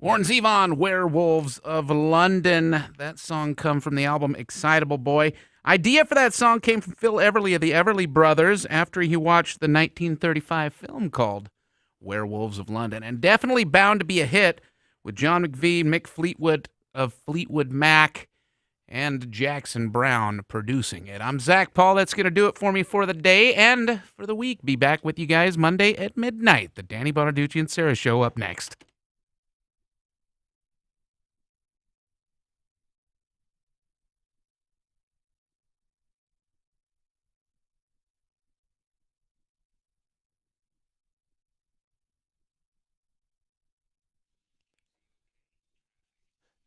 Warren Zevon, Werewolves of London. That song come from the album Excitable Boy. Idea for that song came from Phil Everly of the Everly Brothers after he watched the 1935 film called Werewolves of London, and definitely bound to be a hit with John McVie, Mick Fleetwood of Fleetwood Mac, and Jackson Brown producing it. I'm Zach Paul. That's going to do it for me for the day and for the week. Be back with you guys Monday at midnight. The Danny Bonaducci and Sarah Show up next.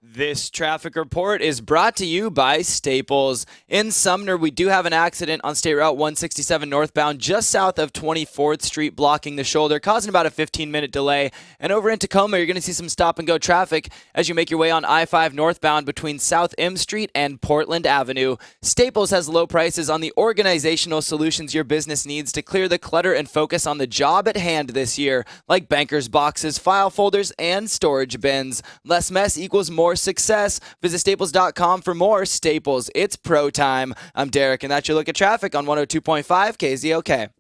This traffic report is brought to you by Staples. In Sumner, we do have an accident on State Route 167 northbound just south of 24th Street, blocking the shoulder, causing about a 15-minute delay. And over in Tacoma, you're going to see some stop-and-go traffic as you make your way on I-5 northbound between South M Street and Portland Avenue. Staples has low prices on the organizational solutions your business needs to clear the clutter and focus on the job at hand this year, like bankers' boxes, file folders, and storage bins. Less mess equals more success. Visit staples.com for more. Staples, it's pro time. I'm Derek, and that's your look at traffic on 102.5 KZOK.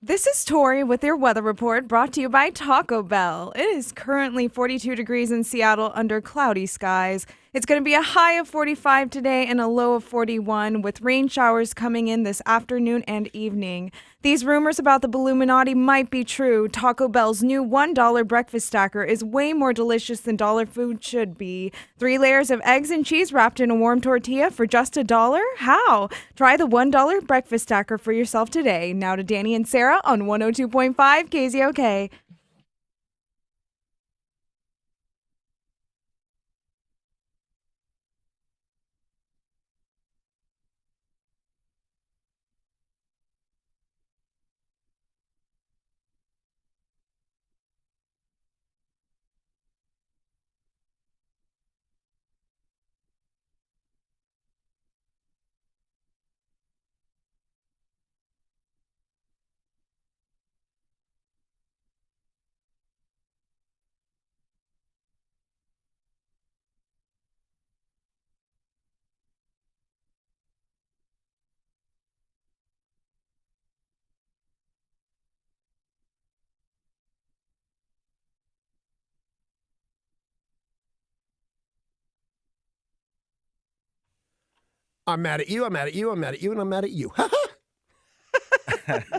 This is Tori with your weather report brought to you by Taco Bell. It is currently 42 degrees in Seattle under cloudy skies. It's going to be a high of 45 today and a low of 41 with rain showers coming in this afternoon and evening. These rumors about the Illuminati might be true. Taco Bell's new $1 breakfast stacker is way more delicious than dollar food should be. 3 layers of eggs and cheese wrapped in a warm tortilla for just $1? How? Try the $1 breakfast stacker for yourself today. Now to Danny and Sarah on 102.5 KZOK. I'm mad at you, I'm mad at you, I'm mad at you, and I'm mad at you.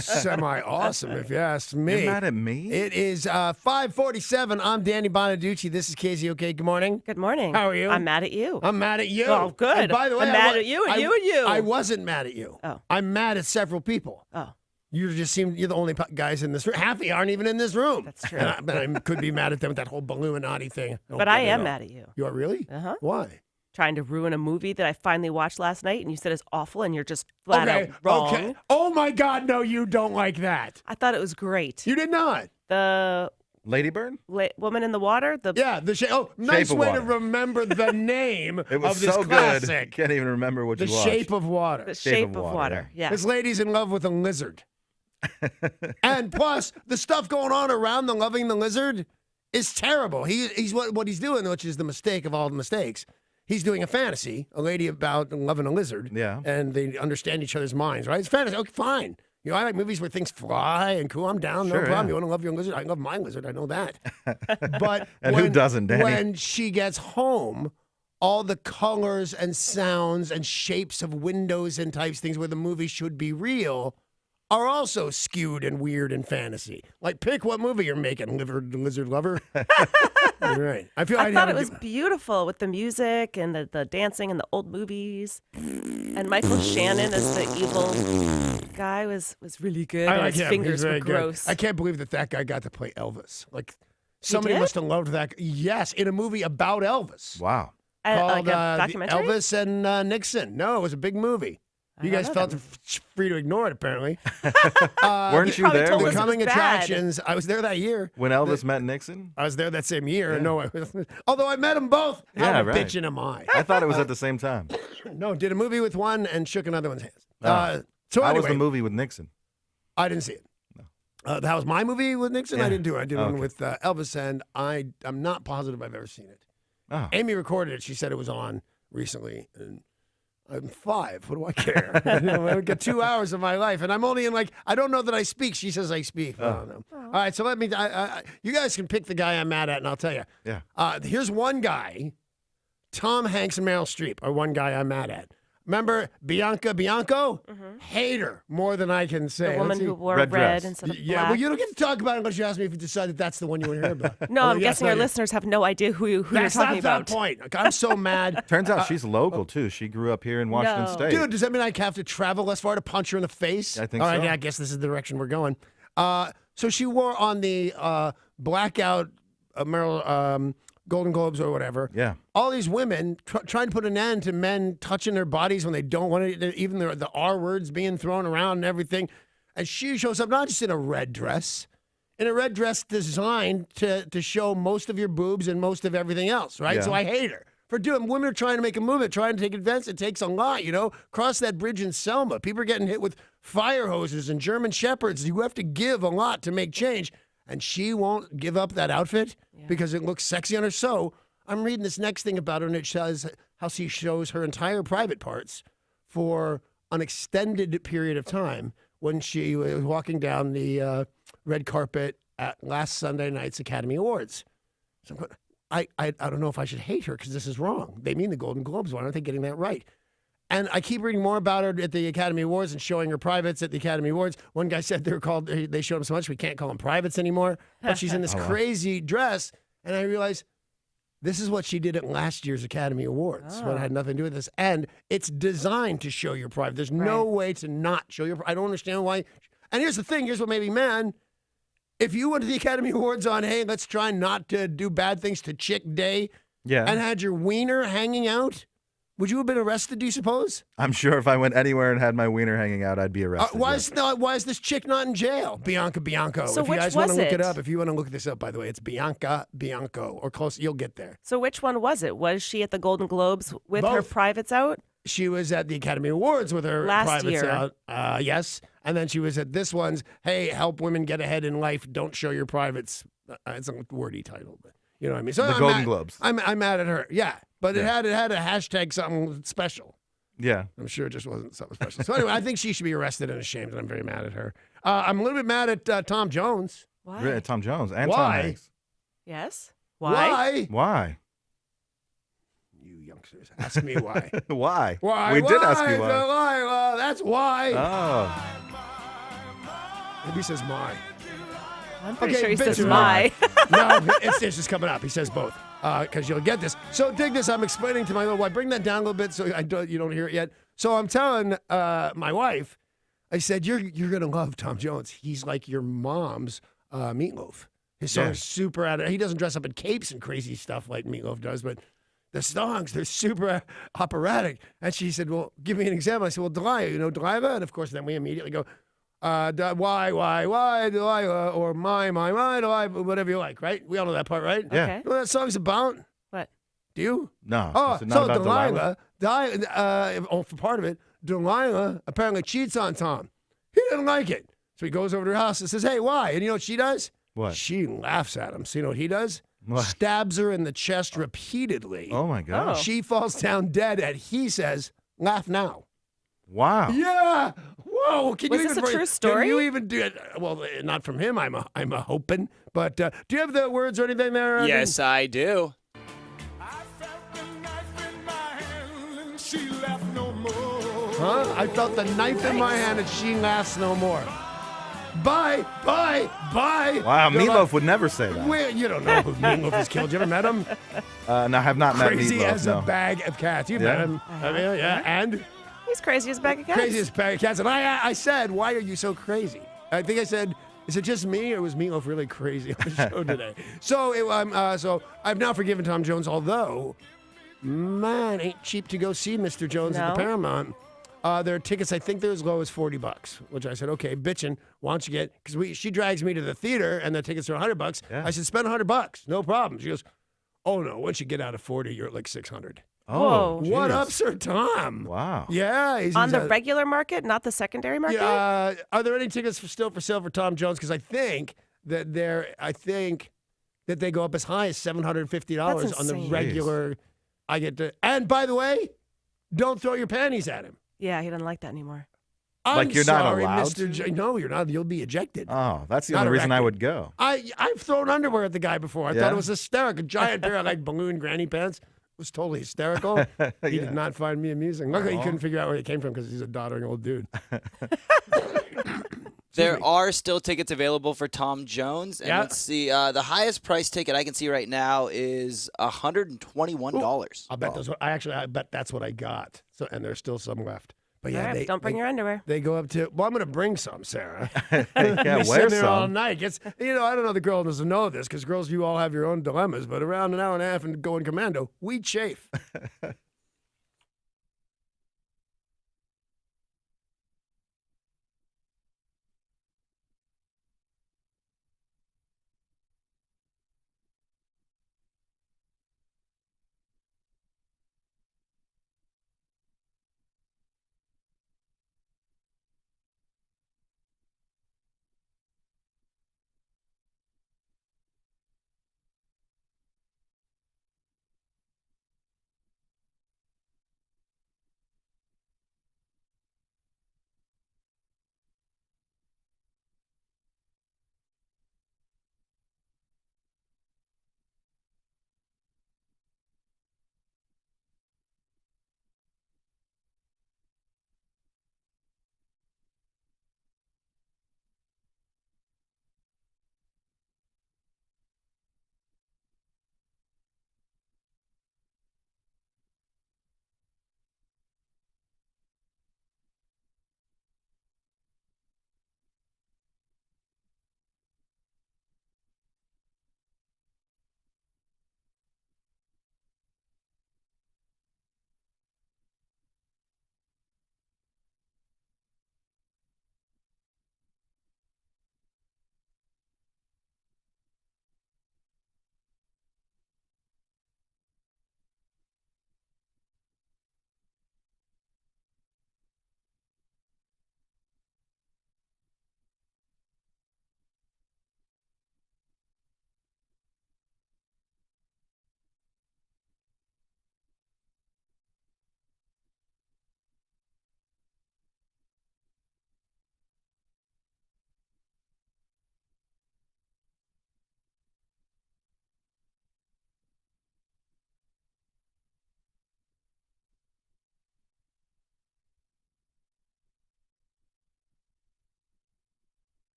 Semi-awesome, if you ask me. You're mad at me? It is 5:47. I'm Danny Bonaducci. This is KZOK. Good morning. Good morning. How are you? I'm mad at you. I'm mad at you. Oh, good. And by the way, I'm mad at you and you and you. I wasn't mad at you. Oh. I'm mad at several people. Oh, You just seem you're the only guys in this room. Half of you aren't even in this room. That's true. But I could be mad at them with that whole Illuminati thing. but I am mad at you. You are really? Uh-huh. Why? Trying to ruin a movie that I finally watched last night and you said is awful and you're just flat out wrong. Okay. Oh my God, no, you don't like that. I thought it was great. You did not. The Ladybird? woman in the water? Yeah, nice of way Water. to remember the name It was of this so classic. good. Can't even remember what The you watched. Shape of Water. The Shape of Water. Yeah. This lady's in love with a lizard. And plus, the stuff going on around the loving the lizard is terrible. He's what he's doing, which is the mistake of all the mistakes. He's doing a fantasy, a lady about loving a lizard. Yeah. And they understand each other's minds, right? It's fantasy. Okay, fine. You know, I like movies where things fly and cool. I'm down, no Sure, problem. yeah. You want to love your lizard? I love my lizard. I know that. But And who doesn't, Danny? When she gets home, all the colors and sounds and shapes of windows and types, things where the movie should be real, are also skewed and weird in fantasy. Like, pick what movie you're making, Lizard Lover. Right. I thought it was beautiful with the music and the dancing and the old movies. And Michael Shannon as the evil guy was really good. And his fingers were gross. I can't believe that guy got to play Elvis. Like, somebody did? must have loved that. Yes, in a movie about Elvis. Wow. Called like a documentary? Elvis and Nixon. No, it was a big movie. You guys felt free to ignore it, apparently. Weren't you probably there told when, us it was Becoming bad. attractions. I was there that year. when Elvis met Nixon? I was there that same year. No, although I met them both. Yeah, How right. bitchin' am I? I thought it was at the same time. No, did a movie with one and shook another one's hands. So How anyway, was the movie with Nixon? I didn't see it. That was my movie with Nixon. I Yeah. didn't do it. I did one Okay. with Elvis, and I'm not positive I've ever seen it. Oh. Amy recorded it. She said it was on recently, and I'm 5. What do I care? I get 2 hours of my life, and I'm only in I don't know that I speak. She says I speak. I don't know. All right, so let me. You guys can pick the guy I'm mad at, and I'll tell you. Yeah. Here's one guy. Tom Hanks and Meryl Streep are one guy I'm mad at. Remember Bianca Bianco? Hate her more than I can say. The woman Let's see. who wore Red red dress. instead of Yeah, black. well, you don't get to talk about it unless you ask me if you decide that that's the one you want to hear about. No, Although, I'm yes, guessing our that is. listeners have no idea who you're That's talking not about. the point. Like, I'm so mad. Turns out she's local, too. She grew up here in Washington No. State. Dude, does that mean I have to travel less far to punch her in the face? I think All right, so. yeah, I guess this is the direction we're going. So she wore on the blackout Meryl Golden Globes or whatever. Yeah. All these women trying to put an end to men touching their bodies when they don't want it, even the R words being thrown around and everything. And she shows up not just in a red dress designed to show most of your boobs and most of everything else, right? Yeah. So I hate her for doing. Women are trying to make a movement, trying to take advantage. It takes a lot, you know. Cross that bridge in Selma. People are getting hit with fire hoses and German shepherds. You have to give a lot to make change. And she won't give up that outfit because it looks sexy on her. So I'm reading this next thing about her, and it says how she shows her entire private parts for an extended period of time when she was walking down the red carpet at last Sunday night's Academy Awards. So I'm going, I don't know if I should hate her because this is wrong. They mean the Golden Globes. Why aren't they getting that right? And I keep reading more about her at the Academy Awards and showing her privates at the Academy Awards. One guy said they showed them so much we can't call them privates anymore. But she's in this crazy dress, and I realized this is what she did at last year's Academy Awards. When it had nothing to do with this, and it's designed to show your private. There's no way to not show your. I don't understand why. And here's the thing. Here's what made me mad. If you went to the Academy Awards on, hey, let's try not to do bad things to Chick Day, and had your wiener hanging out, would you have been arrested, do you suppose? I'm sure if I went anywhere and had my wiener hanging out, I'd be arrested. Why is this chick not in jail? Bianca Bianco. So if you which guys want to was look it it? up, if you want to look this up, by the way, it's Bianca Bianco or close. You'll get there. So which one was it? Was she at the Golden Globes with her Both. privates out? She was at the Academy Awards with her Last privates year. out. Yes. And then she was at this one's, hey, help women get ahead in life. Don't show your privates. It's a wordy title, but you know what I mean. So The I'm Golden mad- Globes. I'm mad at her. Yeah. But it had a hashtag something special. Yeah. I'm sure it just wasn't something special. So anyway, I think she should be arrested and ashamed, and I'm very mad at her. I'm a little bit mad at Tom Jones. Why? Really, Tom Jones and Why? Tom Hanks. Yes. Why? Why? You youngsters, ask me why. Why? Why? We did ask you Why? why. Well, that's why. Oh. Maybe he says my. I'm pretty Okay, sure he bitch says or my. No, it's just coming up. He says both because you'll get this. So dig this. I'm explaining to my little wife. Bring that down a little bit so you don't hear it yet. So I'm telling my wife, I said, you're going to love Tom Jones. He's like your mom's Meatloaf. His songs are super out of. He doesn't dress up in capes and crazy stuff like Meatloaf does, but the songs, they're super operatic. And she said, well, give me an example. I said, well, Delilah, you know Delilah? And of course, then we immediately go, why, Delilah, or my, Delilah, whatever you like, right? We all know that part, right? Yeah. Okay. You know what that song's about? What? Do you? No. Oh, Is it not so about Delilah, for part of it, Delilah apparently cheats on Tom. He didn't like it. So he goes over to her house and says, hey, why? And you know what she does? What? She laughs at him. So you know what he does? What? Stabs her in the chest repeatedly. Oh my God. Oh. She falls down dead, and he says, laugh now. Wow. Yeah. Whoa. Can Was you this even a true Can story? you even do it? Well, not from him. I'm a hoping. But do you have the words or anything there? Yes, I do. Huh? I felt the knife in my hand, and she laughs no more. Bye. Wow. Good Meatloaf luck. would never say that. You don't know who Meatloaf has killed. You ever met him? No, I have not met Crazy Meatloaf. as no. a bag of cats. You met Yeah. him. I mean, yeah. And He's crazy as a bag of cats. crazy as a bag of cats. And I said, why are you so crazy? I think I said, is it just me, or was Meatloaf really crazy on the show today? So I've now forgiven Tom Jones, although, man, ain't cheap to go see Mr. Jones at the No. Paramount. There are tickets, I think they're as low as $40, which I said, okay, bitchin', why don't you get, because she drags me to the theater and the tickets are $100. Yeah. I said, spend $100, no problem. She goes, oh no, once you get out of 40, you're at like 600. Oh. Whoa. What geez. up, Sir Tom? Wow. Yeah. On the a- regular market, not the secondary market? Yeah, are there any tickets still for sale for Tom Jones? Because I think that they go up as high as $750 That's on the insane. regular. I get to, and by the way, don't throw your panties at him. Yeah, he doesn't like that anymore. I'm Like you're not sorry, allowed Mr. to? No, you're not. You'll be ejected. Oh, that's the Not only a reason I record. would go. I've thrown underwear at the guy before. I thought Yeah? it was hysterical. A giant pair of like balloon granny pants. It was totally hysterical. He Yeah. did not find me amusing. Luckily, he Aw. couldn't figure out where it came from because he's a doddering old dude. There are still tickets available for Tom Jones. And Yeah. let's see. The highest price ticket I can see right now is $121. I bet I bet that's what I got. So, and there's still some left. But yeah, All right, don't bring your underwear. They go up to. Well, I'm going to bring some, Sarah. Yeah, Be wear sitting there all some. night. I don't know. The girl doesn't know this because girls, you all have your own dilemmas. But around an hour and a half and going commando, we chafe.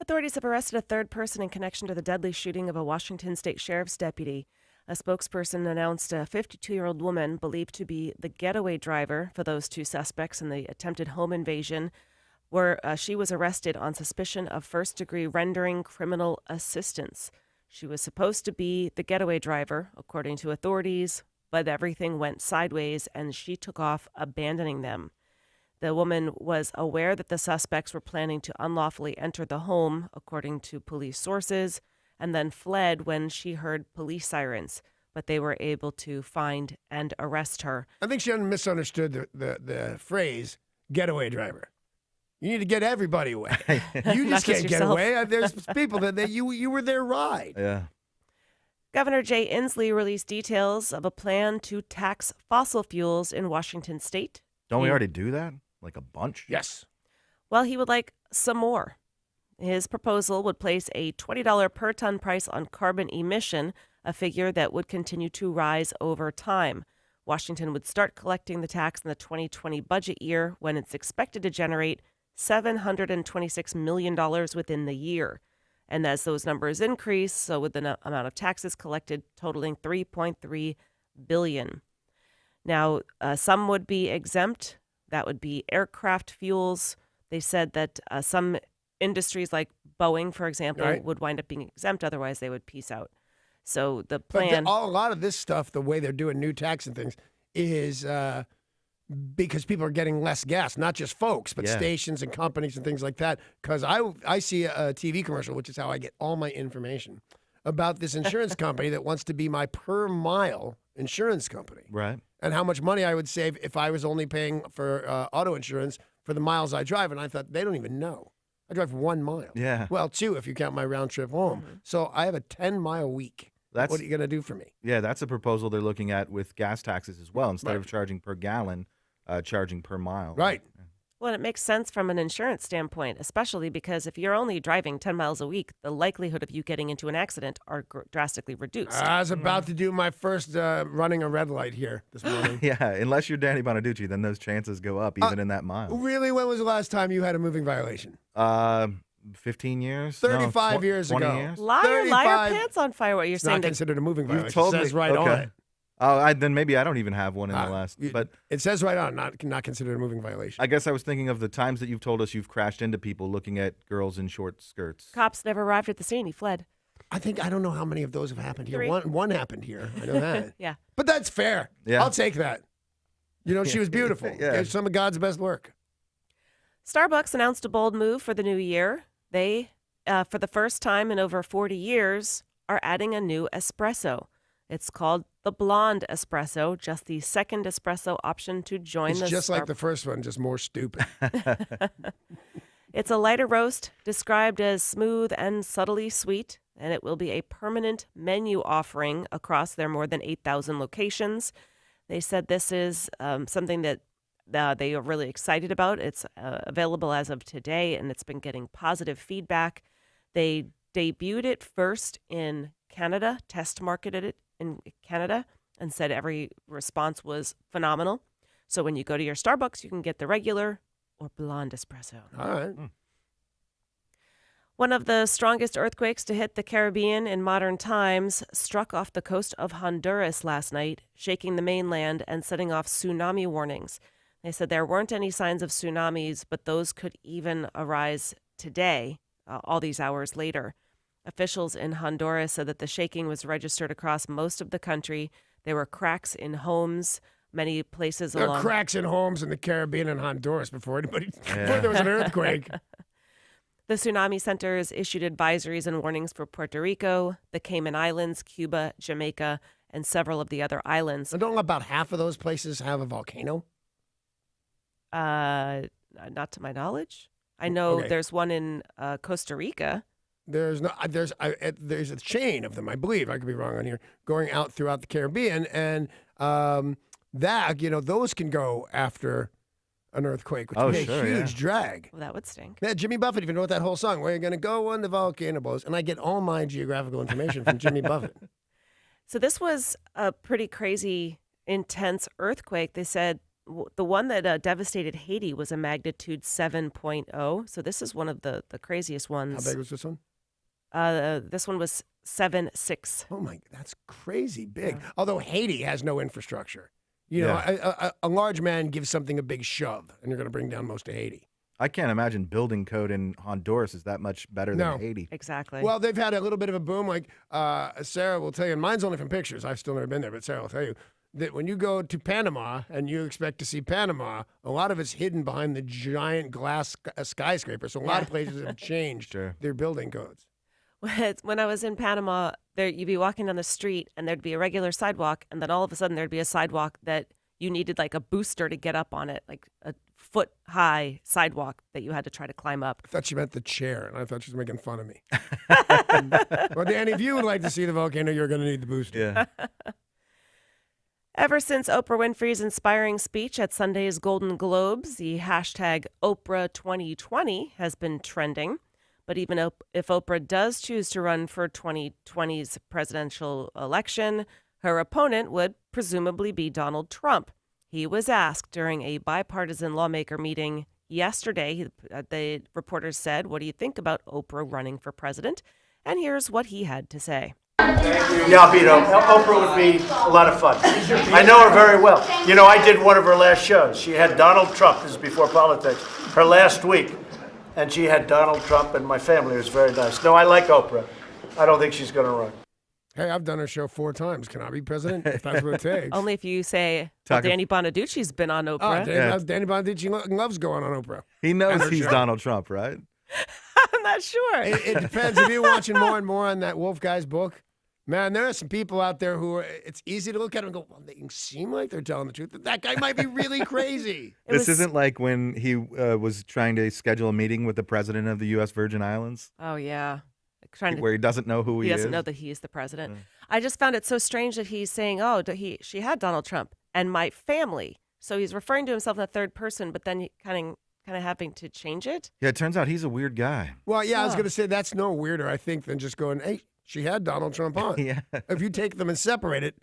Authorities have arrested a third person in connection to the deadly shooting of a Washington state sheriff's deputy. A spokesperson announced a 52-year-old woman believed to be the getaway driver for those two suspects in the attempted home invasion, where she was arrested on suspicion of first-degree rendering criminal assistance. She was supposed to be the getaway driver, according to authorities, but everything went sideways and she took off, abandoning them. The woman was aware that the suspects were planning to unlawfully enter the home, according to police sources, and then fled when she heard police sirens, but they were able to find and arrest her. I think she misunderstood the phrase getaway driver. You need to get everybody away. You just can't get away. There's people that you were their ride. Yeah. Governor Jay Inslee released details of a plan to tax fossil fuels in Washington state. Don't we already do that? Like a bunch? Yes. Well, he would like some more. His proposal would place a $20 per ton price on carbon emission, a figure that would continue to rise over time. Washington would start collecting the tax in the 2020 budget year when it's expected to generate $726 million within the year. And as those numbers increase, so would the amount of taxes collected, totaling $3.3 billion. Now, some would be exempt. That would be aircraft fuels. They said that some industries like Boeing, for example, right, would wind up being exempt. Otherwise, they would piece out. So the plan... But a lot of this stuff, the way they're doing new tax and things, is because people are getting less gas, not just folks, but stations and companies and things like that. Because I see a TV commercial, which is how I get all my information, about this insurance company that wants to be my per mile insurance company. Right. And how much money I would save if I was only paying for auto insurance for the miles I drive. And I thought, they don't even know. I drive 1 mile. Yeah. Well, 2 if you count my round trip home. Mm-hmm. So I have a 10-mile week. What are you going to do for me? Yeah, that's a proposal they're looking at with gas taxes as well. Instead of charging per gallon, charging per mile. Right. Well, it makes sense from an insurance standpoint, especially because if you're only driving 10 miles a week, the likelihood of you getting into an accident are drastically reduced. I was about to do my first running a red light here this morning. Yeah, unless you're Danny Bonaducci, then those chances go up even in that mile. Really? When was the last time you had a moving violation? 15 years? 35 years 20 ago. Years? Liar, 35. pants on fire. What you're It's saying? not considered a moving violation. You've told it says me. right on Okay. it. Oh, then maybe I don't even have one in the last. But It says right on, not considered a moving violation. I guess I was thinking of the times that you've told us you've crashed into people looking at girls in short skirts. Cops never arrived at the scene. He fled. I don't know how many of those have happened here. 3. One happened here. I know that. Yeah. But that's fair. Yeah. I'll take that. She was beautiful. Yeah. It's some of God's best work. Starbucks announced a bold move for the new year. They, for the first time in over 40 years, are adding a new espresso. It's called the Blonde Espresso, just the second espresso option to join It's the just like the first one, just more stupid. It's a lighter roast described as smooth and subtly sweet, and it will be a permanent menu offering across their more than 8,000 locations. They said this is something that they are really excited about. It's available as of today, and it's been getting positive feedback. They debuted it first in Canada, test marketed it in Canada, and said every response was phenomenal. So when you go to your Starbucks, you can get the regular or blonde espresso. All right. One of the strongest earthquakes to hit the Caribbean in modern times struck off the coast of Honduras last night, shaking the mainland and setting off tsunami warnings. They said there weren't any signs of tsunamis, but those could even arise today, all these hours later. Officials in Honduras said that the shaking was registered across most of the country. There were cracks in homes, many places There along. are cracks in homes in the Caribbean and Honduras before there was an earthquake. The Tsunami Centers issued advisories and warnings for Puerto Rico, the Cayman Islands, Cuba, Jamaica, and several of the other islands. Don't about half of those places have a volcano? Not to my knowledge. I know there's one in Costa Rica. There's a chain of them, I believe. I could be wrong on here, going out throughout the Caribbean, and those can go after an earthquake, which would be a huge drag. Well, that would stink. Yeah, Jimmy Buffett even wrote that whole song, "Where You're Gonna Go When the Volcano Blows," and I get all my geographical information from Jimmy Buffett. So this was a pretty crazy, intense earthquake. They said The one that devastated Haiti was a magnitude 7.0. So this is one of the craziest ones. How big was this one? This one was 7.6. Oh my, that's crazy big. Although Haiti has no infrastructure. You know, a large man gives something a big shove, and you're going to bring down most of Haiti. I can't imagine building code in Honduras is that much better No. than Haiti. Exactly. Well, they've had a little bit of a boom. Like Sarah will tell you, and mine's only from pictures. I've still never been there, but Sarah will tell you that when you go to Panama and you expect to see Panama, a lot of it's hidden behind the giant glass skyscraper. So a lot of places have changed their building codes. When I was in Panama, you'd be walking down the street and there'd be a regular sidewalk, and then all of a sudden there'd be a sidewalk that you needed like a booster to get up on it, like a foot-high sidewalk that you had to try to climb up. I thought she meant the chair, and I thought she was making fun of me. Well, Danny, if you would like to see the volcano, you're going to need the booster. Yeah. Ever since Oprah Winfrey's inspiring speech at Sunday's Golden Globes, the hashtag Oprah 2020 has been trending. But even if Oprah does choose to run for 2020's presidential election, her opponent would presumably be Donald Trump. He was asked during a bipartisan lawmaker meeting yesterday. The reporters said, "What do you think about Oprah running for president?" And here's what he had to say. Yeah, I'll beat Oprah. Oprah would be a lot of fun. I know her very well. You know, I did one of her last shows. She had Donald Trump, this is before politics, her last week. And she had Donald Trump and my family. It was very nice. No, I like Oprah. I don't think she's going to run. Hey, I've done her show 4 times. Can I be president? If that's what it takes. Only if you say, well, Danny Bonaducci's been on Oprah. Danny Bonaducci loves going on Oprah. He knows he's Donald Trump, right? I'm not sure. It depends. If you're watching more and more on that Wolf Guy's book, man, there are some people out there who it's easy to look at them and go, well, they seem like they're telling the truth. That guy might be really crazy. This isn't like when he was trying to schedule a meeting with the president of the U.S. Virgin Islands. Oh, yeah. Where he doesn't know who he is. He doesn't know that he's the president. I just found it so strange that he's saying, she had Donald Trump and my family. So he's referring to himself in the third person, but then kind of having to change it. Yeah, it turns out he's a weird guy. Well, yeah, I was going to say that's no weirder, I think, than just going, hey, she had Donald Trump on. Yeah. If you take them and separate it,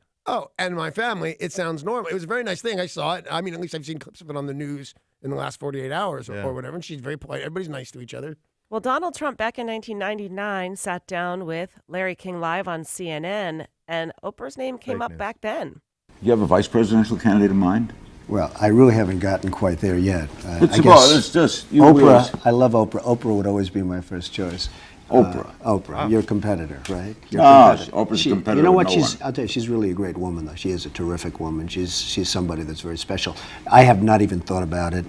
and my family, it sounds normal. It was a very nice thing. I saw it. I mean, at least I've seen clips of it on the news in the last 48 hours or whatever, and she's very polite. Everybody's nice to each other. Well, Donald Trump back in 1999 sat down with Larry King Live on CNN, and Oprah's name came up back then. You have a vice presidential candidate in mind? Well, I really haven't gotten quite there yet. It's just you Oprah. I love Oprah. Oprah would always be my first choice. Oprah. Your competitor, right? Oprah's a competitor. You know what? No I'll tell you, she's really a great woman, though. She is a terrific woman. She's somebody that's very special. I have not even thought about it.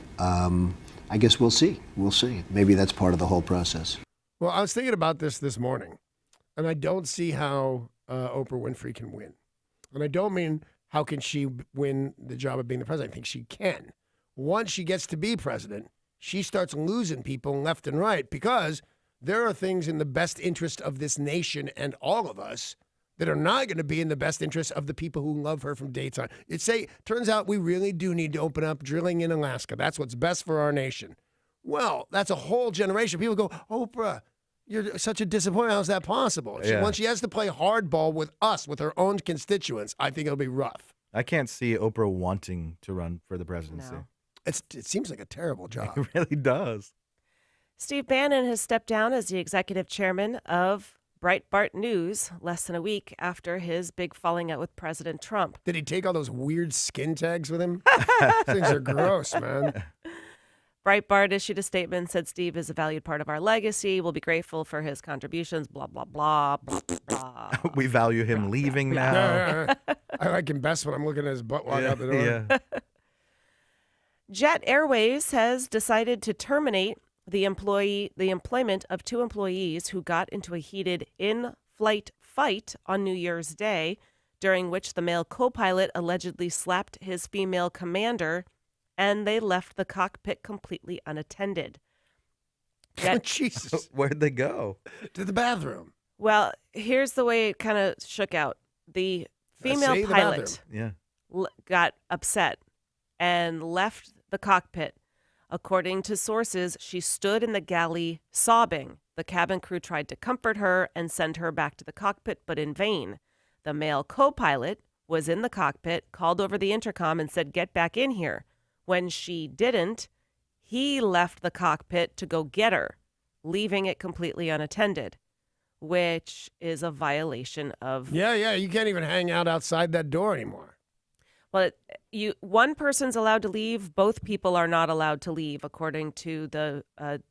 I guess we'll see. We'll see. Maybe that's part of the whole process. Well, I was thinking about this morning, and I don't see how Oprah Winfrey can win. And I don't mean how can she win the job of being the president. I think she can. Once she gets to be president, she starts losing people left and right because there are things in the best interest of this nation and all of us that are not going to be in the best interest of the people who love her from day to time. Turns out we really do need to open up drilling in Alaska. That's what's best for our nation. Well, that's a whole generation. People go, Oprah, you're such a disappointment. How's that possible? When she has to play hardball with us, with her own constituents, I think it'll be rough. I can't see Oprah wanting to run for the presidency. No. It seems like a terrible job. It really does. Steve Bannon has stepped down as the executive chairman of Breitbart News less than a week after his big falling out with President Trump. Did he take all those weird skin tags with him? Things are gross, man. Breitbart issued a statement, said Steve is a valued part of our legacy. We'll be grateful for his contributions, blah, blah, blah, blah, blah. We value him leaving now. I like him best when I'm looking at his butt walk out the door. Yeah. Jet Airways has decided to terminate the employment of 2 employees who got into a heated in-flight fight on New Year's Day, during which the male co-pilot allegedly slapped his female commander, and they left the cockpit completely unattended. Jesus. Where'd they go? To the bathroom. Well, here's the way it kind of shook out. The female pilot got upset and left the cockpit. According to sources, she stood in the galley sobbing. The cabin crew tried to comfort her and send her back to the cockpit, but in vain. The male co-pilot was in the cockpit, called over the intercom and said, "Get back in here." When she didn't, he left the cockpit to go get her, leaving it completely unattended, which is a violation of... Yeah, you can't even hang out outside that door anymore. Well, one person's allowed to leave. Both people are not allowed to leave, according to the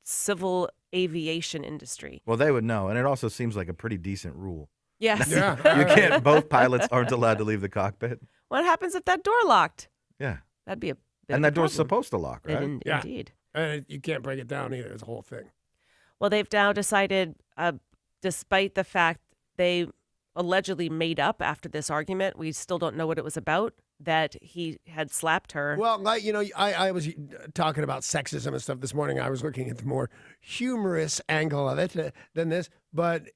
civil aviation industry. Well, they would know, and it also seems like a pretty decent rule. Yes. Yeah. You can't. Both pilots aren't allowed to leave the cockpit. What happens if that door locked? Yeah, That'd be a bit and of that a door's problem. supposed to lock, right? Yeah. Indeed. And you can't break it down either. It's a whole thing. Well, they've now decided, despite the fact they allegedly made up after this argument, we still don't know what it was about, that he had slapped her. Well, I was talking about sexism and stuff this morning. I was looking at the more humorous angle of it than this. But,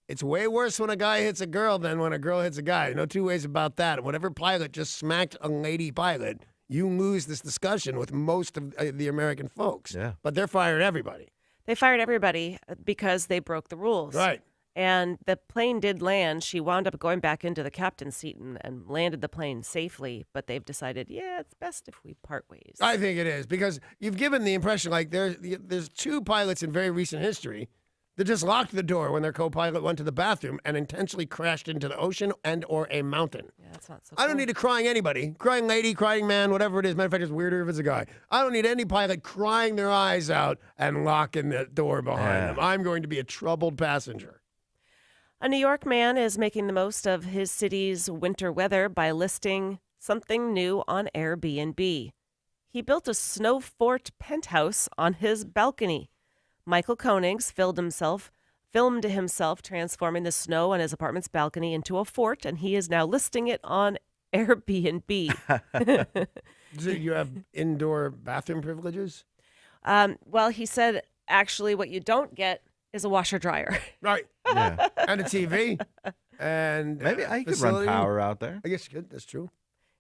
it's way worse when a guy hits a girl than when a girl hits a guy. No two ways about that. Whatever pilot just smacked a lady pilot, you lose this discussion with most of the American folks. Yeah. But they're firing everybody. They fired everybody because they broke the rules. Right. And the plane did land. She wound up going back into the captain's seat and landed the plane safely. But they've decided, it's best if we part ways. I think it is, because you've given the impression like there's two pilots in very recent history that just locked the door when their co-pilot went to the bathroom and intentionally crashed into the ocean and or a mountain. Yeah, that's not so I don't cool. need a crying anybody, crying lady, crying man, whatever it is. Matter of fact, it's weirder if it's a guy. I don't need any pilot crying their eyes out and locking the door behind them. I'm going to be a troubled passenger. A New York man is making the most of his city's winter weather by listing something new on Airbnb. He built a snow fort penthouse on his balcony. Michael Koenigs filmed himself transforming the snow on his apartment's balcony into a fort, and he is now listing it on Airbnb. Do you have indoor bathroom privileges? Well, he said, actually, what you don't get is a washer dryer. Right. Yeah. And a TV. And Maybe I could run facility. power out there. I guess you could. That's true.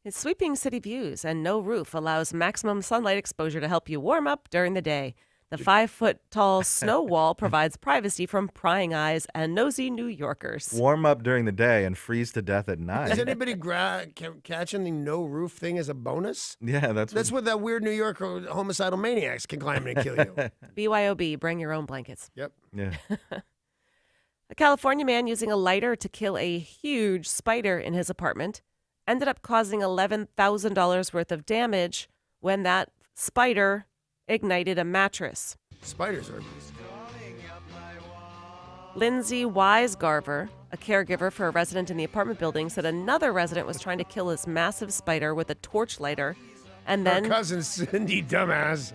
His sweeping city views and no roof allows maximum sunlight exposure to help you warm up during the day. The 5-foot-tall snow wall provides privacy from prying eyes and nosy New Yorkers. Warm up during the day and freeze to death at Is night. anybody catching the no roof thing as a bonus? Yeah, That's what that weird New York homicidal maniacs can climb in and kill you. BYOB, bring your own blankets. Yep. Yeah. A California man using a lighter to kill a huge spider in his apartment ended up causing $11,000 worth of damage when that spider ignited a mattress. Spiders are. Lindsay Wisegarver, a caregiver for a resident in the apartment building, said another resident was trying to kill this massive spider with a torch lighter, and Her then cousin Cindy, dumbass.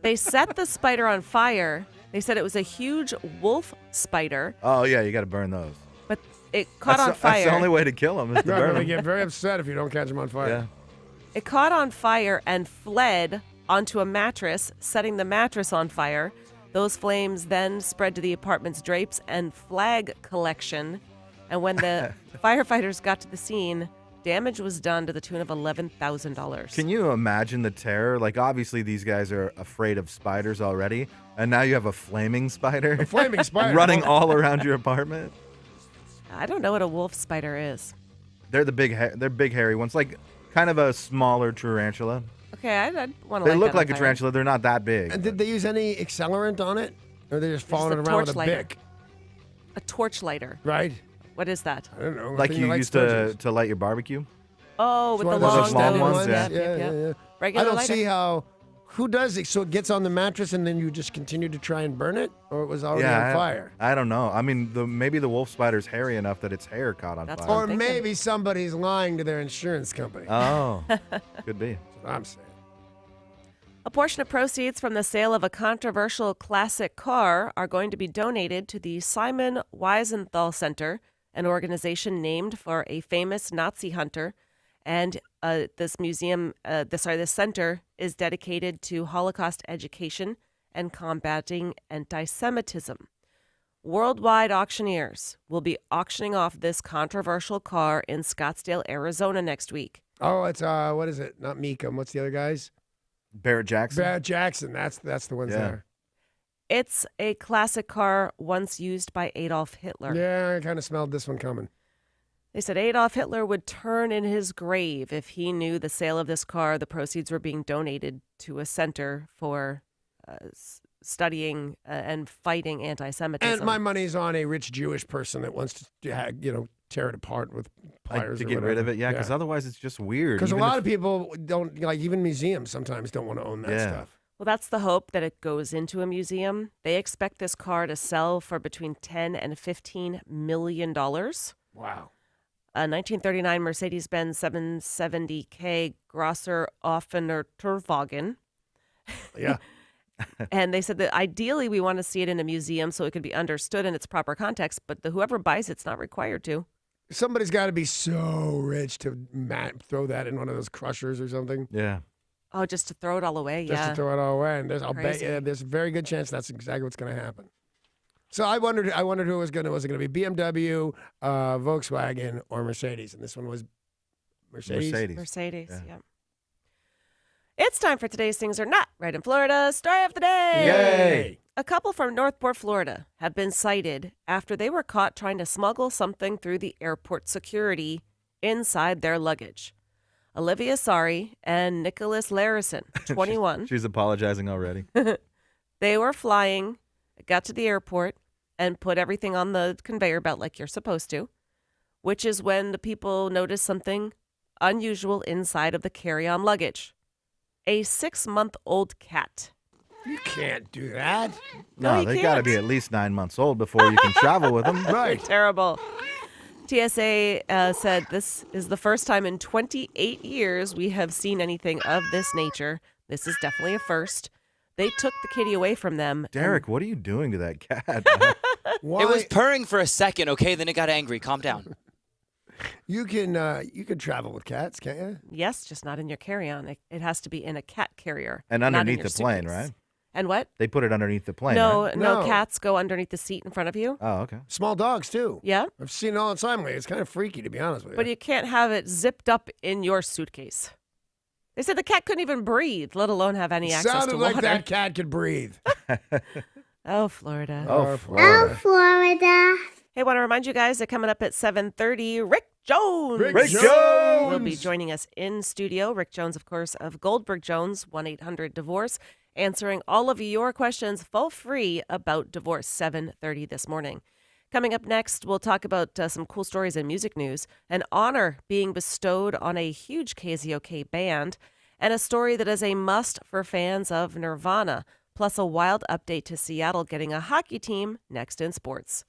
they set the spider on fire. They said it was a huge wolf spider, Oh yeah, you got to burn those. but it caught on fire. That's the only way to kill them is to Right, burn but they them. get very upset if you don't catch them on fire. Yeah. It caught on fire and fled onto a mattress, setting the mattress on fire. Those flames then spread to the apartment's drapes and flag collection. And when the firefighters got to the scene, damage was done to the tune of $11,000. Can you imagine the terror? Like, obviously, these guys are afraid of spiders already, and now you have a flaming spider A flaming spider. running all around your apartment. I don't know what a wolf spider is. They're they're big hairy ones, like kind of a smaller tarantula. Okay, I'd want to They look like a tarantula. They're not that big. And did they use any accelerant on it? Or are they just following a it around with a torch lighter. bic? A torch lighter. Right? What is that? I don't know. a Like thing you that lights used torches. to light your barbecue? Oh, It's with one the of those long long nose. ones, yeah. Yeah. Regular I don't lighter. see how. Who does it? So it gets on the mattress and then you just continue to try and burn it? Or it was already on fire? I don't know. I mean, maybe the wolf spider's hairy enough that its hair caught on That's fire. what Or I'm thinking. maybe somebody's lying to their insurance company. Oh, could be. That's what I'm saying. A portion of proceeds from the sale of a controversial classic car are going to be donated to the Simon Wiesenthal Center, an organization named for a famous Nazi hunter. And this center is dedicated to Holocaust education and combating anti-Semitism. Worldwide auctioneers will be auctioning off this controversial car in Scottsdale, Arizona next week. Oh, it's what is it? Not Meekum. What's the other guys? Barrett Jackson. Barrett Jackson. That's the ones Yeah. there. It's a classic car once used by Adolf Hitler. Yeah, I kind of smelled this one coming. They said Adolf Hitler would turn in his grave if he knew the sale of this car, the proceeds were being donated to a center for studying and fighting anti-Semitism. And my money's on a rich Jewish person that wants to, tear it apart with pliers to or get rid of whatever. it, yeah, because otherwise it's just weird. Because a Even lot if- of people don't, like, even museums sometimes don't want to own that stuff. Well, that's the hope, that it goes into a museum. They expect this car to sell for between $10 and $15 million. Wow. A 1939 Mercedes-Benz 770K Grosser Offener Turwagen. Yeah. And they said that ideally we want to see it in a museum so it can be understood in its proper context, but whoever buys it's not required to. Somebody's got to be so rich to throw that in one of those crushers or something. Yeah. Oh, just to throw it all away? Just Yeah. to throw it all away. And I'll bet Crazy. you there's a very good chance that's exactly what's going to happen. So I wondered who was it going to be BMW, Volkswagen, or Mercedes? And this one was Mercedes. Mercedes, yeah. It's time for today's Things Are Not Right in Florida Story of the Day. Yay! A couple from Northport, Florida have been cited after they were caught trying to smuggle something through the airport security inside their luggage. Olivia Sari and Nicholas Larison, 21. She's apologizing already. They were flying, got to the airport, and put everything on the conveyor belt like you're supposed to, which is when the people noticed something unusual inside of the carry-on luggage. A 6-month-old cat. You can't do that. No, No, you they got to can't. be at least 9 months old before you can travel with them. Right. Terrible. TSA said this is the first time in 28 years we have seen anything of this nature. This is definitely a first. They took the kitty away from them. Derek, what are you doing to that cat? Why? It was purring for a second, okay? Then it got angry. Calm down. You can travel with cats, can't you? Yes, just not in your carry-on. It has to be in a cat carrier. And not in underneath your the plane, suitcase. right? And what? They put it underneath the plane, No, right? no, No. cats go underneath the seat in front of you. Oh, okay. Small dogs too. Yeah, I've seen it all the time. Lately. It's kind of freaky, to be honest with you. but you can't have it zipped up in your suitcase. They said the cat couldn't even breathe, let alone have any access Sounded to like water. that cat could breathe. Oh, Florida. Oh, Florida. Florida. Hey, want to remind you guys that coming up at 7:30, Rick Jones. Rick Jones! will be joining us in studio. Rick Jones, of course, of Goldberg Jones, 1-800-DIVORCE, answering all of your questions for free about divorce, 7:30 this morning. Coming up next, we'll talk about some cool stories in music news, an honor being bestowed on a huge KZOK band, and a story that is a must for fans of Nirvana, plus a wild update to Seattle getting a hockey team next in sports.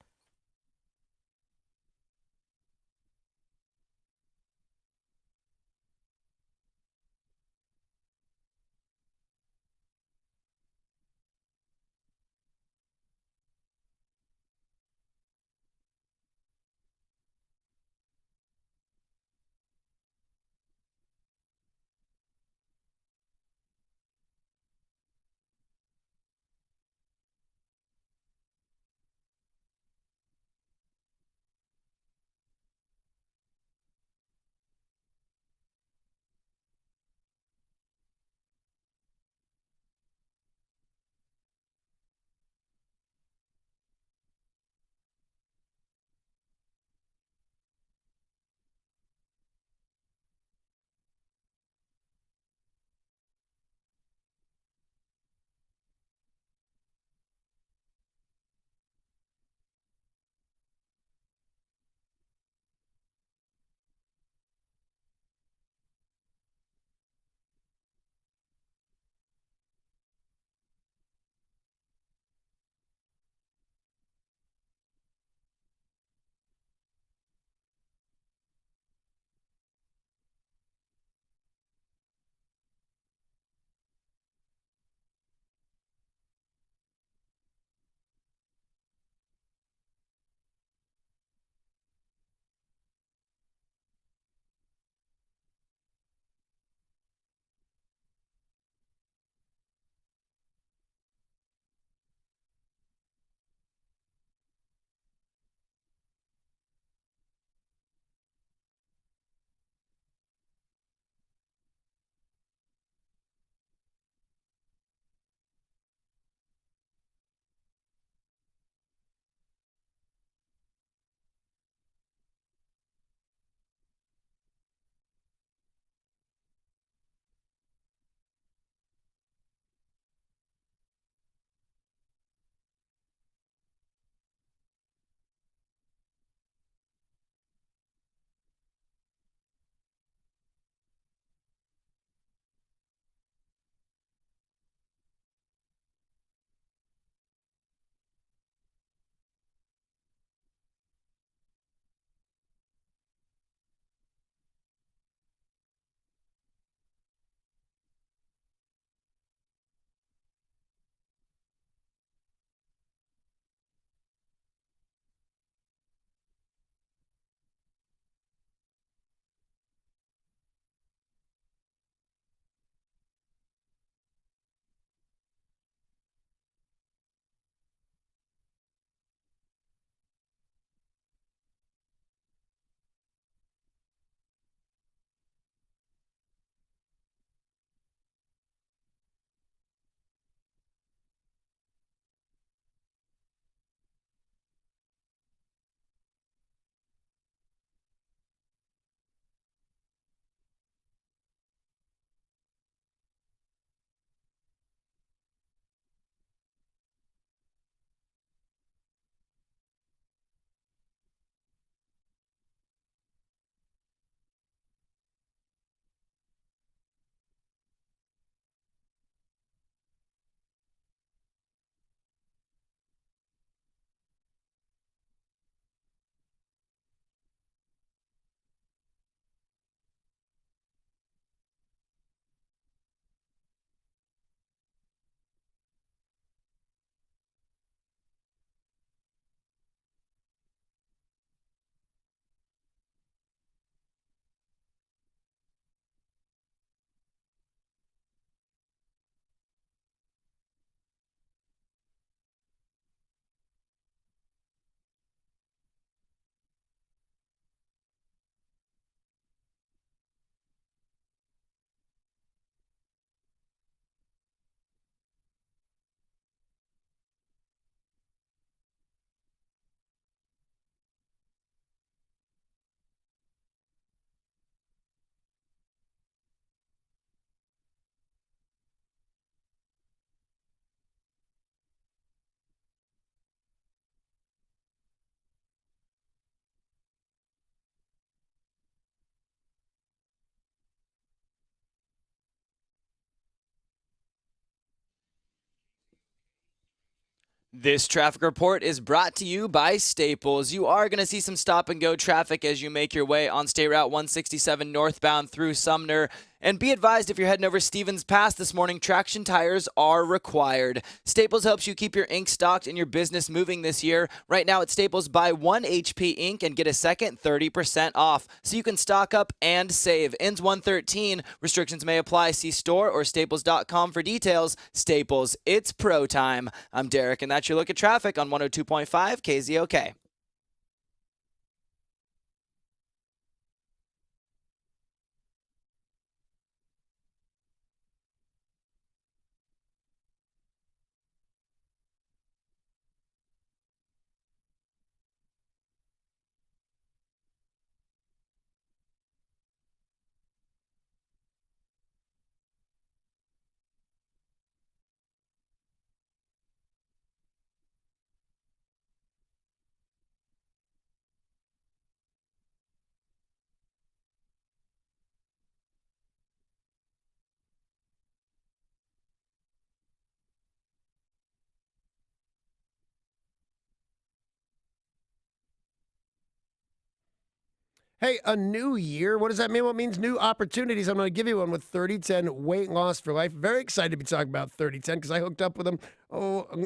This traffic report is brought to you by Staples. You are going to see some stop and go traffic as you make your way on State Route 167 northbound through Sumner. And be advised, if you're heading over Stevens Pass this morning, traction tires are required. Staples helps you keep your ink stocked and your business moving this year. Right now at Staples, buy 1 HP ink and get a second 30% off. So you can stock up and save. Ends 113. Restrictions may apply. See store or staples.com for details. Staples, it's pro time. I'm Derek, and that's your look at traffic on 102.5 KZOK. Hey, a new year. What does that mean? What means new opportunities? I'm going to give you one with 3010 weight loss for life. Very excited to be talking about 3010 because I hooked up with them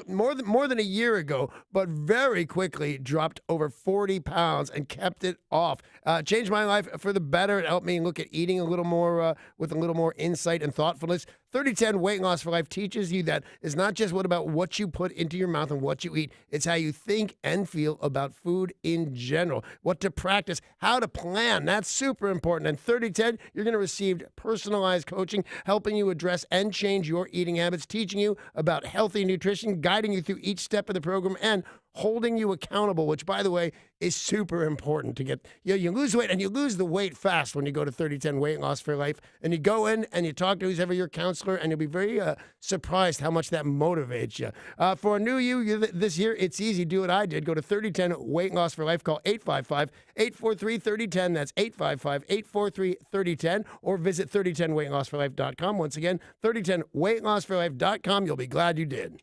more than a year ago, but very quickly dropped over 40 pounds and kept it off. Changed my life for the better. It helped me look at eating a little more with a little more insight and thoughtfulness. 3010 weight loss for life teaches you that it's not just about what you put into your mouth and what you eat. It's how you think and feel about food in general, what to practice, how to plan. That's super important. And 3010, you're going to receive personalized coaching, helping you address and change your eating habits, teaching you about healthy nutrition, guiding you through each step of the program, and holding you accountable, which, by the way, is super important to get. You lose weight, and you lose the weight fast when you go to 3010 Weight Loss for Life. And you go in and you talk to who's ever your counselor, and you'll be very surprised how much that motivates you. For a new this year, it's easy. Do what I did. Go to 3010 Weight Loss for Life. Call 855-843-3010. That's 855-843-3010. Or visit 3010weightlossforlife.com. Once again, 3010weightlossforlife.com. You'll be glad you did.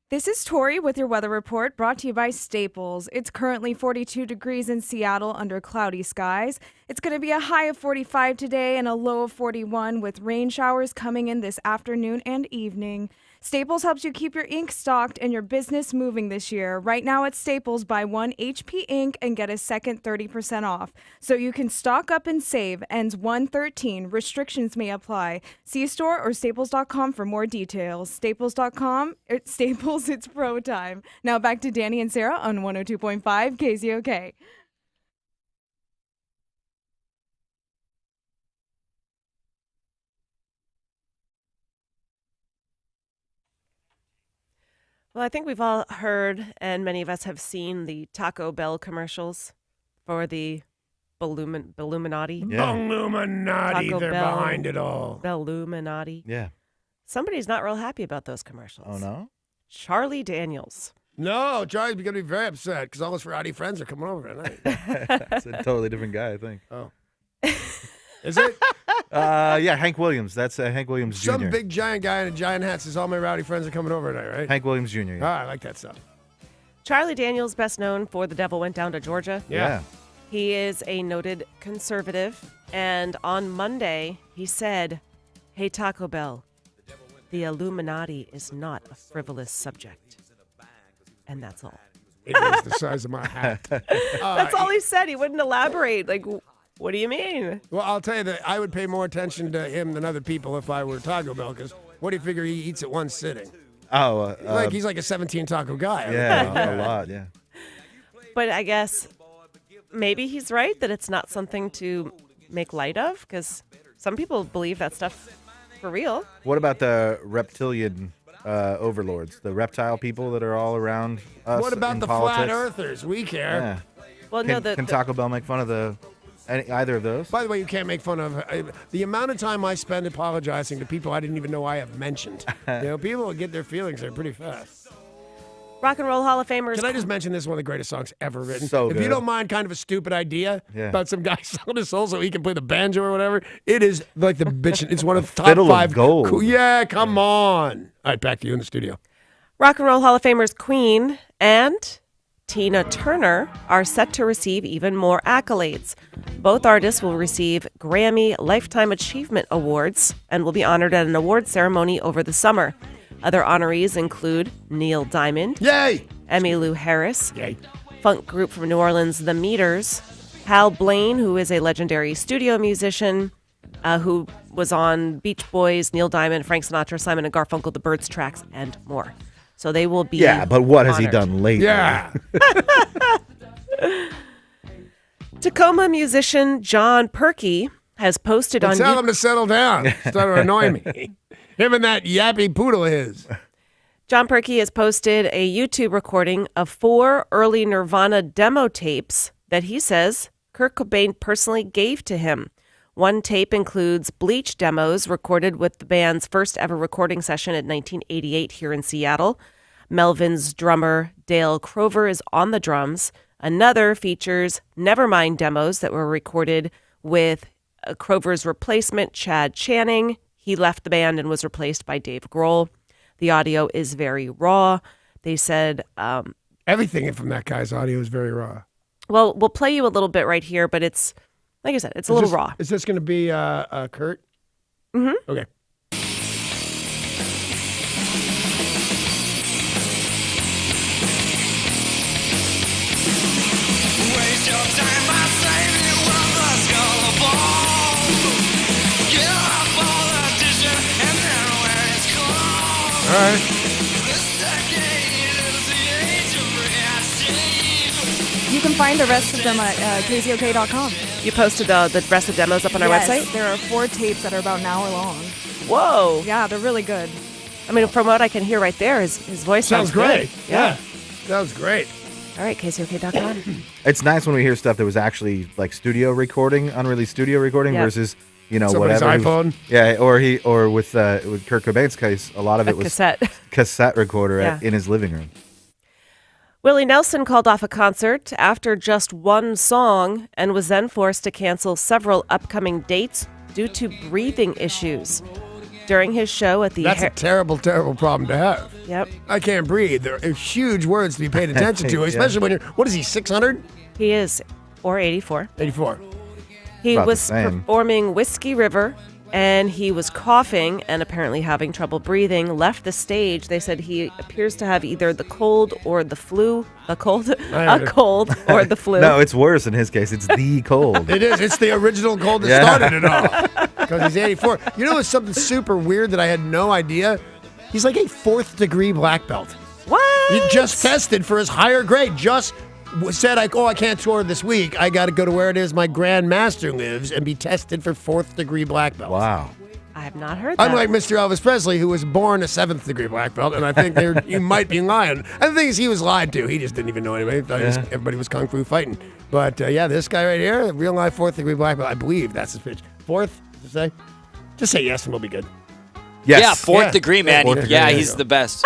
This is Tori with your weather report brought to you by Staples. It's currently 42 degrees in Seattle under cloudy skies. It's going to be a high of 45 today and a low of 41 with rain showers coming in this afternoon and evening. Staples helps you keep your ink stocked and your business moving this year. Right now at Staples, buy 1 HP ink and get a second 30% off. So you can stock up and save. Ends 1/13. Restrictions may apply. See store or staples.com for more details. Staples.com, Staples, it's pro time. Now back to Danny and Sarah on 102.5 KZOK. Well, I think we've all heard, and many of us have seen the Taco Bell commercials for the Illuminati. Yeah. Illuminati, Taco they're Bell. behind it all. Illuminati. Yeah. Somebody's not real happy about those commercials. Oh, no? Charlie Daniels. No, Charlie's going to be very upset because all his rowdy friends are coming over tonight. It's a totally different guy, I think. Oh. Is it? Yeah, Hank Williams. That's Hank Williams Jr. Some big giant guy in a giant hat says all my rowdy friends are coming over tonight, right? Hank Williams Jr. Ah, Yeah. I like that stuff. Charlie Daniels, best known for The Devil Went Down to Georgia. Yeah. He is a noted conservative, and on Monday, he said, "Hey, Taco Bell, the Illuminati is not a frivolous subject." And that's all. It is the size of my hat. That's all he said. He wouldn't elaborate. Like, what do you mean? Well, I'll tell you that I would pay more attention to him than other people if I were Taco Bell, because what do you figure he eats at one sitting? Oh, He's like a 17 taco guy. yeah, a lot, yeah. But I guess maybe he's right that it's not something to make light of, because some people believe that stuff for real. What about the reptilian overlords, the reptile people that are all around us? What about in the politics? flat earthers? We care. Yeah. Well, Can Taco Bell make fun of either of those? By the way, you can't make fun of the amount of time I spend apologizing to people I didn't even know I have mentioned. People will get their feelings there pretty fast. Rock and Roll Hall of Famers. Can I just mention this is one of the greatest songs ever written? So if you good. don't mind kind of a stupid idea Yeah. about some guy selling his soul so he can play the banjo or whatever, it is like the bitch. It's one of the top Fiddle of 5. gold. Cool. Yeah, come on. All right, back to you in the studio. Rock and Roll Hall of Famers Queen and Tina Turner are set to receive even more accolades. Both artists will receive Grammy Lifetime Achievement Awards and will be honored at an award ceremony over the summer. Other honorees include Neil Diamond, Yay! Emmylou Harris, Yay. funk group from New Orleans, The Meters, Hal Blaine, who is a legendary studio musician, who was on Beach Boys, Neil Diamond, Frank Sinatra, Simon and Garfunkel, The Byrds tracks, and more. So they will be Yeah, but what has he honored. done lately? Yeah. Tacoma musician John Perky has posted on Tell him to settle down. It's starting to annoy me. Him and that yappy poodle of his. John Perky has posted a YouTube recording of 4 early Nirvana demo tapes that he says Kurt Cobain personally gave to him. One tape includes Bleach demos recorded with the band's first ever recording session in 1988 here in Seattle. Melvin's drummer Dale Crover is on the drums. Another features Nevermind demos that were recorded with Crover's replacement, Chad Channing. He left the band and was replaced by Dave Grohl. The audio is very raw. They said... Everything from that guy's audio is very raw. Well, we'll play you a little bit right here, but it's, like I said, it's a little raw. Is this going to be Kurt? Mm-hmm. Okay. Waste your time by saying you want the skull of ball. Get a politician and then wear his clothes. All right. This decade is the age of reaction. You can find the rest of them at KZOK.com. You posted the rest of demos up on our Yes, website? there are 4 tapes that are about an hour long. Whoa. Yeah, they're really good. I mean, from what I can hear right there, his voice Sounds great. good. Yeah. Sounds great. All right, KZOK.com. It's nice when we hear stuff that was actually like studio recording, unreleased studio recording, Yeah. versus Somebody's whatever. iPhone. Yeah, or with Kurt Cobain's case, a lot of it was cassette recorder Yeah. in his living room. Willie Nelson called off a concert after just one song and was then forced to cancel several upcoming dates due to breathing issues. during his show at the... That's a terrible, terrible problem to have. Yep. I can't breathe. There are huge words to be paid attention to, especially when you're, what is he, 600? He is, or 84. 84. He About the was same. performing Whiskey River, and he was coughing and apparently having trouble breathing, left the stage. They said he appears to have either the cold or the flu. A cold or the flu. No, it's worse in his case. It's the cold. It is. It's the original cold that started it all. Because he's 84. You know what's something super weird that I had no idea? He's like a 4th degree black belt. What? He just tested for his higher grade. Just said, I can't tour this week. I got to go to where it is my grandmaster lives and be tested for 4th degree black belt. Wow. I have not heard that. Unlike Mr. Elvis Presley, who was born a 7th degree black belt, and I think you might be lying. And the thing is, he was lied to. He just didn't even know anybody. He thought everybody was kung fu fighting. But this guy right here, real life 4th degree black belt, I believe that's his pitch. 4th, say? Just say yes and we'll be good. Yes. Yeah, 4th degree, man. Fourth degree, Yeah, there you he's go. the best.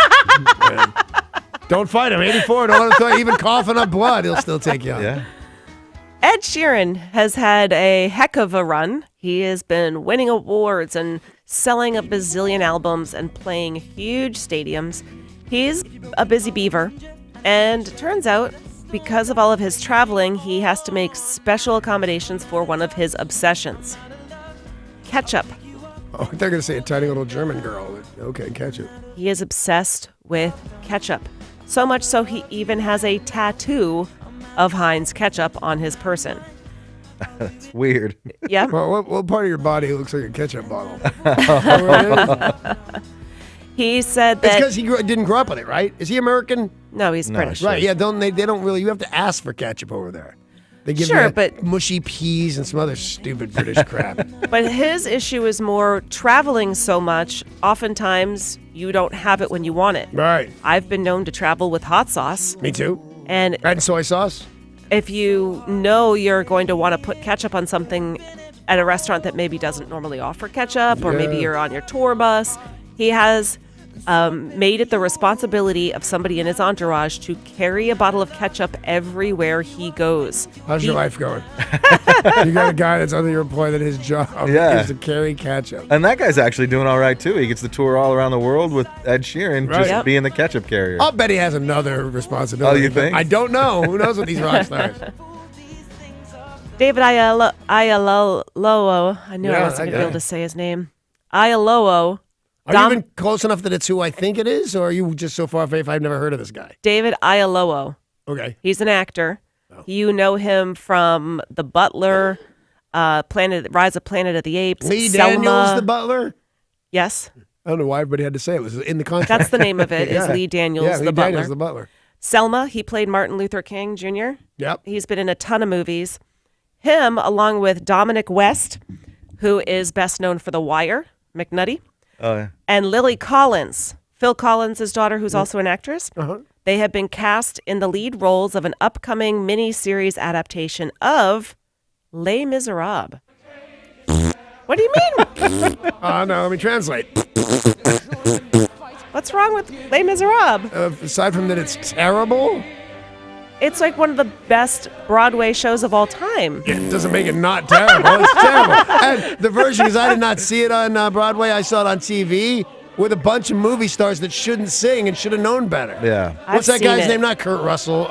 Don't fight him. 84. Don't let him throw, even coughing up blood. He'll still take you on. Yeah. Ed Sheeran has had a heck of a run. He has been winning awards and selling a bazillion albums and playing huge stadiums. He's a busy beaver. And it turns out, because of all of his traveling, he has to make special accommodations for one of his obsessions. Ketchup. Oh, they're going to say a tiny little German girl. Okay, catch it. He is obsessed with ketchup. So much so he even has a tattoo of Heinz ketchup on his person. That's weird. Yeah. Well, what part of your body looks like a ketchup bottle? He said It's that... because he didn't grow up with it, right? Is he American? No, he's British. Right, yeah, they don't really, you have to ask for ketchup over there. They give Sure, you but- mushy peas and some other stupid British crap. But his issue is more traveling so much, oftentimes you don't have it when you want it. Right. I've been known to travel with hot sauce. Me too. And soy sauce? if you know you're going to want to put ketchup on something at a restaurant that maybe doesn't normally offer ketchup, or maybe Yeah. you're on your tour bus, he has made it the responsibility of somebody in his entourage to carry a bottle of ketchup everywhere he goes. How's your life going? You got a guy that's under your employ that his job is to carry ketchup. And that guy's actually doing all right, too. He gets to tour all around the world with Ed Sheeran Right. just Yep. being the ketchup carrier. I'll bet he has another responsibility. Oh, you think? I don't know. Who knows with these rock stars? David Aiello, I knew I Yeah, wasn't that going to be guy. able to say his name. Aiello. Are you even close enough that it's who I think it is, or are you just so far away? I've never heard of this guy. David Aiello. Okay. He's an actor. You know him from The Butler, Rise of Planet of the Apes, Lee Selma. Daniels, the butler? Yes. I don't know why everybody had to say it. It was in the contract. That's the name of it, is Lee Daniels, yeah, the Lee butler. Daniels, the butler. Selma, he played Martin Luther King Jr. Yep. He's been in a ton of movies. Him, along with Dominic West, who is best known for The Wire, McNutty, Oh, yeah. and Lily Collins, Phil Collins' daughter, who's also an actress. Uh-huh. They have been cast in the lead roles of an upcoming mini-series adaptation of Les Miserables. What do you mean? No, let me translate. What's wrong with Les Miserables? Aside from that, it's terrible. It's like one of the best Broadway shows of all time. It doesn't make it not terrible. It's terrible. And the version, because I did not see it on Broadway, I saw it on TV with a bunch of movie stars that shouldn't sing and should have known better. Yeah. What's I've that guy's seen it. name? Not Kurt Russell.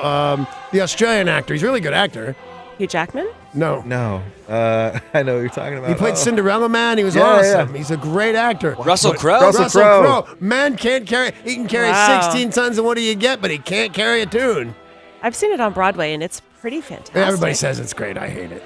The Australian actor. He's a really good actor. Hugh Jackman? No. No. I know what you're talking about. He played Oh. Cinderella Man. He was Yeah, awesome. yeah. He's a great actor. Russell But- Crowe? Russell Crowe. Man can't carry. He can carry Wow. 16 tons of what do you get, but he can't carry a tune. I've seen it on Broadway, and it's pretty fantastic. Everybody says it's great. I hate it.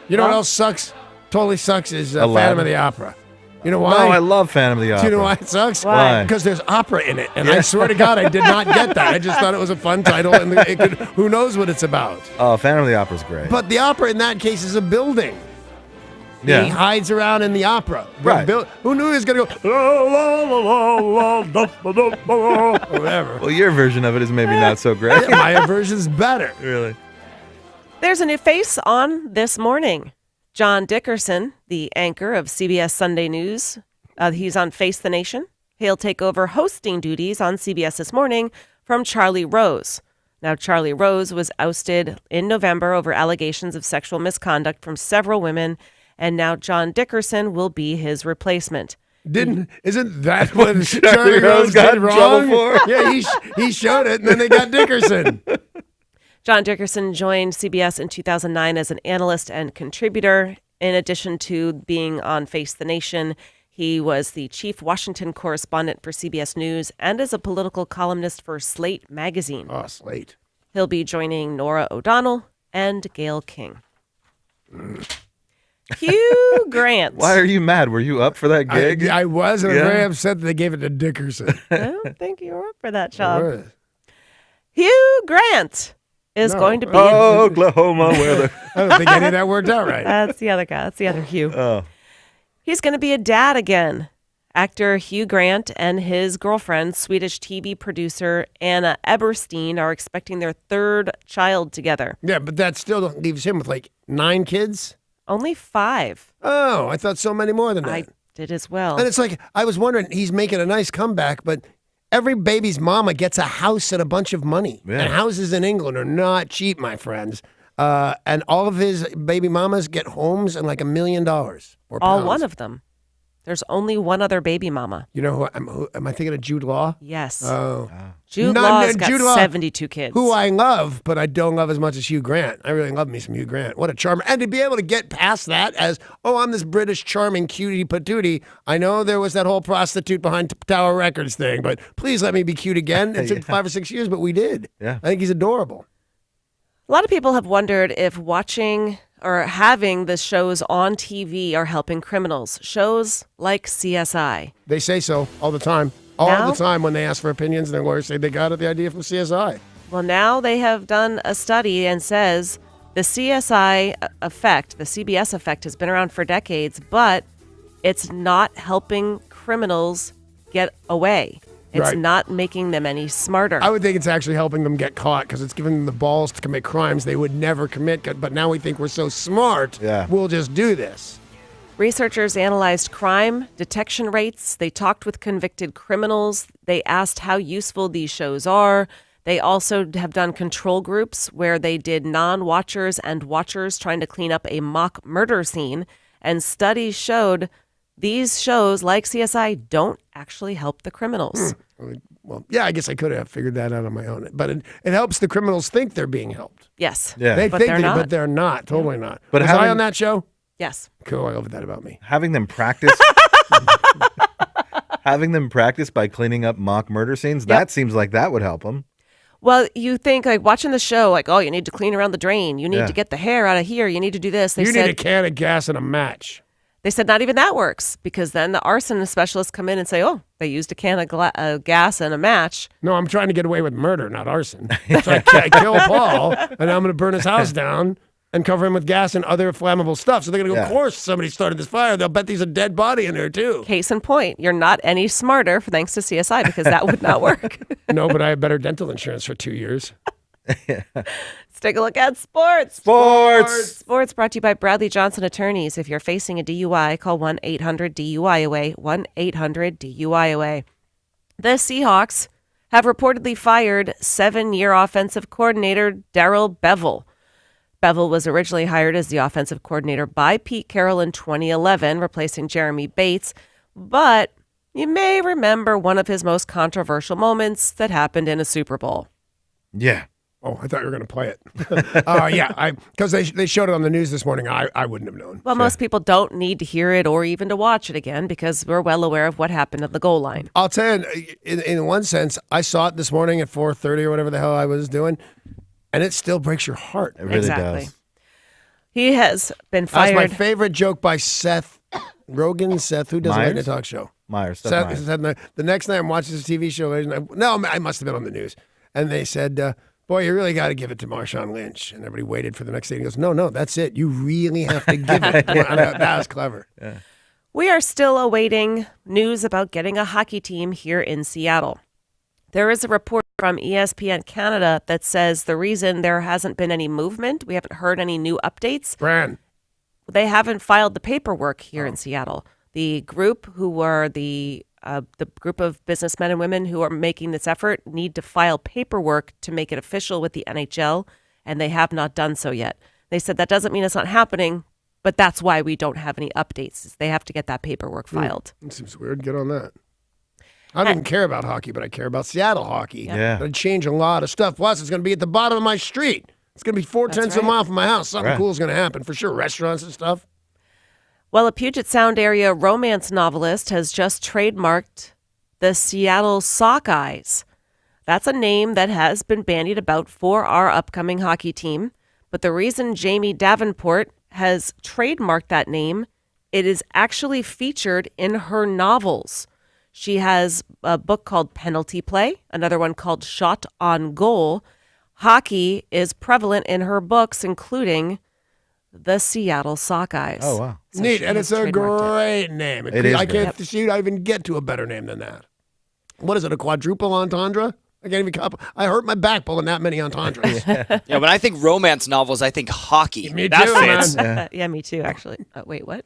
You know what Well- else sucks? Totally sucks is Aladdin. Phantom of the Opera. You know why? No, I love Phantom of the Do Opera. you know why it sucks? Why? Because there's opera in it, and I swear to God, I did not get that. I just thought it was a fun title, and it could, who knows what it's about. Oh, Phantom of the Opera's great. But the opera in that case is a building. yeah. He hides around in the opera. The Right. who knew he was going to go, la, la, la, la, la, da, da, da, da, or whatever. Well, your version of it is maybe not so great. Yeah, my version's better. Really. There's a new face on This Morning. John Dickerson, the anchor of CBS Sunday News, he's on Face the Nation. He'll take over hosting duties on CBS This Morning from Charlie Rose. Now, Charlie Rose was ousted in November over allegations of sexual misconduct from several women, and now John Dickerson will be his replacement. Isn't that what Charlie Rose got did in trouble wrong? for? Yeah, he showed it, and then they got Dickerson. John Dickerson joined CBS in 2009 as an analyst and contributor. In addition to being on Face the Nation, he was the chief Washington correspondent for CBS News and is a political columnist for Slate magazine. Oh, Slate. He'll be joining Nora O'Donnell and Gayle King. Hugh Grant. Why are you mad? Were you up for that gig? I was, and I'm Yeah. very upset that they gave it to Dickerson. I don't think you were up for that I job. was. Hugh Grant is No. going to be. Oklahoma weather. I don't think any of that worked out right. That's the other guy. That's the other Hugh. Oh. He's going to be a dad again. Actor Hugh Grant and his girlfriend, Swedish TV producer Anna Eberstein, are expecting their third child together. Yeah, but that still leaves him with like 9 kids. Only 5. Oh, I thought so many more than that. I did as well. And it's like, I was wondering, he's making a nice comeback, but every baby's mama gets a house and a bunch of money. Yeah. And houses in England are not cheap, my friends. And all of his baby mamas get homes and like $1 million. Or All pounds. one of them. There's only one other baby mama. You know who am I thinking of? Jude Law? Yes. Oh. Jude No, Law's no, got Jude Law, 72 kids. Who I love, but I don't love as much as Hugh Grant. I really love me some Hugh Grant. What a charmer. And to be able to get past that as, oh, I'm this British charming cutie patootie. I know there was that whole prostitute behind Tower Records thing, but please let me be cute again. It took 5 or 6 years, but we did. Yeah. I think he's adorable. A lot of people have wondered if watching or having the shows on TV are helping criminals. Shows like CSI. They say so all the time. All Now? the time when they ask for opinions, their lawyers say they got the idea from CSI. Well, now they have done a study and says the CSI effect, the CBS effect, has been around for decades, but it's not helping criminals get away. It's Right. not making them any smarter. I would think it's actually helping them get caught because it's giving them the balls to commit crimes they would never commit. But now we think we're so smart, we'll just do this. Researchers analyzed crime detection rates. They talked with convicted criminals. They asked how useful these shows are. They also have done control groups where they did non-watchers and watchers trying to clean up a mock murder scene. And studies showed these shows, like CSI, don't actually help the criminals. Well, yeah, I guess I could have figured that out on my own. But it helps the criminals think they're being helped. Yes. Yeah. They But think they're not. but they're not. Totally not. But Was I having- on that show? Yes. Cool. I love that about me. Having them practice. Having them practice by cleaning up mock murder scenes, that seems like that would help them. Well, you think like watching the show, like, oh, you need to clean around the drain. You need Yeah. to get the hair out of here. You need to do this. They You said, need a can of gas and a match. They said not even that works because then the arson specialists come in and say, oh, they used a can of gas and a match. No, I'm trying to get away with murder, not arson. So I kill Paul, and I'm going to burn his house down and cover him with gas and other flammable stuff. So they're going to go, of course, somebody started this fire. They'll bet there's a dead body in there, too. Case in point, you're not any smarter thanks to CSI because that would not work. No, but I have better dental insurance for 2 years. Let's take a look at sports. Sports brought to you by Bradley Johnson Attorneys. If you're facing a DUI, call 1-800-DUI-AWAY, 1-800-DUI-AWAY. The Seahawks have reportedly fired 7-year offensive coordinator Darrell Bevell. Bevell was originally hired as the offensive coordinator by Pete Carroll in 2011, replacing Jeremy Bates. But you may remember one of his most controversial moments that happened in a Super Bowl. Yeah. Oh, I thought you were going to play it. Yeah, because they showed it on the news this morning. I wouldn't have known. Well, most people don't need to hear it or even to watch it again because we're well aware of what happened at the goal line. I'll tell you, in one sense, I saw it this morning at 4:30 or whatever the hell I was doing, and it still breaks your heart. It really does. He has been That's my fired. favorite joke by Seth Rogen. Seth, who does a late night talk show? Myers. Seth, the next night I'm watching this TV show. I must have been on the news. And they said, boy, you really got to give it to Marshawn Lynch. And everybody waited for the next day. He goes, no, that's it. You really have to give it. That was clever. Yeah. We are still awaiting news about getting a hockey team here in Seattle. There is a report from ESPN Canada that says the reason there hasn't been any movement, we haven't heard any new updates. Bran. They haven't filed the paperwork here in Seattle. The group who were the group of businessmen and women who are making this effort need to file paperwork to make it official with the NHL, and they have not done so yet. They said that doesn't mean it's not happening, But that's why we don't have any updates. Is they have to get that paperwork filed. It seems weird. Get on that. I don't even care about hockey, but I care about Seattle hockey. Yeah. It'd change a lot of stuff. Plus, it's going to be at the bottom of my street. It's going to be 4/10 of a mile from my house. Something Right. cool is going to happen for sure. Restaurants and stuff. Well, a Puget Sound area romance novelist has just trademarked the Seattle Sockeyes. That's a name that has been bandied about for our upcoming hockey team. But the reason Jamie Davenport has trademarked that name, it is actually featured in her novels. She has a book called Penalty Play, another one called Shot on Goal. Hockey is prevalent in her books, including the Seattle Sockeyes. Oh, wow. So Neat, she and has it's a trademarked it. great name. It is I great. can't see I even get to a better name than that. What is it? A quadruple entendre? I can't even. I hurt my back pulling that many entendres. Yeah, when I think romance novels, I think hockey. Me that too, fits. man. Yeah, me too, actually. Wait, what?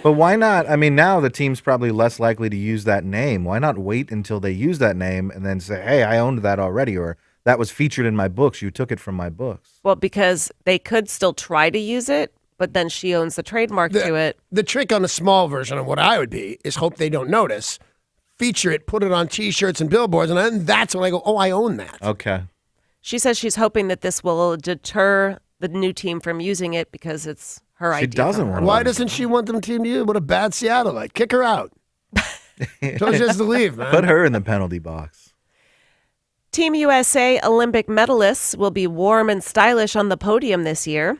But why not? I mean, now the team's probably less likely to use that name. Why not wait until they use that name and then say, hey, I owned that already, or that was featured in my books. You took it from my books. Well, because they could still try to use it, but then she owns the trademark to it. The trick on the small version of what I would be is hope they don't notice, feature it, put it on T-shirts and billboards, and then that's when I go, oh, I own that. Okay. She says she's hoping that this will deter the new team from using it because it's her She idea. doesn't from her. want Why doesn't she want them team to use? What a bad Seattleite. Kick her out. Told you has to leave, man. Put her in the penalty box. Team USA Olympic medalists will be warm and stylish on the podium this year.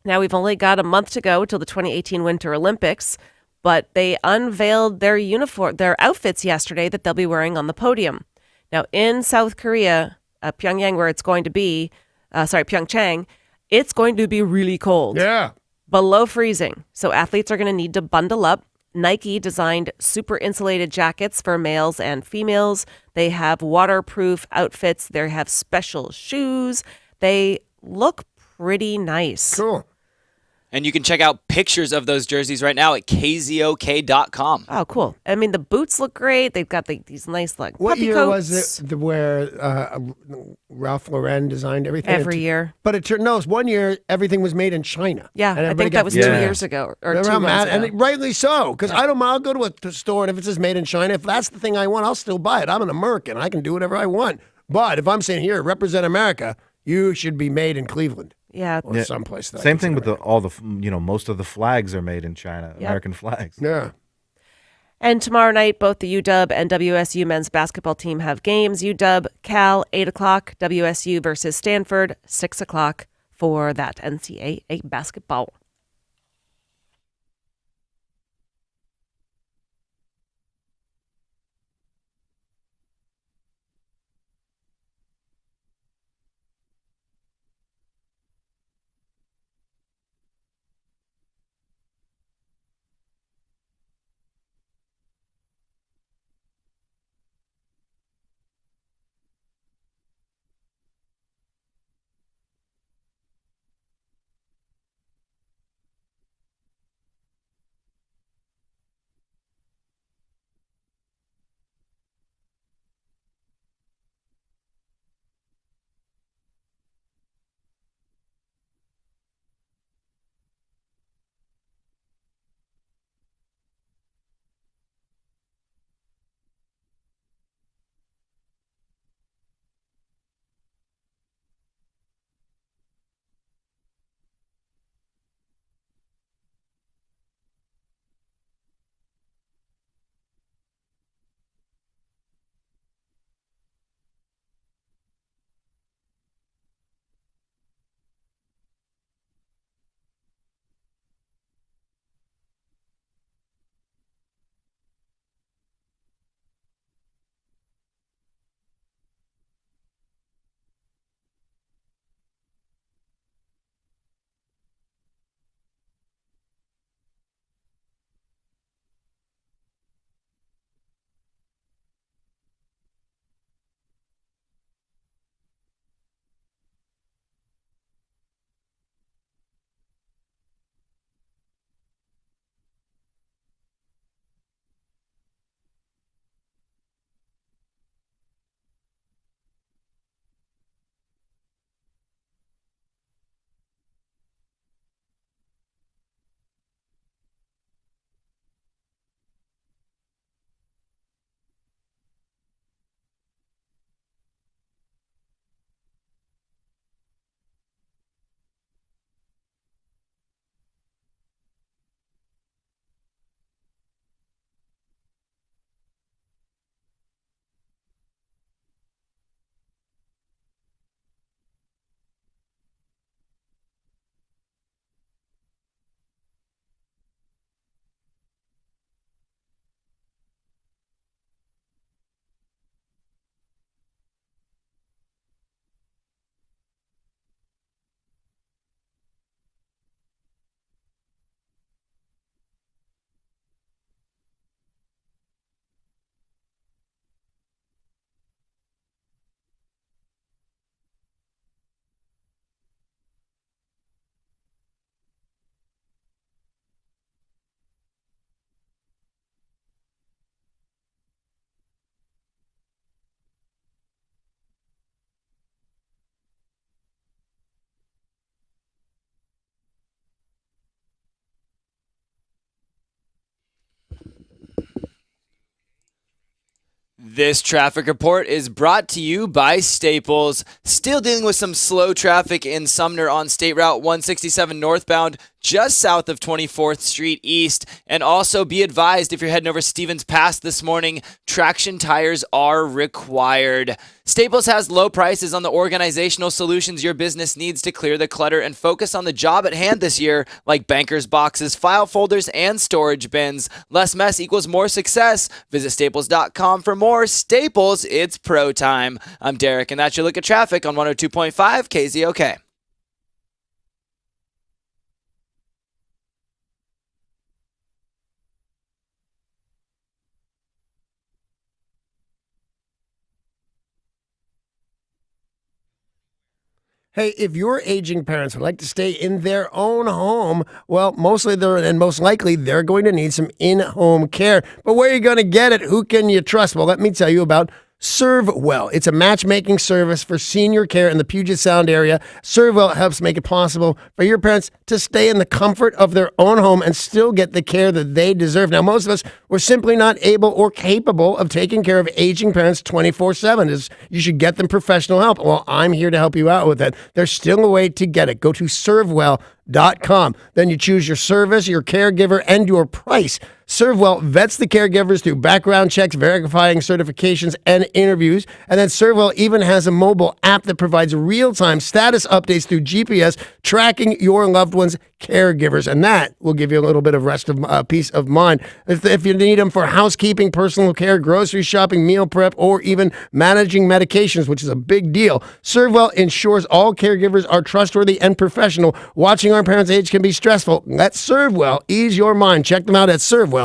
Now, we've only got a month to go till the 2018 Winter Olympics, but they unveiled their outfits yesterday that they'll be wearing on the podium. Now, in South Korea, Pyongyang, where it's going to be, Pyeongchang, it's going to be really cold. Yeah. Below freezing. So athletes are going to need to bundle up. Nike designed super insulated jackets for males and females. They have waterproof outfits. They have special shoes. They look pretty nice. Cool. And you can check out pictures of those jerseys right now at KZOK.com. Oh, cool. I mean, the boots look great. They've got these nice like What puffy year coats. was it where Ralph Lauren designed everything? Every year. But it turned no, it was one year everything was made in China. Yeah, And I everybody think got that was pissed. 2 Yeah. years ago or Remember 2 how months mad? ago. And rightly so, because I'll go to a store and if it says made in China, if that's the thing I want, I'll still buy it. I'm an American. I can do whatever I want. But if I'm saying here, represent America, you should be made in Cleveland Yeah. or someplace. That I Same thing with consider most of the flags are made in China, American flags. American. And tomorrow night, both the UW and WSU men's basketball team have games. UW, Cal, 8 o'clock. WSU versus Stanford, 6 o'clock for that NCAA basketball. This traffic report is brought to you by Staples. Still dealing with some slow traffic in Sumner on State Route 167 northbound, just south of 24th Street East. And also be advised, if you're heading over Stevens Pass this morning, traction tires are required. Staples has low prices on the organizational solutions your business needs to clear the clutter and focus on the job at hand this year, like bankers boxes, file folders, and storage bins. Less mess equals more success. Visit staples.com for more. Staples, it's pro time. I'm Derek, and that's your look at traffic on 102.5 KZOK. Hey, if your aging parents would like to stay in their own home, well, most likely they're going to need some in-home care. But where are you going to get it? Who can you trust? Well, let me tell you about ServeWell. It's a matchmaking service for senior care in the Puget Sound area. ServeWell helps make it possible for your parents to stay in the comfort of their own home and still get the care that they deserve. Now, most of us were simply not able or capable of taking care of aging parents 24/7. You should get them professional help. Well, I'm here to help you out with that. There's still a way to get it. Go to servewell.com. Then you choose your service, your caregiver, and your price. ServeWell vets the caregivers through background checks, verifying certifications and interviews. And then ServeWell even has a mobile app that provides real-time status updates through GPS, tracking your loved one's caregivers. And that will give you a little bit of peace of mind. If you need them for housekeeping, personal care, grocery shopping, meal prep, or even managing medications, which is a big deal, ServeWell ensures all caregivers are trustworthy and professional. Watching our parents' age can be stressful. Let ServeWell ease your mind. Check them out at servewell.com.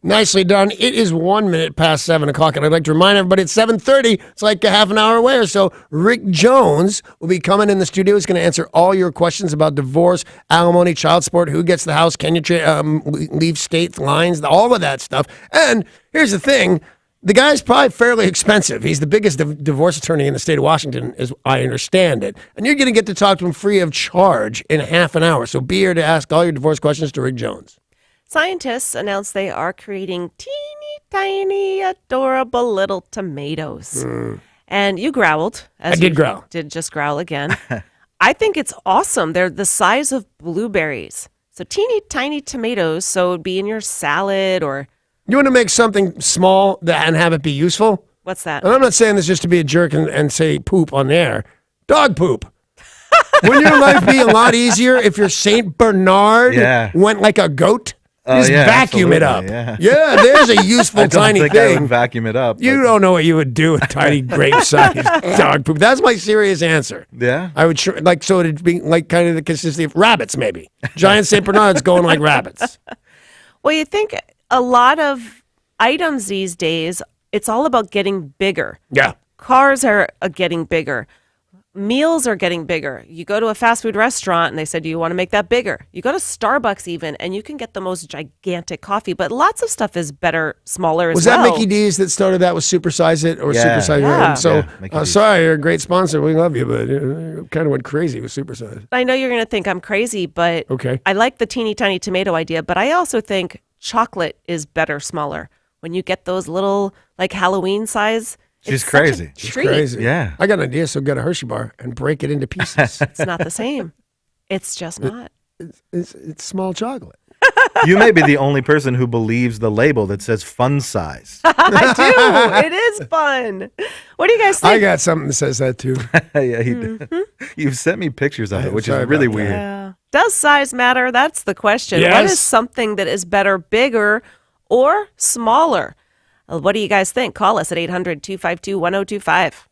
Nicely done. It is 1 minute past 7 o'clock, and I'd like to remind everybody it's 7:30. It's like a half an hour away or so. Rick Jones will be coming in the studio. He's going to answer all your questions about divorce, alimony, child support, who gets the house, can you leave state lines, all of that stuff. And here's the thing. The guy's probably fairly expensive. He's the biggest divorce attorney in the state of Washington, as I understand it. And you're going to get to talk to him free of charge in half an hour. So be here to ask all your divorce questions to Rick Jones. Scientists announced they are creating teeny tiny, adorable little tomatoes. And you growled. I did growl. Did just growl again. I think it's awesome. They're the size of blueberries. So teeny tiny tomatoes. So it'd be in your salad or... You want to make something small and have it be useful? What's that? And I'm not saying this just to be a jerk and say poop on the air. Dog poop. Wouldn't your life be a lot easier if your St. Bernard went like a goat? Just vacuum it up. Yeah, there's a useful tiny I thing. would vacuum it up. You don't know what you would do with tiny grape-sized dog poop. That's my serious answer. Yeah. I would so it'd be like kind of the consistency of rabbits, maybe. Giant St. Bernards going like rabbits. Well, you think a lot of items these days, it's all about getting bigger. Yeah. Cars are getting bigger. Meals are getting bigger. You go to a fast food restaurant and they said, do you want to make that bigger? You go to Starbucks even, and you can get the most gigantic coffee, but lots of stuff is better, smaller as well. Was that Mickey D's that started that with Supersize It or Supersize It? Yeah. And so, Mickey D's. sorry, you're a great sponsor. We love you, but kind of went crazy with Supersize. I know you're going to think I'm crazy, but Okay. I like the teeny tiny tomato idea, but I also think chocolate is better, smaller. When you get those little, like Halloween size, She's it's such a crazy. She's treat. crazy. Yeah. I got an idea, so get a Hershey bar and break it into pieces. It's not the same. It's just not. It's small chocolate. You may be the only person who believes the label that says fun size. I do. It is fun. What do you guys think? I got something that says that too. Yeah, you've sent me pictures of it, which is sorry really about that. weird. Yeah. Does size matter? That's the question. What Yes. is something that is better, bigger or smaller? What do you guys think? Call us at 800-252-1025.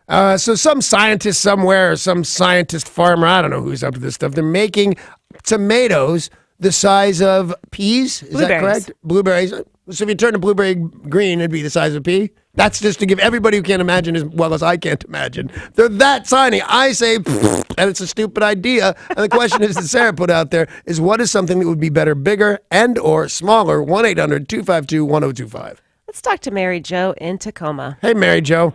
So some scientist somewhere, or some scientist farmer, I don't know who's up to this stuff. They're making tomatoes the size of peas. Is that correct? Blueberries. So if you turn a blueberry green, it'd be the size of a pea. That's just to give everybody who can't imagine as well as I can't imagine. They're that tiny. I say, and it's a stupid idea. And the question is that Sarah put out there is, what is something that would be better, bigger and or smaller? 1-800-252-1025. Let's talk to Mary Jo in Tacoma. Hey, Mary Jo.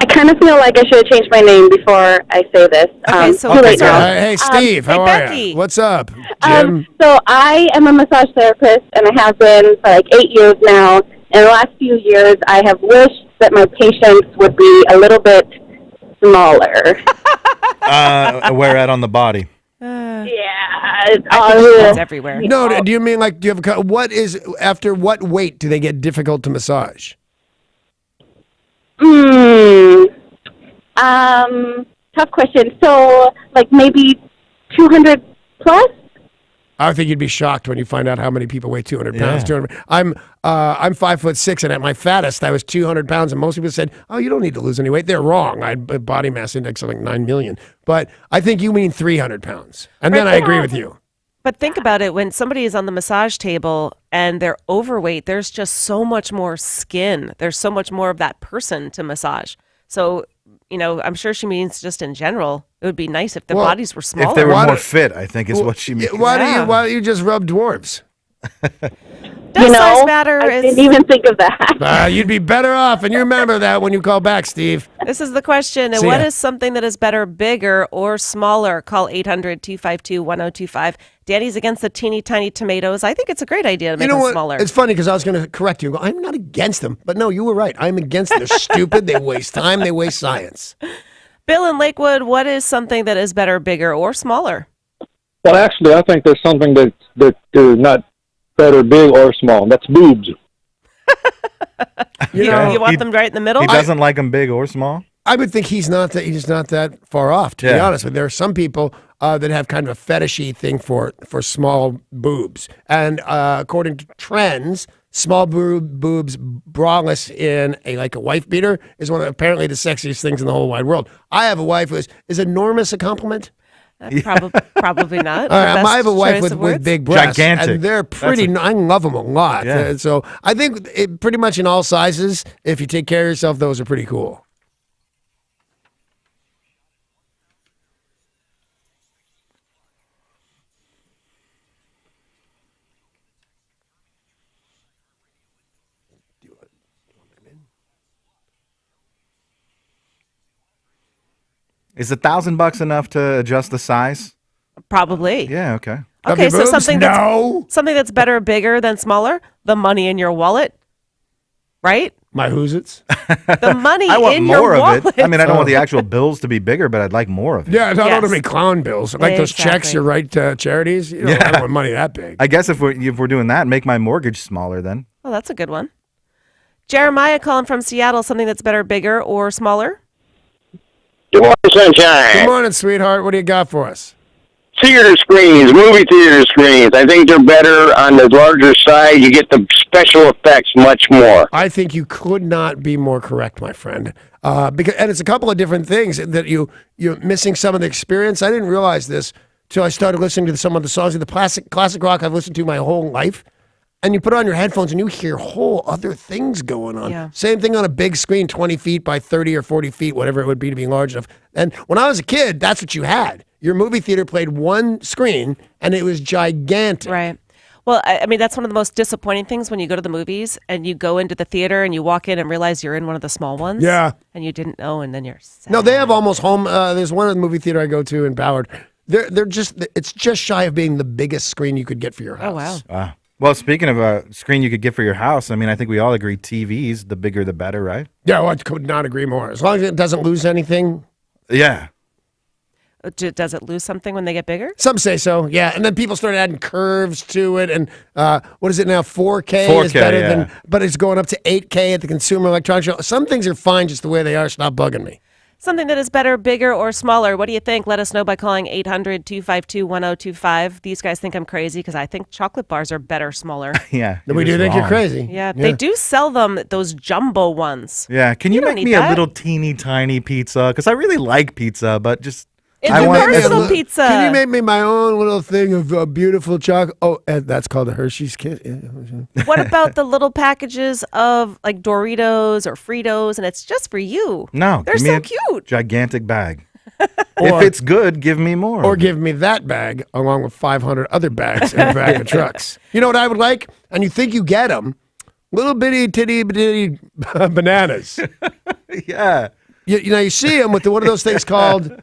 I kind of feel like I should have changed my name before I say this. Okay, so too late sorry. now. Hey, Steve. How are Becky. you? What's up, Jim? So I am a massage therapist, and I have been for like 8 years now. In the last few years, I have wished that my patients would be a little bit smaller. Where at on the body? Yeah, I think it's everywhere. No, do you mean like, do you have after what weight do they get difficult to massage? Tough question. So, like maybe 200 plus? I think you'd be shocked when you find out how many people weigh 200 pounds. 200. I'm 5'6", and at my fattest, I was 200 pounds, and most people said, "Oh, you don't need to lose any weight." They're wrong. I had a body mass index of like 9 million, but I think you mean 300 pounds, and then I agree with you. But think about it, when somebody is on the massage table and they're overweight, there's just so much more skin. There's so much more of that person to massage. So, I'm sure she means just in general, it would be nice if their bodies were smaller. If they were more fit, I think is what she means. Why don't you just rub dwarves? Does size matter? I didn't even think of that. You'd be better off, and you remember that when you call back, Steve. This is the question. See What ya. is something that is better, bigger or smaller? Call 800-252-1025. Danny's against the teeny tiny tomatoes. I think it's a great idea to make them smaller. It's funny because I was going to correct you and go, I'm not against them. But no, you were right. I'm against them. They're stupid. They waste time. They waste science. Bill in Lakewood, what is something that is better, bigger or smaller? Well, actually, I think there's something that is not better, big or small. That's boobs. You want them right in the middle? He doesn't like them big or small? I would think he's not that far off, to be honest with you. There are some people that have kind of a fetishy thing for small boobs. And according to trends, small boobs braless in a wife beater is one of apparently the sexiest things in the whole wide world. I have a wife who is enormous a compliment? Probably not. I have a wife with big breasts. Gigantic. And they're pretty, I love them a lot. Yeah. So I think pretty much in all sizes, if you take care of yourself, those are pretty cool. Is $1,000 enough to adjust the size? Probably. Yeah, okay. Okay, so boobs? something that's better, bigger than smaller, the money in your wallet, right? My who's it's? The money I want in more your of wallet. it. I mean, I don't want the actual bills to be bigger, but I'd like more of it. Yeah, I don't want to Yes. be clown bills. Like those checks Exactly. you write to charities. I don't want money that big. I guess if we're doing that, make my mortgage smaller then. Oh, that's a good one. Jeremiah calling from Seattle, something that's better, bigger or smaller? Good morning, Sunshine. Good morning, sweetheart. What do you got for us? Theater screens, movie theater screens. I think they're better on the larger side. You get the special effects much more. I think you could not be more correct, my friend. And it's a couple of different things that you're missing some of the experience. I didn't realize this till I started listening to some of the songs of the classic rock I've listened to my whole life. And you put on your headphones and you hear whole other things going on. Yeah. Same thing on a big screen, 20 feet by 30 or 40 feet, whatever it would be to be large enough. And when I was a kid, that's what you had. Your movie theater played one screen and it was gigantic. Right. Well, I mean, that's one of the most disappointing things when you go to the movies and you go into the theater and you walk in and realize you're in one of the small ones. Yeah. And you didn't know, and then you're sad. No, they have almost home. There's one of the movie theater I go to in Ballard. It's just shy of being the biggest screen you could get for your house. Oh, wow. Well, speaking of a screen you could get for your house, I mean, I think we all agree TVs, the bigger the better, right? Yeah, well, I could not agree more. As long as it doesn't lose anything. Yeah. Does it lose something when they get bigger? Some say so, yeah. And then people started adding curves to it. And what is it now? 4K, 4K, is better yeah. than, but it's going up to 8K at the Consumer Electronics Show. Some things are fine just the way they are. Stop bugging me. Something that is better, bigger, or smaller. What do you think? Let us know by calling 800-252-1025. These guys think I'm crazy because I think chocolate bars are better, smaller. Yeah. We do think you're crazy. Yeah, they do sell them, those jumbo ones. Yeah. Can you don't make need me that. a little teeny tiny pizza? Because I really like pizza, but just. It's I want personal pizza. Can you make me my own little thing of beautiful chocolate? Oh, and that's called a Hershey's Kiss. What about the little packages of like Doritos or Fritos, and it's just for you? No. They're give me so a cute. Gigantic bag. If it's good, give me more. Or give me that bag along with 500 other bags in a bag of trucks. You know what I would like? And you think you get them? Little bitty bitty bananas. Yeah. You know, you see them with what are those things called?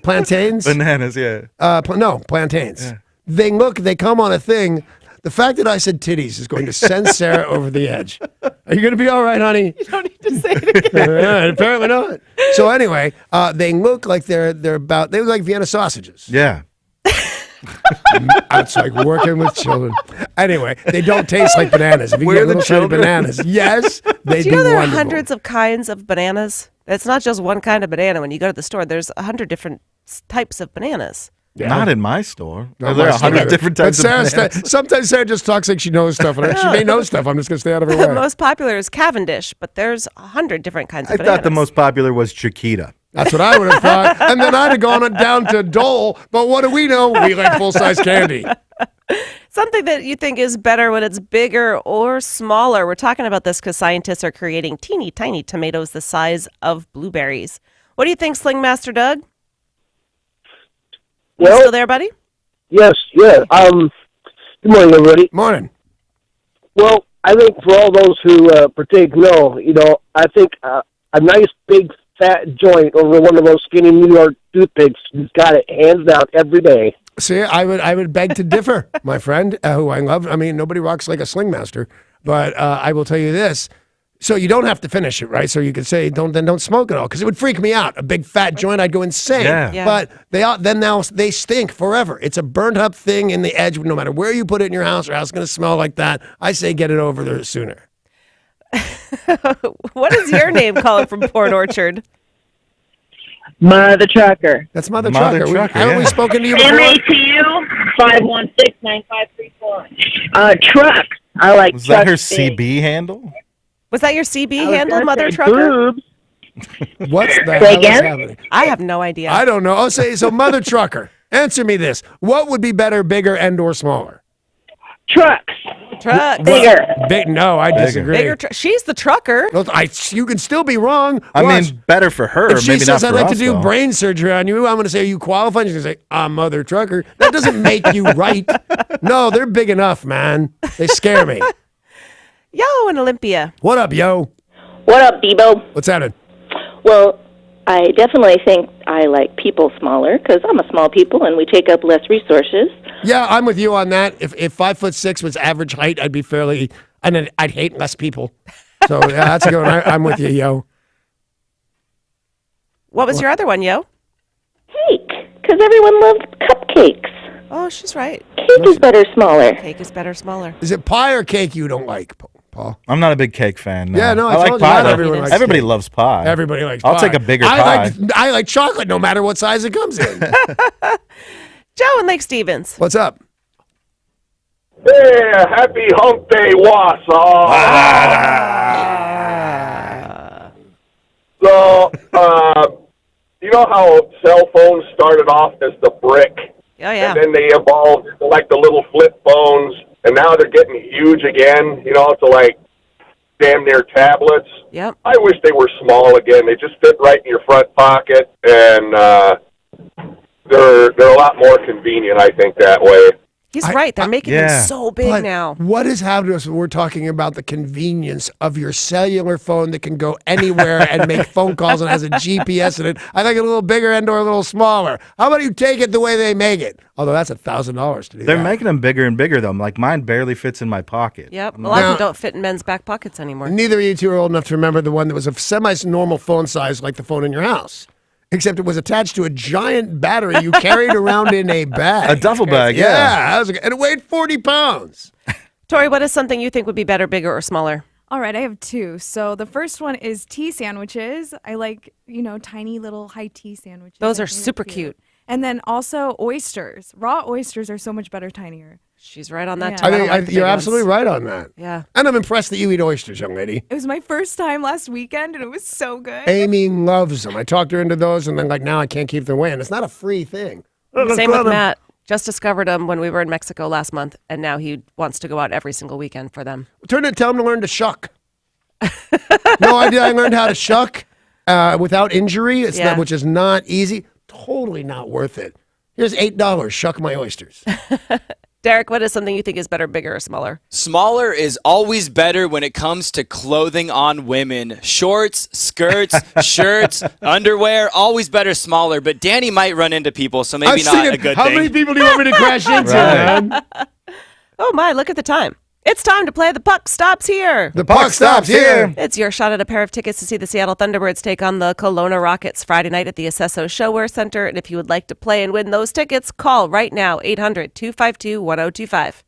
Plantains? Bananas, yeah. No, plantains. They come on a thing. The fact that I said titties is going to send Sarah over the edge. Are you going to be all right, honey? You don't need to say it again. Apparently not. So anyway, they look like they look like Vienna sausages. Yeah. It's like working with children. Anyway, they don't taste like bananas. If you We're get the little tiny children. bananas, yes, they Do you know there are wonderful. hundreds of kinds of bananas? It's not just one kind of banana. When you go to the store, there's 100 different types of bananas. Not in my store. Not There my are 100 store. different But types of Sarah bananas. sometimes Sarah just talks like she knows stuff, and she may know stuff. I'm just going to stay out of her The way. most popular is Cavendish, but there's 100 different kinds of I bananas. thought the most popular was Chiquita. That's what I would have thought. And then I'd have gone on down to Dole. But what do we know? We like full-size candy. Something that you think is better when it's bigger or smaller. We're talking about this because scientists are creating teeny tiny tomatoes the size of blueberries. What do you think, Sling Master Doug? You Well- still there, buddy? Yes, yeah. Good morning, everybody. Morning. Well, I think for all those who partake, I think a nice big fat joint over one of those skinny New York toothpicks, who's got it hands down every day. See, I would beg to differ, my friend, who I love. I mean, nobody rocks like a Sling Master. But I will tell you this. So you don't have to finish it, right? So you could say, don't smoke it all, because it would freak me out. A big fat joint, I'd go insane. Yeah. But now they stink forever. It's a burnt up thing in the edge. No matter where you put it in your house, your house is going to smell like that. I say get it over there sooner. What is your name calling from Port Orchard? Mother Trucker. That's Mother Mother Trucker. Trucker, Haven't we yeah. spoken to you before? MATU 516-9534. Truck. I like Was that her trucks big. CB handle? Was that your CB I was handle, gonna Mother say Trucker? boobs. What's the Say hell is again? happening? I have no idea. I don't know. Oh, so Mother Trucker, answer me this. What would be better, bigger and or smaller? Trucks. Trucks. Bigger. No, I disagree. Bigger she's the trucker. Well, you can still be wrong. I Watch. mean, better for her, If she maybe says, not I'd for like to us, do though. brain surgery on you, I'm going to say, are you qualified? She's going to say, I'm Mother Trucker. That doesn't make you right. No, they're big enough, man. They scare me. Yo, in Olympia. What up, yo? What up, Debo? What's happening? Well, I definitely think I like people smaller because I'm a small people and we take up less resources. Yeah, I'm with you on that. If 5'6" was average height, I'd be and then I'd hate less people. So yeah, that's a good one. I'm with you, yo. What was your other one, yo? Cake, because everyone loves cupcakes. Oh, she's right. Cake is better smaller. Cake is better, smaller. Is it pie or cake you don't like, Paul? I'm not a big cake fan. No. Yeah, no, I like told you, pie. not though. everyone likes Everybody cake. loves pie. Everybody likes I'll pie. take a bigger pie. I like chocolate no matter what size it comes in. Joe in Lake Stevens. What's up? Yeah, happy hump day, Wausau. So, you know how cell phones started off as the brick? Oh, yeah. And then they evolved to like the little flip phones, and now they're getting huge again, to like damn near tablets. Yep. I wish they were small again. They just fit right in your front pocket, and they're a lot more convenient, I think, that way. He's right. They're making them so big But now. what has happened to us when we're talking about the convenience of your cellular phone that can go anywhere and make phone calls and has a GPS in it? I think a little bigger and or a little smaller. How about you take it the way they make it? Although that's $1,000 to do They're that. making them bigger and bigger, though. Like, mine barely fits in my pocket. Yep. A lot of them don't fit in men's back pockets anymore. Neither of you two are old enough to remember the one that was a semi-normal phone size like the phone in your house. Except it was attached to a giant battery you carried around in a bag. A duffel bag, Yeah. And it weighed 40 pounds. Tori, what is something you think would be better, bigger, or smaller? All right, I have two. So the first one is tea sandwiches. I like, tiny little high tea sandwiches. Those I are think they're super cute. And then also oysters. Raw oysters are so much better tinier. She's right on that Yeah. too. I don't think like the you're big absolutely ones. right on that. Yeah. And I'm impressed that you eat oysters, young lady. It was my first time last weekend, and it was so good. Amy loves them. I talked her into those, and then now I can't keep them away. And it's not a free thing. Same with Matt. Just discovered them when we were in Mexico last month, and now he wants to go out every single weekend for them. Tell him to learn to shuck. No idea. I learned how to shuck without injury. Which is not easy. Totally not worth it. Here's $8. Shuck my oysters. Derek, what is something you think is better, bigger or smaller? Smaller is always better when it comes to clothing on women. Shorts, skirts, shirts, underwear, always better smaller. But Danny might run into people, so maybe not a good How thing. many people do you want me to crash into, Right. man? Oh my, look at the time. It's time to play The Puck Stops Here. The puck stops here. It's your shot at a pair of tickets to see the Seattle Thunderbirds take on the Kelowna Rockets Friday night at the Acesso Showwear Center. And if you would like to play and win those tickets, call right now, 800-252-1025.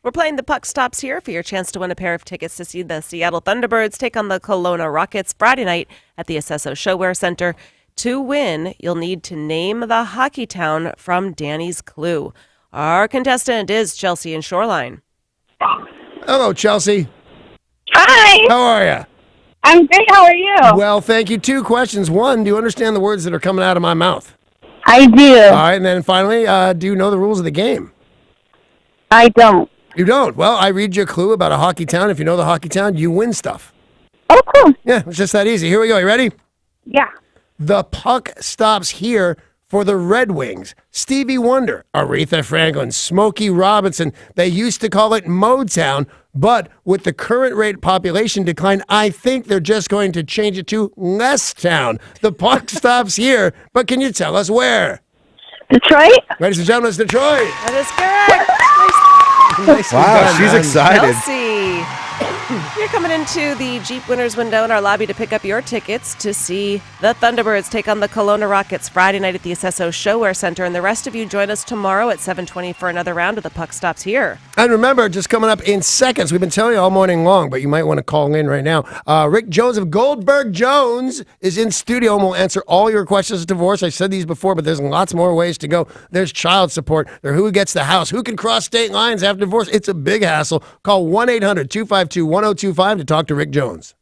We're playing the Puck Stops here for your chance to win a pair of tickets to see the Seattle Thunderbirds take on the Kelowna Rockets Friday night at the Acesso Showwear Center. To win, you'll need to name the hockey town from Danny's Clue. Our contestant is Chelsea in Shoreline. Hello, Chelsea. Hi. How are you? I'm great. How are you? Well, thank you. 2 questions. 1, do you understand the words that are coming out of my mouth? I do. All right, and then finally, do you know the rules of the game? I don't. You don't? Well, I read you a clue about a hockey town. If you know the hockey town, you win stuff. Oh, cool. Yeah, it's just that easy. Here we go. You ready? Yeah. The puck stops here for the Red Wings. Stevie Wonder, Aretha Franklin, Smokey Robinson. They used to call it Motown, but with the current rate population decline, I think they're just going to change it to Less Town. The puck stops here, but can you tell us where? Detroit? Ladies and gentlemen, it's Detroit. That is correct. Nicely Wow, done, she's man. excited. Chelsea. You're coming into the Jeep winners window in our lobby to pick up your tickets to see the Thunderbirds take on the Kelowna Rockets Friday night at the Acesso Showwear Center. And the rest of you join us tomorrow at 7:20 for another round of the Puck Stops here. And remember, just coming up in seconds, we've been telling you all morning long, but you might want to call in right now. Rick Jones of Goldberg Jones is in studio and will answer all your questions of divorce. I said these before, but there's lots more ways to go. There's child support. There's who gets the house, who can cross state lines after divorce. It's a big hassle. Call 1-800-252-1025 to talk to Rick Jones.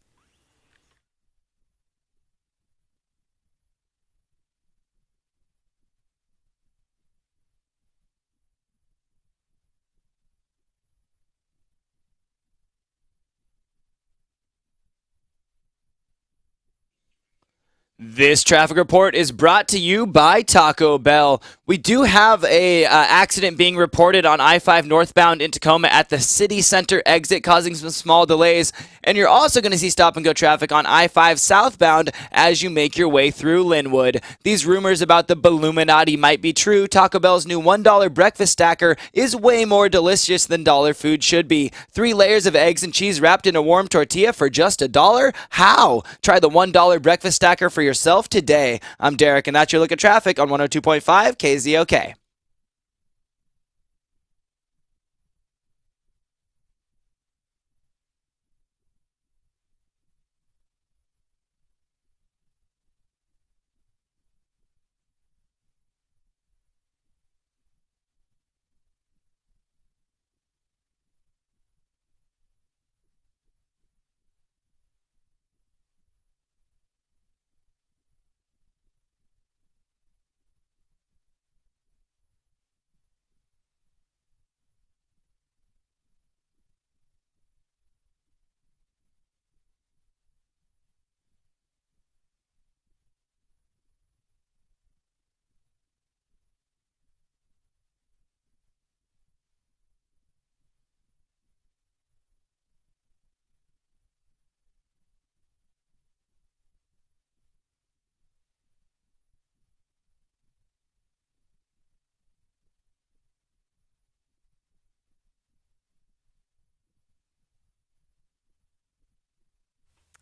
This traffic report is brought to you by Taco Bell. We do have a accident being reported on I-5 northbound in Tacoma at the city center exit, causing some small delays. And you're also going to see stop-and-go traffic on I-5 southbound as you make your way through Linwood. These rumors about the Balluminati might be true. Taco Bell's new $1 breakfast stacker is way more delicious than dollar food should be. 3 layers of eggs and cheese wrapped in a warm tortilla for just $1? How? Try the $1 breakfast stacker for yourself today. I'm Derek, and that's your look at traffic on 102.5 KZOK.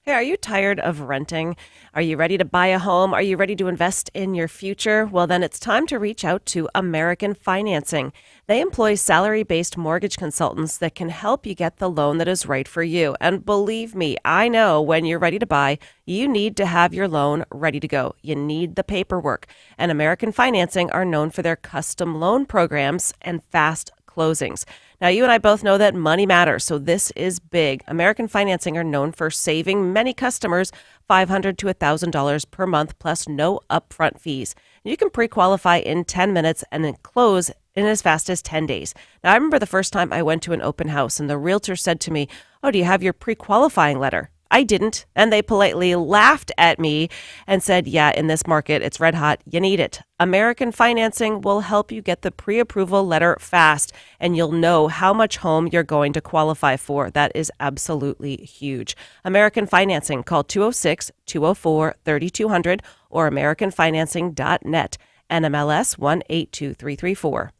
Hey, are you tired of renting? Are you ready to buy a home? Are you ready to invest in your future? Well, then it's time to reach out to American Financing. They employ salary-based mortgage consultants that can help you get the loan that is right for you. And believe me, I know when you're ready to buy, you need to have your loan ready to go. You need the paperwork. And American Financing are known for their custom loan programs and fast closings. Now, you and I both know that money matters, so this is big. American Financing are known for saving many customers $500 to $1,000 per month, plus no upfront fees. You can pre-qualify in 10 minutes and then close in as fast as 10 days. Now, I remember the first time I went to an open house and the realtor said to me, "Oh, do you have your pre-qualifying letter?" I didn't, and they politely laughed at me and said, "Yeah, in this market, it's red hot. You need it." American Financing will help you get the pre-approval letter fast, and you'll know how much home you're going to qualify for. That is absolutely huge. American Financing, call 206-204-3200 or americanfinancing.net, NMLS 182334.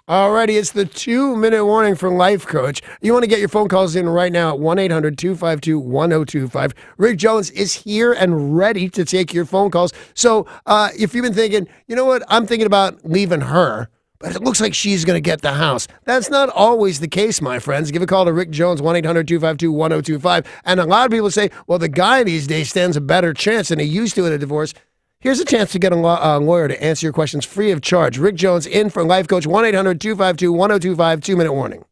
Alrighty, it's the 2-minute warning from Life Coach. You want to get your phone calls in right now at 1-800-252-1025. Rick Jones is here and ready to take your phone calls. So if you've been thinking, you know what, I'm thinking about leaving her, but it looks like she's going to get the house. That's not always the case, my friends. Give a call to Rick Jones, 1-800-252-1025. And a lot of people say, well, the guy these days stands a better chance than he used to in a divorce. Here's a chance to get a lawyer to answer your questions free of charge. Rick Jones in for Life Coach, 1-800-252-1025, 2-minute warning.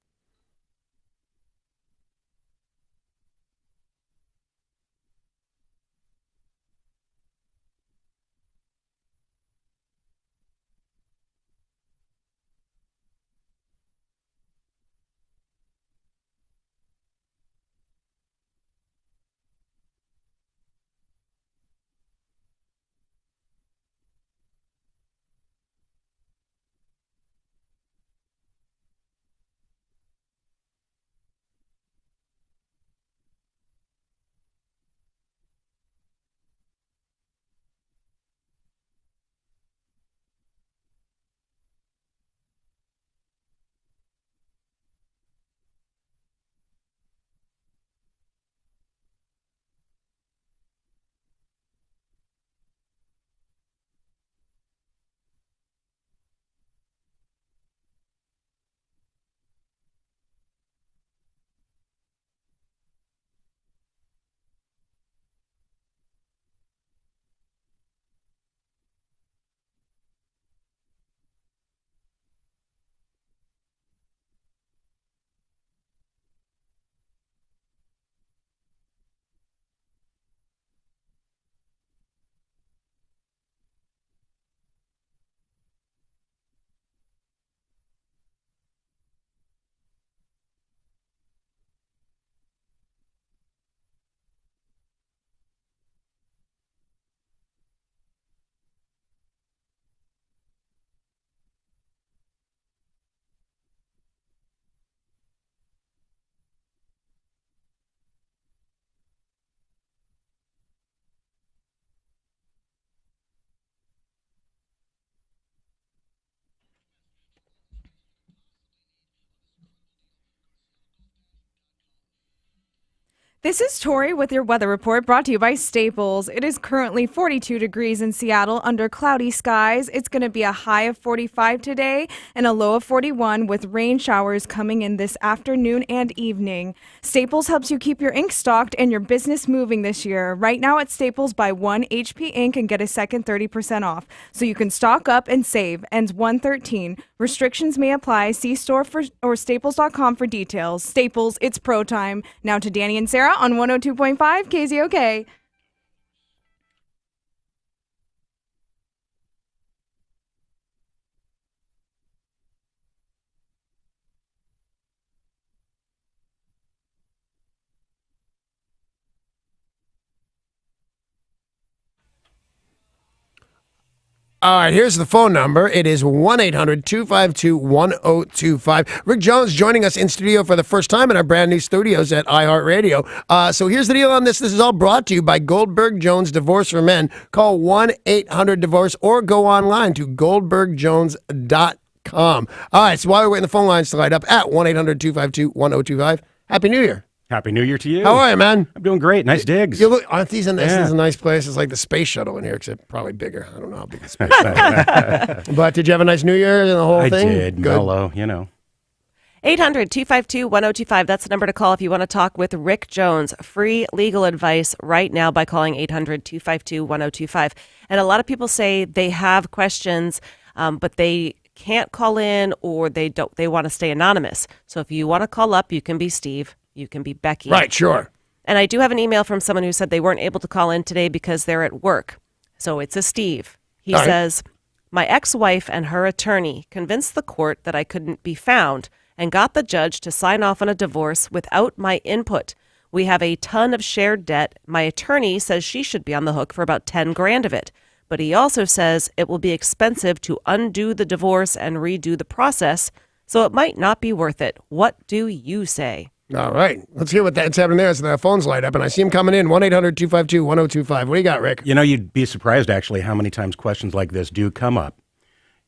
This is Tori with your weather report brought to you by Staples. It is currently 42 degrees in Seattle under cloudy skies. It's going to be a high of 45 today and a low of 41 with rain showers coming in this afternoon and evening. Staples helps you keep your ink stocked and your business moving this year. Right now at Staples, buy 1 HP ink and get a second 30% off. So you can stock up and save. Ends 1/13. Restrictions may apply. See store or staples.com for details. Staples, it's pro time. Now to Danny and Sarah on 102.5 KZOK. All right, here's the phone number. It is 1-800-252-1025. Rick Jones joining us in studio for the first time in our brand new studios at iHeartRadio. So here's the deal on this. This is all brought to you by Goldberg Jones Divorce for Men. Call 1-800-DIVORCE or go online to goldbergjones.com. All right, so while we're waiting the phone lines to light up at 1-800-252-1025, Happy New Year. Happy New Year to you. How are you, man? I'm doing great. Nice digs. You look, aren't these a nice? Yeah. This is a nice place. It's like the space shuttle in here, except probably bigger. I don't know how big the space shuttle is. But did you have a nice New Year and the whole thing? I did. Good. Mellow, you know. 800-252-1025. That's the number to call if you want to talk with Rick Jones. Free legal advice right now by calling 800-252-1025. And a lot of people say they have questions, but they can't call in or they want to stay anonymous. So if you want to call up, you can be Steve. You can be Becky. Right, sure. And I do have an email from someone who said they weren't able to call in today because they're at work. So it's a Steve. He says, my ex-wife and her attorney convinced the court that I couldn't be found and got the judge to sign off on a divorce without my input. We have a ton of shared debt. My attorney says she should be on the hook for about 10 grand of it. But he also says it will be expensive to undo the divorce and redo the process, so it might not be worth it. What do you say? All right. Let's hear what that's happening there as the phones light up. And I see him coming in. 1-800-252-1025. What do you got, Rick? You know, you'd be surprised, actually, how many times questions like this do come up.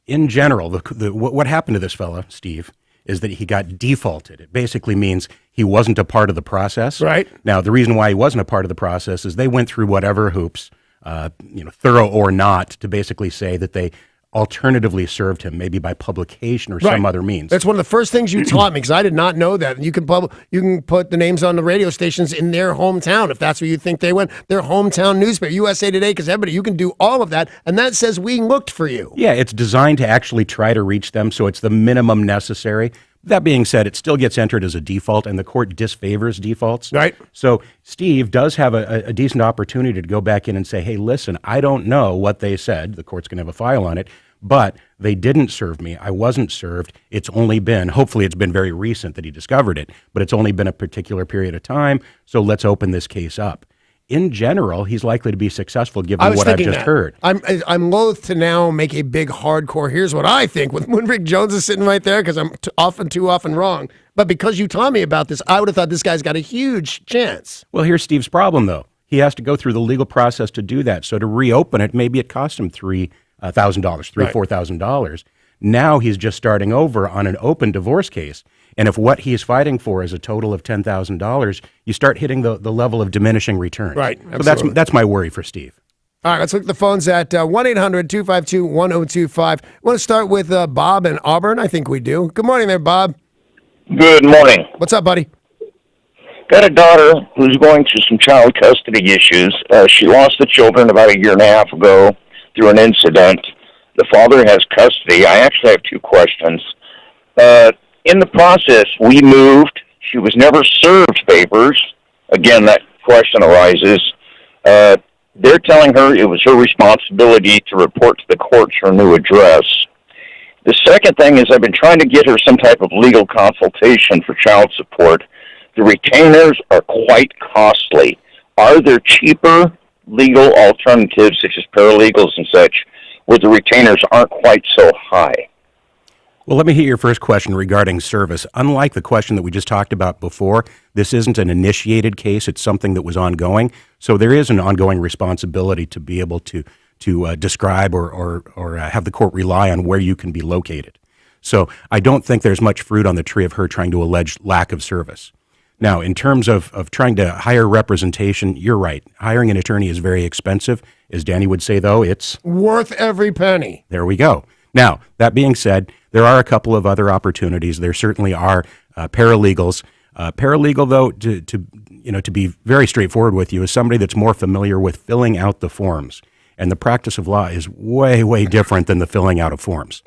In general, what happened to this fella, Steve, is that he got defaulted. It basically means he wasn't a part of the process. Right. Now, the reason why he wasn't a part of the process is they went through whatever hoops, thorough or not, to basically say that they alternatively served him, maybe by publication or some other means. That's one of the first things you taught me, because I did not know that. You can put the names on the radio stations in their hometown if that's where you think they went. Their hometown newspaper, USA Today, because everybody, you can do all of that, and that says we looked for you. Yeah, it's designed to actually try to reach them, so it's the minimum necessary. That being said, it still gets entered as a default, and the court disfavors defaults. Right. So Steve does have a decent opportunity to go back in and say, hey, listen, I don't know what they said. The court's going to have a file on it, but they didn't serve me. I wasn't served. It's only been, hopefully it's been very recent that he discovered it, but it's only been a particular period of time, so let's open this case up. In general, he's likely to be successful given what I've just heard. I'm loath to now make a big hardcore, here's what I think, when Rick Jones is sitting right there, because I'm too often wrong. But because you taught me about this, I would have thought this guy's got a huge chance. Well, here's Steve's problem, though. He has to go through the legal process to do that. So to reopen it, maybe it cost him $4,000. Now he's just starting over on an open divorce case. And if what he's fighting for is a total of $10,000, you start hitting the level of diminishing returns. Right. So that's my worry for Steve. All right, let's look at the phones at 1-800-252-1025. I want to start with Bob in Auburn. I think we do. Good morning there, Bob. Good morning. What's up, buddy? Got a daughter who's going through some child custody issues. She lost the children about a year and a half ago through an incident. The father has custody. I actually have two questions. In the process, we moved. She was never served papers. Again, that question arises. They're telling her it was her responsibility to report to the courts her new address. The second thing is I've been trying to get her some type of legal consultation for child support. The retainers are quite costly. Are there cheaper legal alternatives, such as paralegals and such, where the retainers aren't quite so high? Well, let me hit your first question regarding service. Unlike the question that we just talked about before, this isn't an initiated case. It's something that was ongoing. So there is an ongoing responsibility to be able to describe or have the court rely on where you can be located. So I don't think there's much fruit on the tree of her trying to allege lack of service. Now, in terms of trying to hire representation, you're right. Hiring an attorney is very expensive. As Danny would say, though, it's worth every penny. There we go. Now, that being said, there are a couple of other opportunities. There certainly are paralegals. Paralegal, though, to be very straightforward with you, is somebody that's more familiar with filling out the forms. And the practice of law is way, way different than the filling out of forms.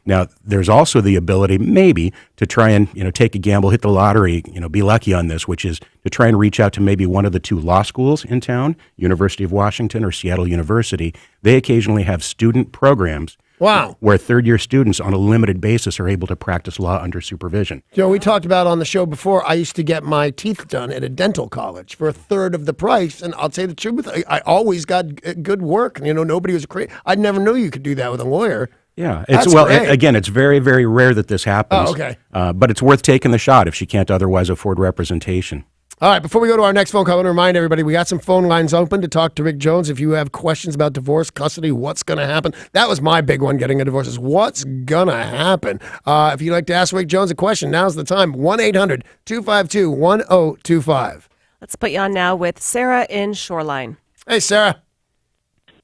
Now, there's also the ability maybe to try and, take a gamble, hit the lottery, be lucky on this, which is to try and reach out to maybe one of the two law schools in town, University of Washington or Seattle University. They occasionally have student programs. Wow. Where third-year students on a limited basis are able to practice law under supervision. We talked about on the show before, I used to get my teeth done at a dental college for a third of the price, and I'll tell you the truth, I always got good work. Nobody was crazy. I never knew you could do that with a lawyer. Yeah. Great. Again, it's very, very rare that this happens. Oh, okay. But it's worth taking the shot if she can't otherwise afford representation. All right, before we go to our next phone call, I want to remind everybody we got some phone lines open to talk to Rick Jones. If you have questions about divorce, custody, what's going to happen. That was my big one, getting a divorce, is what's going to happen. If you'd like to ask Rick Jones a question, now's the time. 1-800-252-1025. Let's put you on now with Sarah in Shoreline. Hey, Sarah.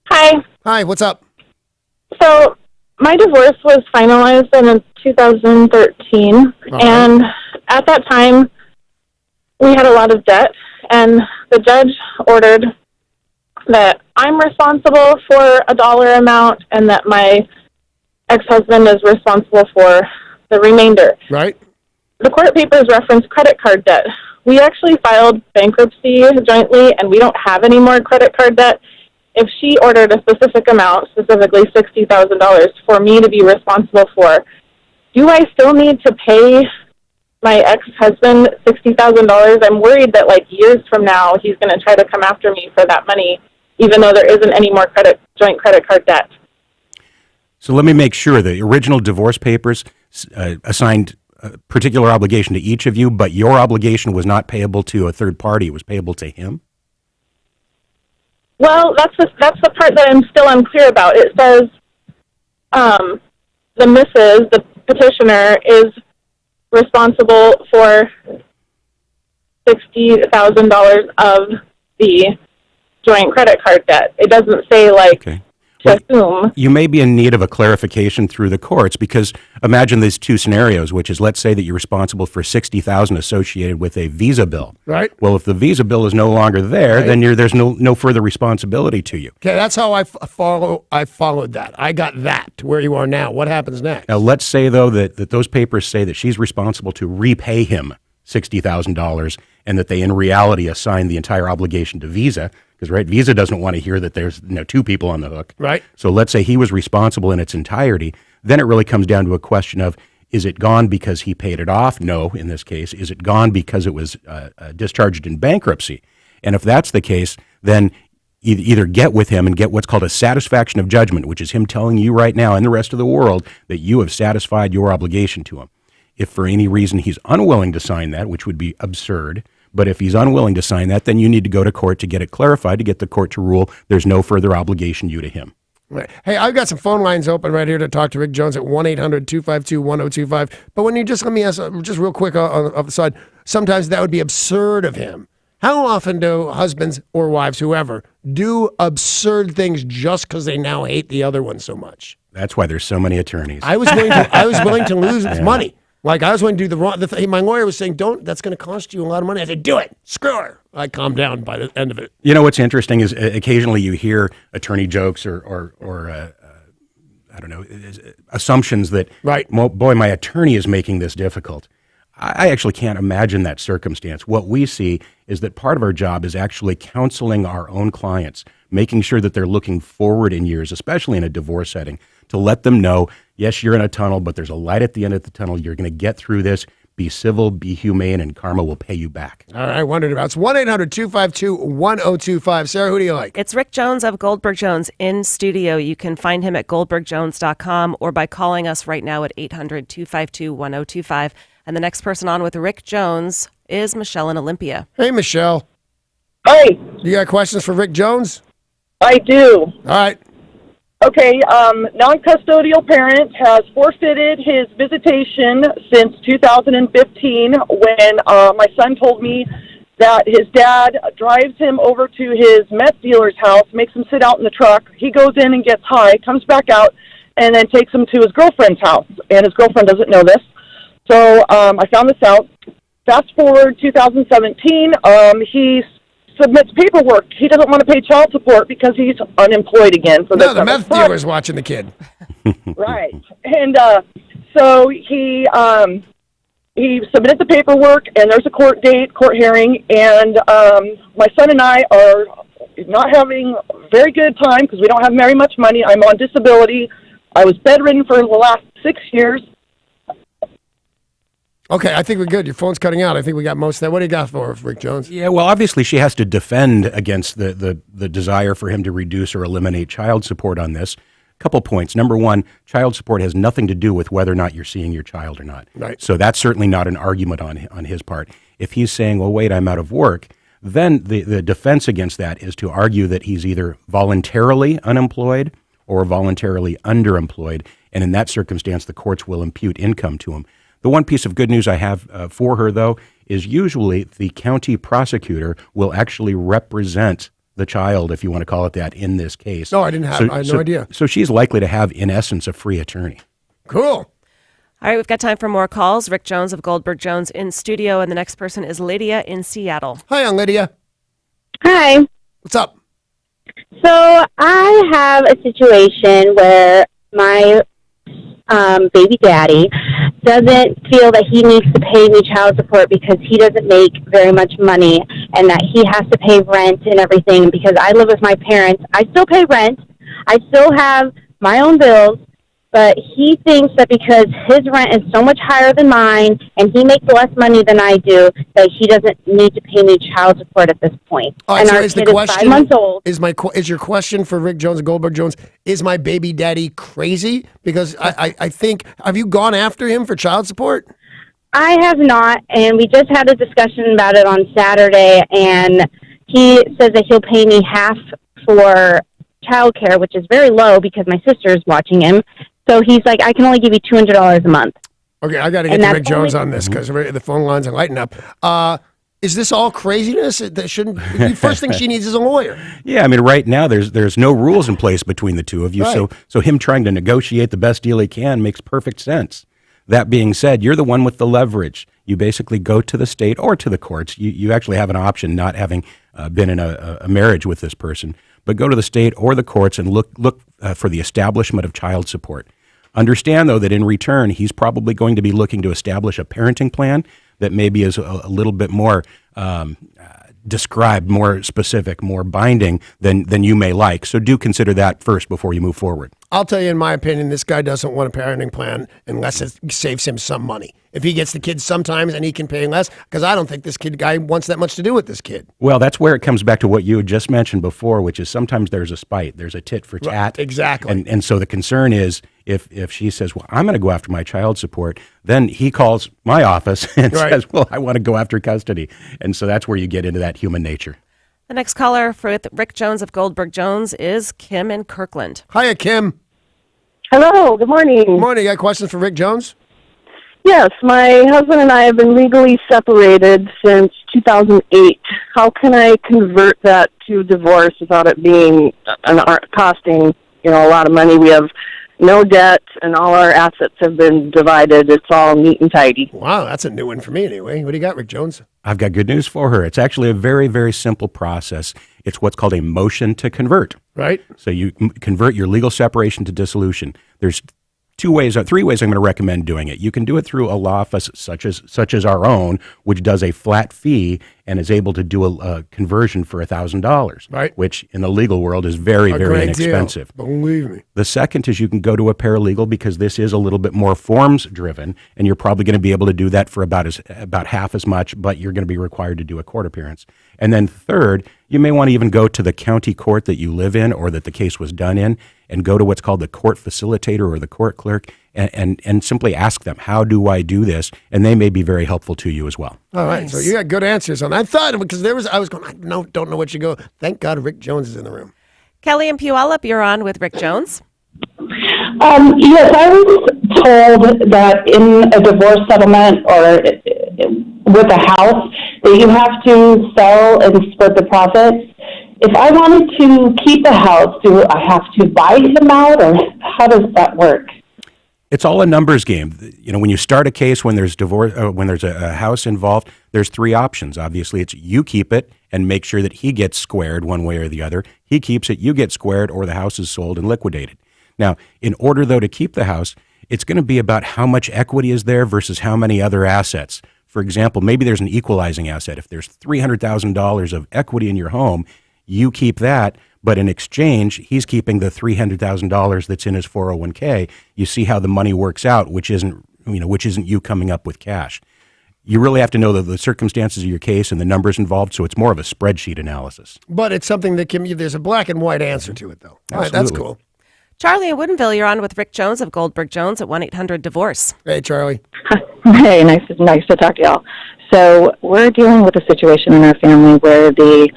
Hi. Hi, what's up? So my divorce was finalized in 2013, and at that time, we had a lot of debt, and the judge ordered that I'm responsible for a dollar amount and that my ex-husband is responsible for the remainder. Right. The court papers reference credit card debt. We actually filed bankruptcy jointly, and we don't have any more credit card debt. If she ordered a specific amount, specifically $60,000, for me to be responsible for, do I still need to pay my ex-husband $60,000? I'm worried that years from now he's going to try to come after me for that money, even though there isn't any more joint credit card debt. So let me make sure the original divorce papers assigned a particular obligation to each of you, but your obligation was not payable to a third party; it was payable to him. Well, that's the part that I'm still unclear about. It says the missus, the petitioner, is responsible for $60,000 of the joint credit card debt. It doesn't say Okay. Well, to whom. you may be in need of a clarification through the courts because imagine these two scenarios, which is let's say that you're responsible for $60,000 associated with a Visa bill. Right. Well, if the Visa bill is no longer there, then there's no further responsibility to you. Okay, that's how I followed that. I got that to where you are now. What happens next? Now, let's say though that those papers say that she's responsible to repay him $60,000 and that they in reality assign the entire obligation to Visa. Because, right, Visa doesn't want to hear that there's two people on the hook. Right. So let's say he was responsible in its entirety. Then it really comes down to a question of, is it gone because he paid it off? No, in this case. Is it gone because it was discharged in bankruptcy? And if that's the case, then either get with him and get what's called a satisfaction of judgment, which is him telling you right now and the rest of the world that you have satisfied your obligation to him. If for any reason he's unwilling to sign that, which would be absurd, but if he's unwilling to sign that, then you need to go to court to get it clarified, to get the court to rule there's no further obligation due to him. Right. Hey, I've got some phone lines open right here to talk to Rick Jones at 1-800-252-1025. But when you just let me ask, just real quick off the side, sometimes that would be absurd of him. How often do husbands or wives, whoever, do absurd things just because they now hate the other one so much? That's why there's so many attorneys. I was willing to lose money. Like I was going to do the wrong. My lawyer was saying, "Don't. That's going to cost you a lot of money." I said, "Do it. Screw her." I calmed down by the end of it. You know what's interesting is occasionally you hear attorney jokes or I don't know, assumptions that, right. Boy, my attorney is making this difficult. I actually can't imagine that circumstance. What we see is that part of our job is actually counseling our own clients, making sure that they're looking forward in years, especially in a divorce setting, to let them know, yes, you're in a tunnel, but there's a light at the end of the tunnel. You're going to get through this. Be civil, be humane, and karma will pay you back. All right, I wondered about it. It's 1-800-252-1025. Sarah, who do you like? It's Rick Jones of Goldberg Jones in studio. You can find him at goldbergjones.com or by calling us right now at 800-252-1025. And the next person on with Rick Jones is Michelle in Olympia. Hey, Michelle. Hi. You got questions for Rick Jones? I do. All right. Okay, non-custodial parent has forfeited his visitation since 2015 when my son told me that his dad drives him over to his meth dealer's house, makes him sit out in the truck. He goes in and gets high, comes back out, and then takes him to his girlfriend's house. And his girlfriend doesn't know this. So I found this out. Fast forward 2017, he submits paperwork. He doesn't want to pay child support because he's unemployed again. So no, the meth dealer's watching the kid. Right. And so he submitted the paperwork, and there's a court hearing, and my son and I are not having a very good time because we don't have very much money. I'm on disability. I was bedridden for the last 6 years. Okay, I think we're good. Your phone's cutting out. I think we got most of that. What do you got for us, Rick Jones? Yeah, well, obviously she has to defend against the desire for him to reduce or eliminate child support on this. Couple points. Number one, child support has nothing to do with whether or not you're seeing your child or not. Right. So that's certainly not an argument on his part. If he's saying, well, wait, I'm out of work, then the defense against that is to argue that he's either voluntarily unemployed or voluntarily underemployed. And in that circumstance, the courts will impute income to him. The one piece of good news I have for her, though, is usually the county prosecutor will actually represent the child, if you want to call it that, in this case. No, I didn't have. I had no idea. So she's likely to have, in essence, a free attorney. Cool. All right, we've got time for more calls. Rick Jones of Goldberg Jones in studio, and the next person is Lydia in Seattle. Hi, Lydia. Hi. What's up? So I have a situation where my baby daddy doesn't feel that he needs to pay me child support because he doesn't make very much money and that he has to pay rent and everything. Because I live with my parents, I still pay rent. I still have my own bills, but he thinks that because his rent is so much higher than mine and he makes less money than I do, that he doesn't need to pay me child support at this point. All right, and so our is the kid question, is 5 months old. Is your question for Rick Jones and Goldberg Jones, is my baby daddy crazy? Because I think, have you gone after him for child support? I have not, and we just had a discussion about it on Saturday, and he says that he'll pay me half for childcare, which is very low because my sister is watching him. So he's like, I can only give you $200 a month. Okay, I got to get And to that's Rick Jones only- on this because the phone lines are lighting up. Is this all craziness? That shouldn't. The first thing she needs is a lawyer. Yeah, I mean, right now there's no rules in place between the two of you, so him trying to negotiate the best deal he can makes perfect sense. That being said, you're the one with the leverage. You basically go to the state or to the courts. You actually have an option, not having been in a marriage with this person, but go to the state or the courts and look for the establishment of child support. Understand, though, that in return, he's probably going to be looking to establish a parenting plan that maybe is a little bit more described, more specific, more binding than you may like. So do consider that first before you move forward. I'll tell you, in my opinion, this guy doesn't want a parenting plan unless it saves him some money. If he gets the kids sometimes and he can pay less, because I don't think this guy wants that much to do with this kid. Well, that's where it comes back to what you had just mentioned before, which is sometimes there's a spite. There's a tit for tat. Right, exactly. And so the concern is if she says, well, I'm going to go after my child support, then he calls my office and says, well, I want to go after custody. And so that's where you get into that human nature. The next caller for Rick Jones of Goldberg Jones is Kim in Kirkland. Hiya, Kim. Hello, good morning. Good morning. You got questions for Rick Jones? Yes, my husband and I have been legally separated since 2008. How can I convert that to divorce without it being costing, a lot of money? We have no debt, and all our assets have been divided. It's all neat and tidy. Wow, that's a new one for me anyway. What do you got, Rick Jones? I've got good news for her. It's actually a very, very simple process. It's what's called a motion to convert. Right. So you convert your legal separation to dissolution. There's three ways I'm going to recommend doing it. You can do it through a law office such as our own, which does a flat fee and is able to do a conversion for $1,000, right? Which in the legal world is very, very inexpensive. Deal. Believe me. The second is you can go to a paralegal because this is a little bit more forms driven, and you're probably going to be able to do that for about half as much, but you're going to be required to do a court appearance. And then third, you may want to even go to the county court that you live in or that the case was done in and go to what's called the court facilitator or the court clerk and simply ask them, how do I do this? And they may be very helpful to you as well. All right, so you got good answers on that. I thought, because I was going, don't know what you go. Thank God Rick Jones is in the room. Kelly and Puyallup, you're on with Rick Jones. Yes, I was told that in a divorce settlement or with a house that you have to sell and split the profits. If I wanted to keep the house, do I have to buy him out, or how does that work? It's all a numbers game. When you start a case, when there's divorce, when there's a house involved, there's three options. Obviously, it's you keep it and make sure that he gets squared one way or the other. He keeps it, you get squared, or the house is sold and liquidated. Now, in order, though, to keep the house, it's going to be about how much equity is there versus how many other assets. For example, maybe there's an equalizing asset. If there's $300,000 of equity in your home, you keep that, but in exchange, he's keeping the $300,000 that's in his 401k. You see how the money works out, which isn't you coming up with cash. You really have to know the circumstances of your case and the numbers involved, so it's more of a spreadsheet analysis. But it's something that there's a black and white answer to it, though. All right, that's cool. Charlie in Woodinville, you're on with Rick Jones of Goldberg Jones at 1-800-DIVORCE. Hey, Charlie. Hey, nice to talk to y'all. So we're dealing with a situation in our family where the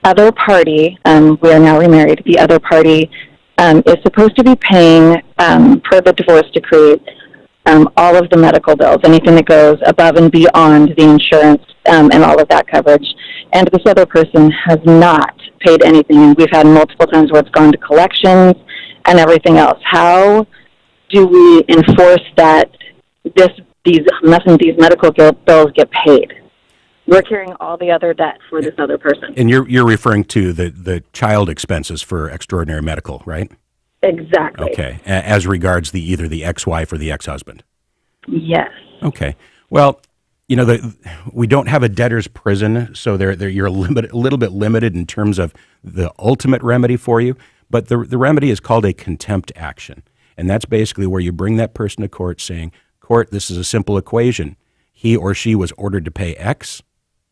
other party, we are now remarried, the other party is supposed to be paying, per the divorce decree, all of the medical bills, anything that goes above and beyond the insurance and all of that coverage. And this other person has not paid anything, and we've had multiple times where it's gone to collections and everything else. How do we enforce that these medical bills get paid? We're carrying all the other debt for this other person. And you're referring to the child expenses for extraordinary medical, right? Exactly. Okay. As regards either the ex-wife or the ex-husband. Yes. Okay. Well, we don't have a debtor's prison, so you're a little bit limited in terms of the ultimate remedy for you. But the remedy is called a contempt action, and that's basically where you bring that person to court, saying, "Court, this is a simple equation. He or she was ordered to pay X.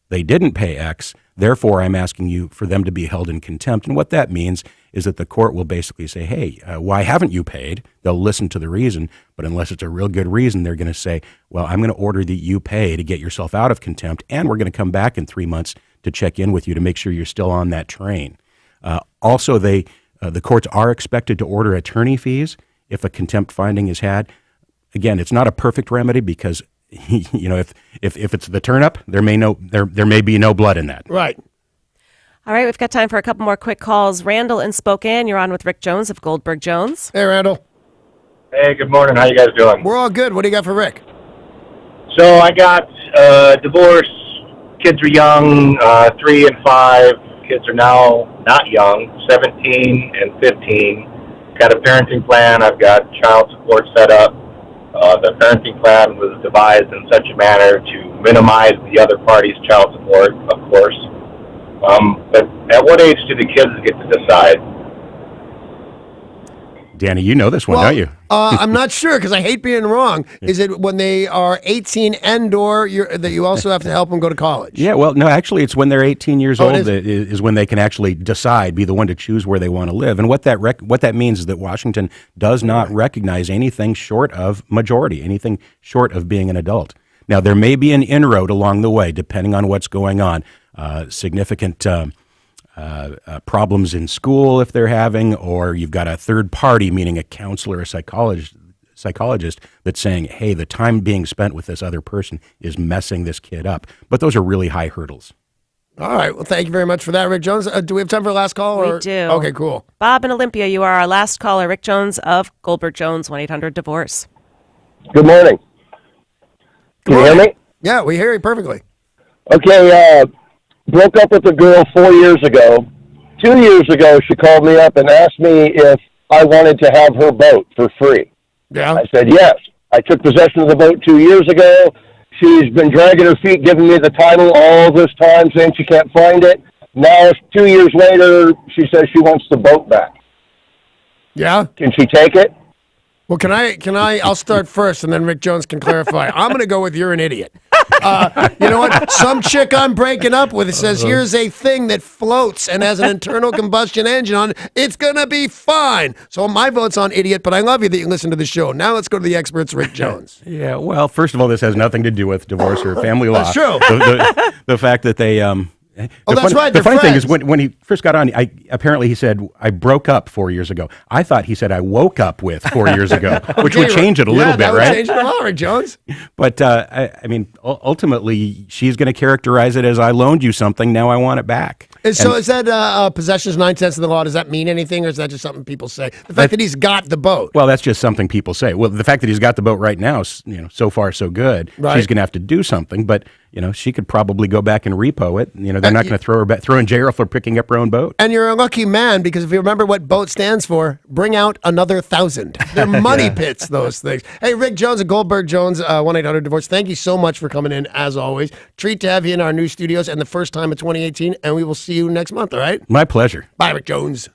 They didn't pay X. Therefore, I'm asking you for them to be held in contempt." And what that means is that the court will basically say, hey, why haven't you paid? They'll listen to the reason, but unless it's a real good reason, they're going to say, well, I'm going to order that you pay to get yourself out of contempt, and we're going to come back in 3 months to check in with you to make sure you're still on that train. Also, the courts are expected to order attorney fees if a contempt finding is had. Again, it's not a perfect remedy because, if it's the turnip, there may be no blood in that. Right. All right, we've got time for a couple more quick calls. Randall in Spokane, you're on with Rick Jones of Goldberg Jones. Hey, Randall. Hey, good morning. How you guys doing? We're all good. What do you got for Rick? So I got divorce. Kids are young, 3 and 5. Kids are now not young, 17 and 15. Got a parenting plan. I've got child support set up. The parenting plan was devised in such a manner to minimize the other party's child support, of course. But at what age do the kids get to decide? Danny, you know this one, don't you? I'm not sure because I hate being wrong. Is it when they are 18 and/or that you also have to help them go to college? Yeah, well, no, actually, it's when they're 18 years Oh, old it that is when they can actually decide, be the one to choose where they want to live. And what that means is that Washington does not recognize anything short of majority, anything short of being an adult. Now, there may be an inroad along the way, depending on what's going on, significant problems in school if they're having, or you've got a third party, meaning a counselor, a psychologist that's saying, hey, the time being spent with this other person is messing this kid up. But those are really high hurdles. All right. Well, thank you very much for that, Rick Jones. Do we have time for a last call? We do. Okay, cool. Bob in Olympia, you are our last caller. Rick Jones of Goldberg Jones, 1-800-DIVORCE. Good morning. Can you hear me? Yeah, we hear you perfectly. Okay, broke up with a girl 4 years ago. 2 years ago, she called me up and asked me if I wanted to have her boat for free. Yeah. I said yes. I took possession of the boat 2 years ago. She's been dragging her feet, giving me the title all this time, saying she can't find it. Now, 2 years later, she says she wants the boat back. Yeah? Can she take it? Well, I'll start first, and then Rick Jones can clarify. I'm going to go with you're an idiot. You know what? Some chick I'm breaking up with says, here's a thing that floats and has an internal combustion engine on it. It's going to be fine. So my vote's on idiot, but I love you that you listen to the show. Now let's go to the experts, Rick Jones. Yeah, well, first of all, this has nothing to do with divorce or family law. That's true. The fact that they... that's right. The They're funny thing is friends. when he first got on, apparently he said, I broke up 4 years ago. I thought he said I woke up with 4 years ago, which would change it a little bit, that would right? change it a lot, Rick Jones. But I mean, ultimately, she's going to characterize it as I loaned you something, now I want it back. And so is that possession's 9/10 of the law? Does that mean anything, or is that just something people say? The fact that he's got the boat. Well, that's just something people say. Well, the fact that he's got the boat right now, so far so good. Right. She's going to have to do something, but she could probably go back and repo it. They're not going to throw in jail for picking up her own boat. And you're a lucky man because if you remember what boat stands for, bring out another 1,000. They're money pits, those things. Hey, Rick Jones of Goldberg Jones, 1-800-DIVORCE. Thank you so much for coming in, as always. Treat to have you in our new studios and the first time of 2018, and we will see you next month, all right? My pleasure. Bye, Rick Jones.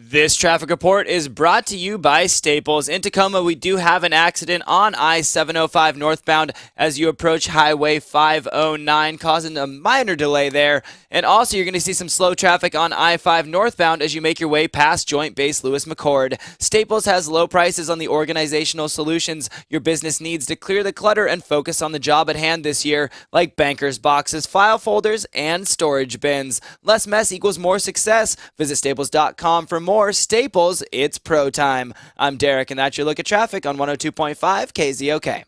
This traffic report is brought to you by Staples. In Tacoma, we do have an accident on I-705 northbound as you approach Highway 509, causing a minor delay there. And also, you're going to see some slow traffic on I-5 northbound as you make your way past Joint Base Lewis McChord. Staples has low prices on the organizational solutions your business needs to clear the clutter and focus on the job at hand this year, like bankers boxes, file folders, and storage bins. Less mess equals more success. Visit staples.com for more. Staples, it's pro time. I'm Derek, and that's your look at traffic on 102.5 KZOK.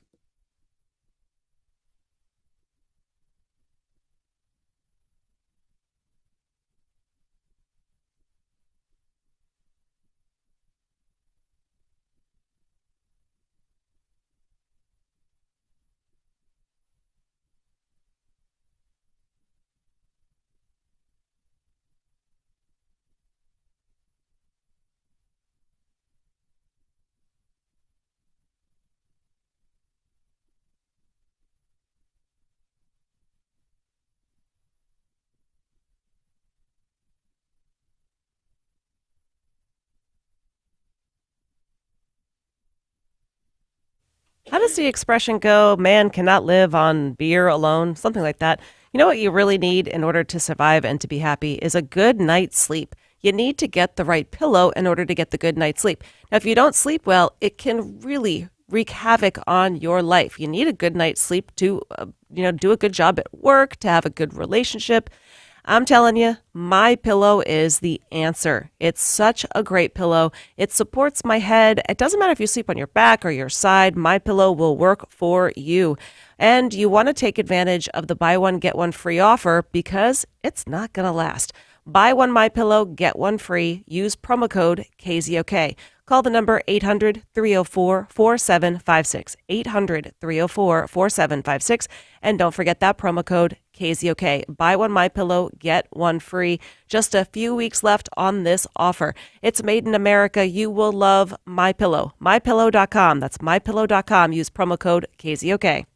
How does the expression go, man cannot live on beer alone? Something like that. You know what you really need in order to survive and to be happy is a good night's sleep. You need to get the right pillow in order to get the good night's sleep. Now, if you don't sleep well, it can really wreak havoc on your life. You need a good night's sleep to, do a good job at work, to have a good relationship. I'm telling you, My Pillow is the answer. It's such a great pillow. It supports my head. It doesn't matter if you sleep on your back or your side. My Pillow will work for you. And you want to take advantage of the buy one get one free offer because it's not going to last. Buy one My Pillow, get one free. Use promo code KZOK. Call the number 800-304-4756. 800-304-4756. And don't forget that promo code KZOK. Buy one My Pillow, get one free. Just a few weeks left on this offer. It's made in America. You will love My Pillow. MyPillow.com. That's MyPillow.com. Use promo code KZOK.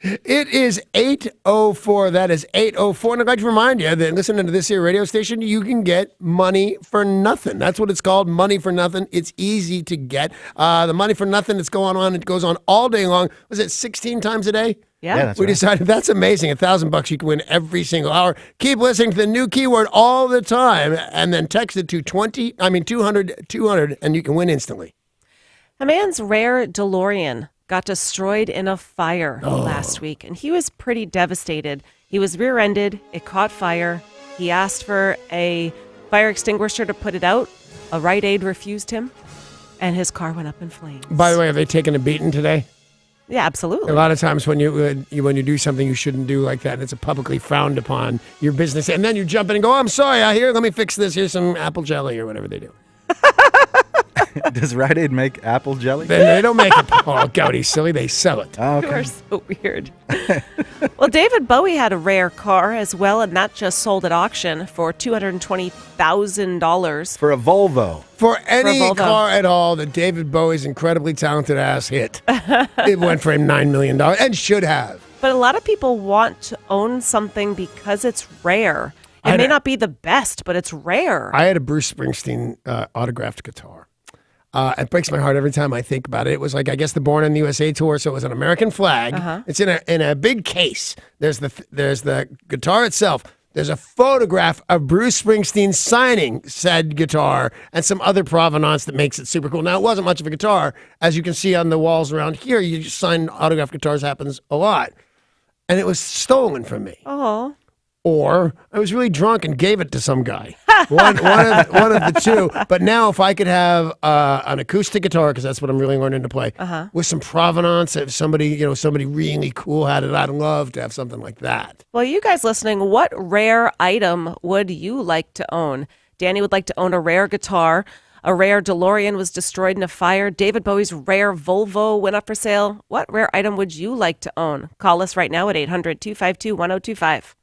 It is 8:04. That is 8:04. And I'd like to remind you that listening to this here radio station, you can get money for nothing. That's what it's called, money for nothing. It's easy to get. The money for nothing that's going on, it goes on all day long. Was it 16 times a day? Yeah. that's we right. decided that's amazing. $1,000 you can win every single hour. Keep listening to the new keyword all the time and then text it to 200, and you can win instantly. A man's rare DeLorean got destroyed in a fire last week, and he was pretty devastated. He was rear-ended. It caught fire. He asked for a fire extinguisher to put it out. A Rite Aid refused him, and his car went up in flames. By the way, have they taken a beating today? Yeah, absolutely. A lot of times when you do something you shouldn't do like that, and it's a publicly frowned upon your business, and then you jump in and go, "Oh, I'm sorry. Here, let me fix this. Here's some apple jelly or whatever they do." Does Rite Aid make apple jelly? They don't make it. Oh, Goudy, silly. They sell it. Oh, You okay. are so weird. Well, David Bowie had a rare car as well, and that just sold at auction for $220,000. For a Volvo. For any Volvo. car at all that David Bowie's incredibly talented ass hit, it went for him $9 million and should have. But a lot of people want to own something because it's rare. It may not be the best, but it's rare. I had a Bruce Springsteen autographed guitar. It breaks my heart every time I think about it. It was like, I guess, the Born in the USA tour, so it was an American flag. It's in a big case. There's the guitar itself. There's a photograph of Bruce Springsteen signing said guitar and some other provenance that makes it super cool. Now, it wasn't much of a guitar. As you can see on the walls around here, you just sign autographed guitars happens a lot. And it was stolen from me. Oh. Or I was really drunk and gave it to some guy. One of the two. But now, if I could have an acoustic guitar, because that's what I'm really learning to play, with some provenance, if somebody really cool had it, I'd love to have something like that. Well, you guys listening, what rare item would you like to own? Danny would like to own a rare guitar. A rare DeLorean was destroyed in a fire. David Bowie's rare Volvo went up for sale. What rare item would you like to own? Call us right now at 800-252-1025.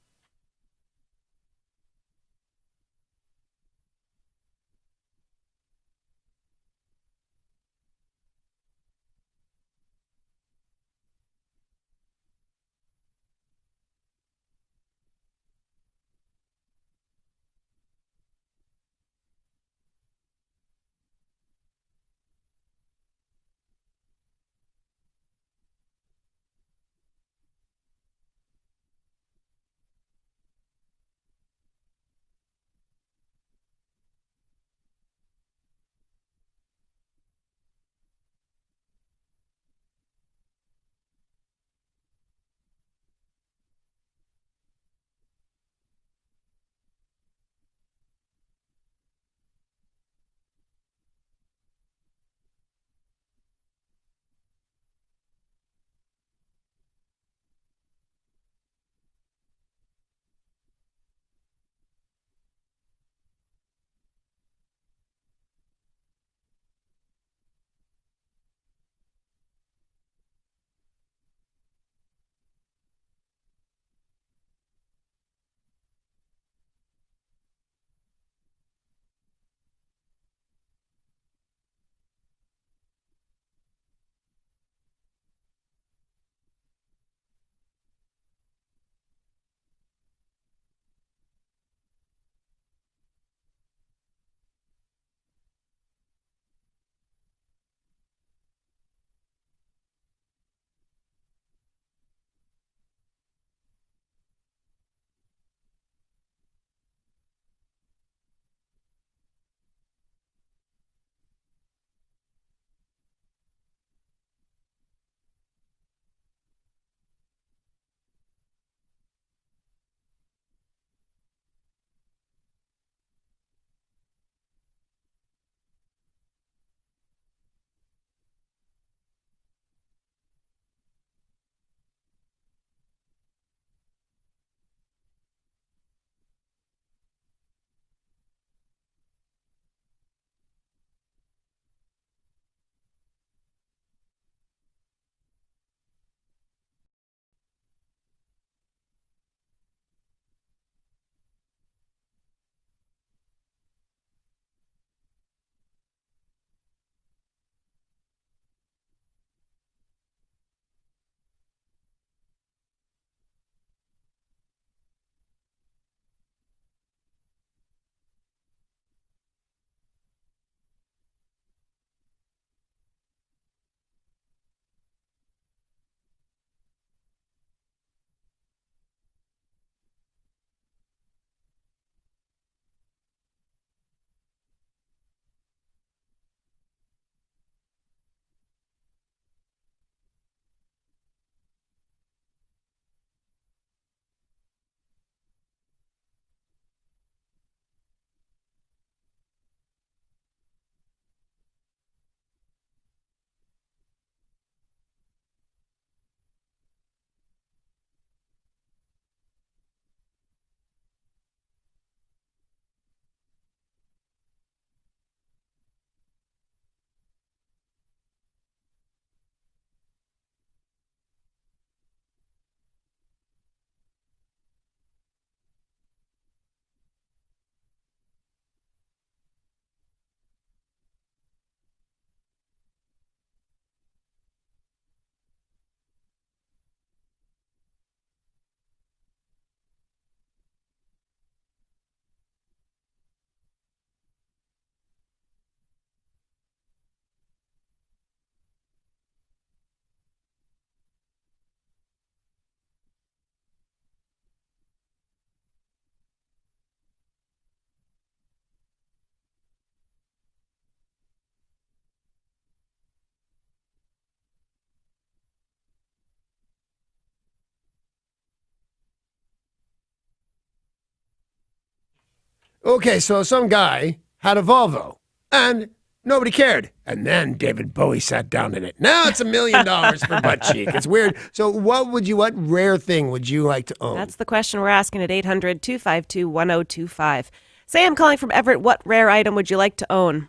Okay, so some guy had a Volvo, and nobody cared. And then David Bowie sat down in it. Now it's $1 million for butt cheek. It's weird. So what rare thing would you like to own? That's the question we're asking at 800-252-1025. Sam calling from Everett, what rare item would you like to own?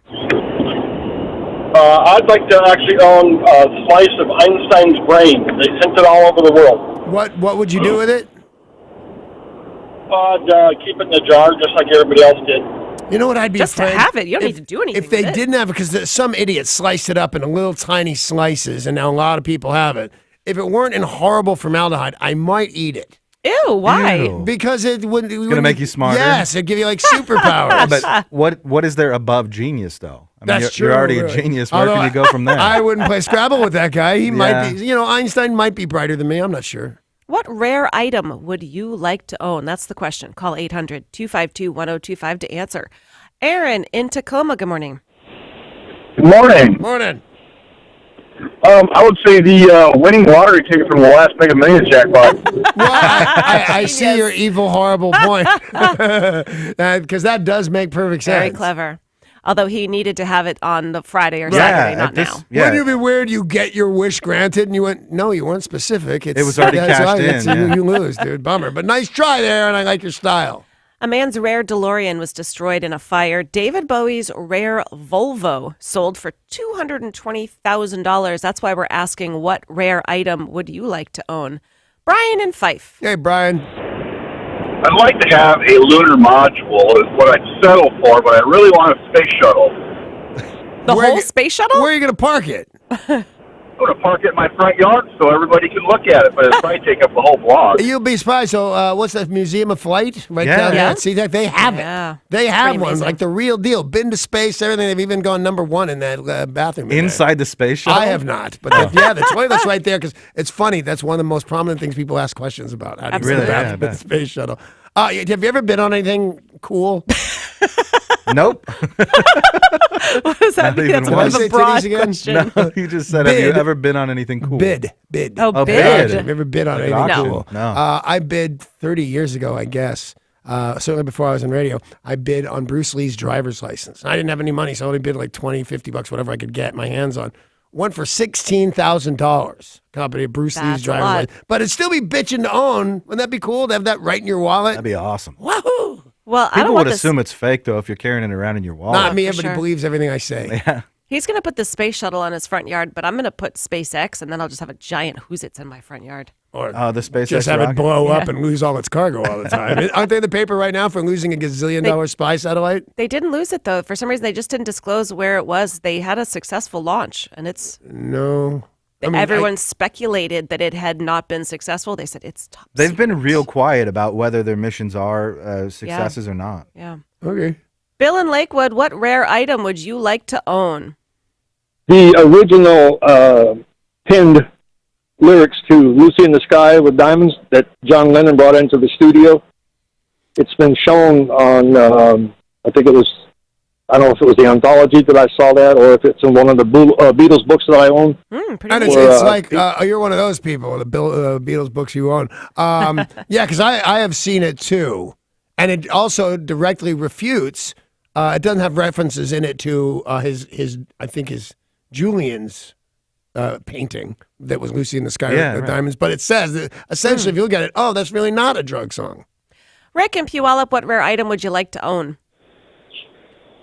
I'd like to actually own a slice of Einstein's brain. They sent it all over the world. What would you do with it? I'd keep it in a jar just like everybody else did. You know what I'd be Just to afraid? have it. You don't need to do anything If they with it. didn't have it, because some idiot sliced it up into little tiny slices, and now a lot of people have it. If it weren't in horrible formaldehyde, I might eat it. Ew, why? Ew. Because it wouldn't. It's gonna make you smarter. Yes, it'd give you like superpowers. But what is there above genius though? I mean, That's you're true, already a really. genius. Where Although can you go from there? I wouldn't play Scrabble with that guy. He might Yeah. be. Einstein might be brighter than me. I'm not sure. What rare item would you like to own? That's the question. Call 800-252-1025 to answer. Aaron in Tacoma, good morning. Good morning. Morning. I would say the winning lottery ticket from the last Mega Millions jackpot. Well, I see your evil, horrible point. Because that does make perfect sense. Very clever. Although he needed to have it on the Friday or Yeah, Saturday, not this- now. yeah. Wouldn't it be weird you get your wish granted and you went, no, you weren't specific. It was already that's cashed right, that's- in, yeah. You lose, dude. Bummer. But nice try there, and I like your style. A man's rare DeLorean was destroyed in a fire. David Bowie's rare Volvo sold for $220,000. That's why we're asking, what rare item would you like to own? Brian in Fife. Hey, Brian. I'd like to have a lunar module is what I'd settle for, but I really want a space shuttle. The whole space shuttle? Where are you going to park it? I'm going to park it in my front yard so everybody can look at it, but it'd probably take up the whole block. You'll be surprised. So, what's that Museum of Flight right Yeah. down there Yeah. at SeaTac? They have Yeah. it. They have Pretty one, amazing. like the real deal. Been to space, everything. They've even gone #1 in that bathroom. in there. Inside the space shuttle? I have not, but yeah, the toilet's right there because it's funny. That's one of the most prominent things people ask questions about. How do you Really? go to the Yeah, I bathroom with bet. the space shuttle? Have you ever been on anything cool? Nope. What does that Not mean? even That's one. kind of Say a titties broad again? question. No, you just said, have you Bid. ever been on anything cool? Bid. Oh, bid. bid. Have you ever bid on Like anything auction? cool? No. I bid 30 years ago, I guess. Certainly before I was in radio, I bid on Bruce Lee's driver's license. I didn't have any money, so I only bid like 20, 50 bucks, whatever I could get my hands on. Went for $16,000. Company of Bruce That's Lee's a driver's lot. license. But it'd still be bitching to own. Wouldn't that be cool to have that right in your wallet? That'd be awesome. Wahoo! Well, I People don't would want this. assume it's fake though if you're carrying it around in your wallet. Not me. for Everybody sure. believes everything I say. Yeah. He's going to put the space shuttle on his front yard, but I'm going to put SpaceX, and then I'll just have a giant Who's-Its in my front yard. Or The SpaceX just have it rocket? blow up and lose all its cargo all the time. Aren't they in the paper right now for losing a gazillion-dollar spy satellite? They didn't lose it, though. For some reason, they just didn't disclose where it was. They had a successful launch, and it's No. I mean, everyone speculated that it had not been successful. They said it's top They've secret. been real quiet about whether their missions are successes or not. Yeah. Okay. Bill in Lakewood, what rare item would you like to own? The original pinned lyrics to Lucy in the Sky with Diamonds that John Lennon brought into the studio. It's been shown on, I think it was, I don't know if it was the anthology that I saw that or if it's in one of the Beatles books that I own. Pretty And neat. it's like you're one of those people, the Beatles books you own. Yeah, because I have seen it too. And it also directly refutes, it doesn't have references in it to his I think his Julian's painting that was Lucy in the Sky Yeah, with right. Diamonds. But it says that essentially, if you look at it, oh, that's really not a drug song. Rick in Puyallup, what rare item would you like to own?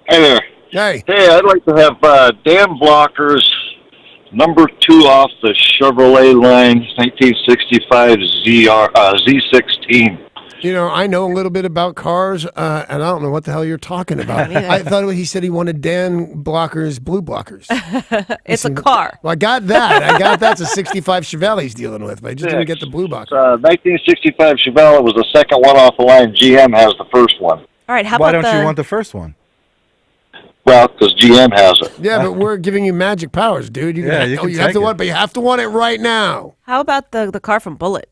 Hey there. Hey. Hey, I'd like to have dam blockers, number 2 off the Chevrolet line, 1965 Z16. You know, I know a little bit about cars, and I don't know what the hell you're talking about. I thought he said he wanted Dan Blocker's blue blockers. It's a car. Well, I got that. That's a 65 Chevelle he's dealing with, but I just didn't get the blue blocker. 1965 Chevelle was the second one off the line. GM has the first one. All right, how Why about don't the you want the first one? Well, because GM has it. Yeah, but we're giving you magic powers, dude. You Yeah, can, you can you have take to it. want, but you have to want it right now. how about the car from Bullet,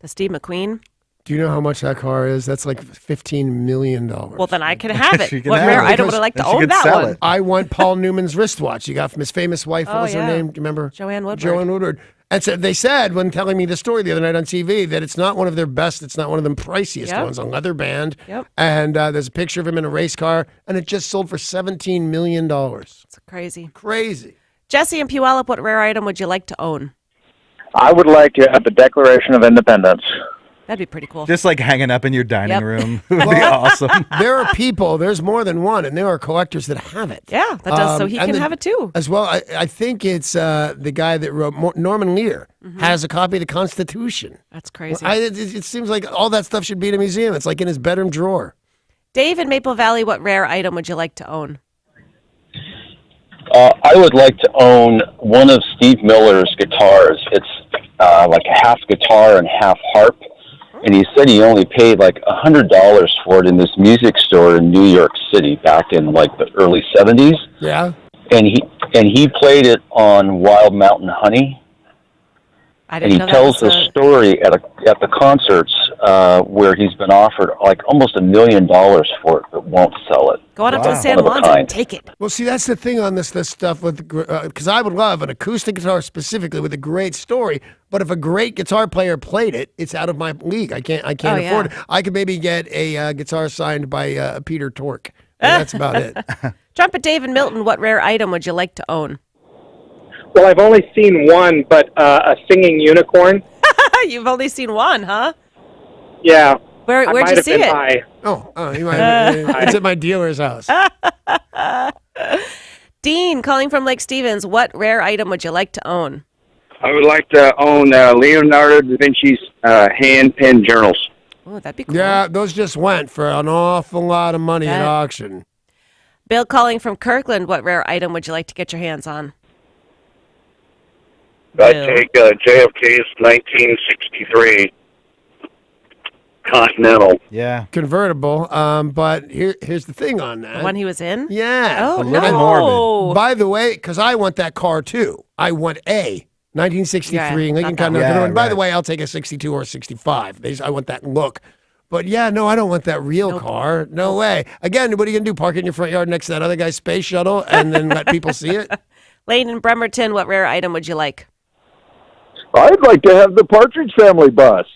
the Steve McQueen? Do you know how much that car is? That's like $15 million. Well, then I can have it. She can What have rare it. item would I Because like to then she own could that sell one? it. I want Paul Newman's wristwatch. You got from his famous wife. What Oh, was her yeah. name? Do you remember? Joanne Woodward. Joanne Woodward. And so they said when telling me the story the other night on TV that it's not one of their best, it's not one of the priciest Yep. ones, a leather band. Yep. And there's a picture of him in a race car, and it just sold for $17 million. It's crazy. Crazy. Jesse and Puyallup, what rare item would you like to own? I would like to have the Declaration of Independence. That'd be pretty cool. Just like hanging up in your dining Yep. room would be awesome. There are people, there's more than one, and there are collectors that have it. Yeah, that does. So he and can have it too. As well, I think it's the guy that wrote, Norman Lear, has a copy of the Constitution. That's crazy. It seems like all that stuff should be in a museum. It's like in his bedroom drawer. Dave in Maple Valley, what rare item would you like to own? I would like to own one of Steve Miller's guitars. It's like a half guitar and half harp. And he said he only paid like $100 for it in this music store in New York City back in like the early 70s. Yeah. And he played it on Wild Mountain Honey. And he tells the story at the concerts where he's been offered like almost $1 million for it, but won't sell it. Go on up to the Wow. San One of a Juans and kind. take it. Well, see, that's the thing on this stuff with because I would love an acoustic guitar specifically with a great story. But if a great guitar player played it, it's out of my league. I can't afford it. I could maybe get a guitar signed by Peter Tork. And that's about it. Trumpet Dave and Milton, what rare item would you like to own? Well, I've only seen one, but a singing unicorn. You've only seen one, huh? Yeah. Where'd I you might have see been it? high. You might, it's at my dealer's house. Dean, calling from Lake Stevens, what rare item would you like to own? I would like to own Leonardo da Vinci's hand-penned journals. Oh, that'd be cool. Yeah, those just went for an awful lot of money at auction. Bill, calling from Kirkland, what rare item would you like to get your hands on? I'd take JFK's 1963 Continental. Yeah. Convertible. But here's the thing on that. The one he was in? Yeah. Oh, no. By the way, because I want that car too. I want a 1963 Yeah, Lincoln not that Continental. one. And by Yeah, the way, I'll take a 62 or 65. I want that look. But yeah, no, I don't want that real car. No way. Again, what are you going to do? Park it in your front yard next to that other guy's space shuttle and then let people see it? Lane in Bremerton, what rare item would you like? I'd like to have the Partridge Family bus.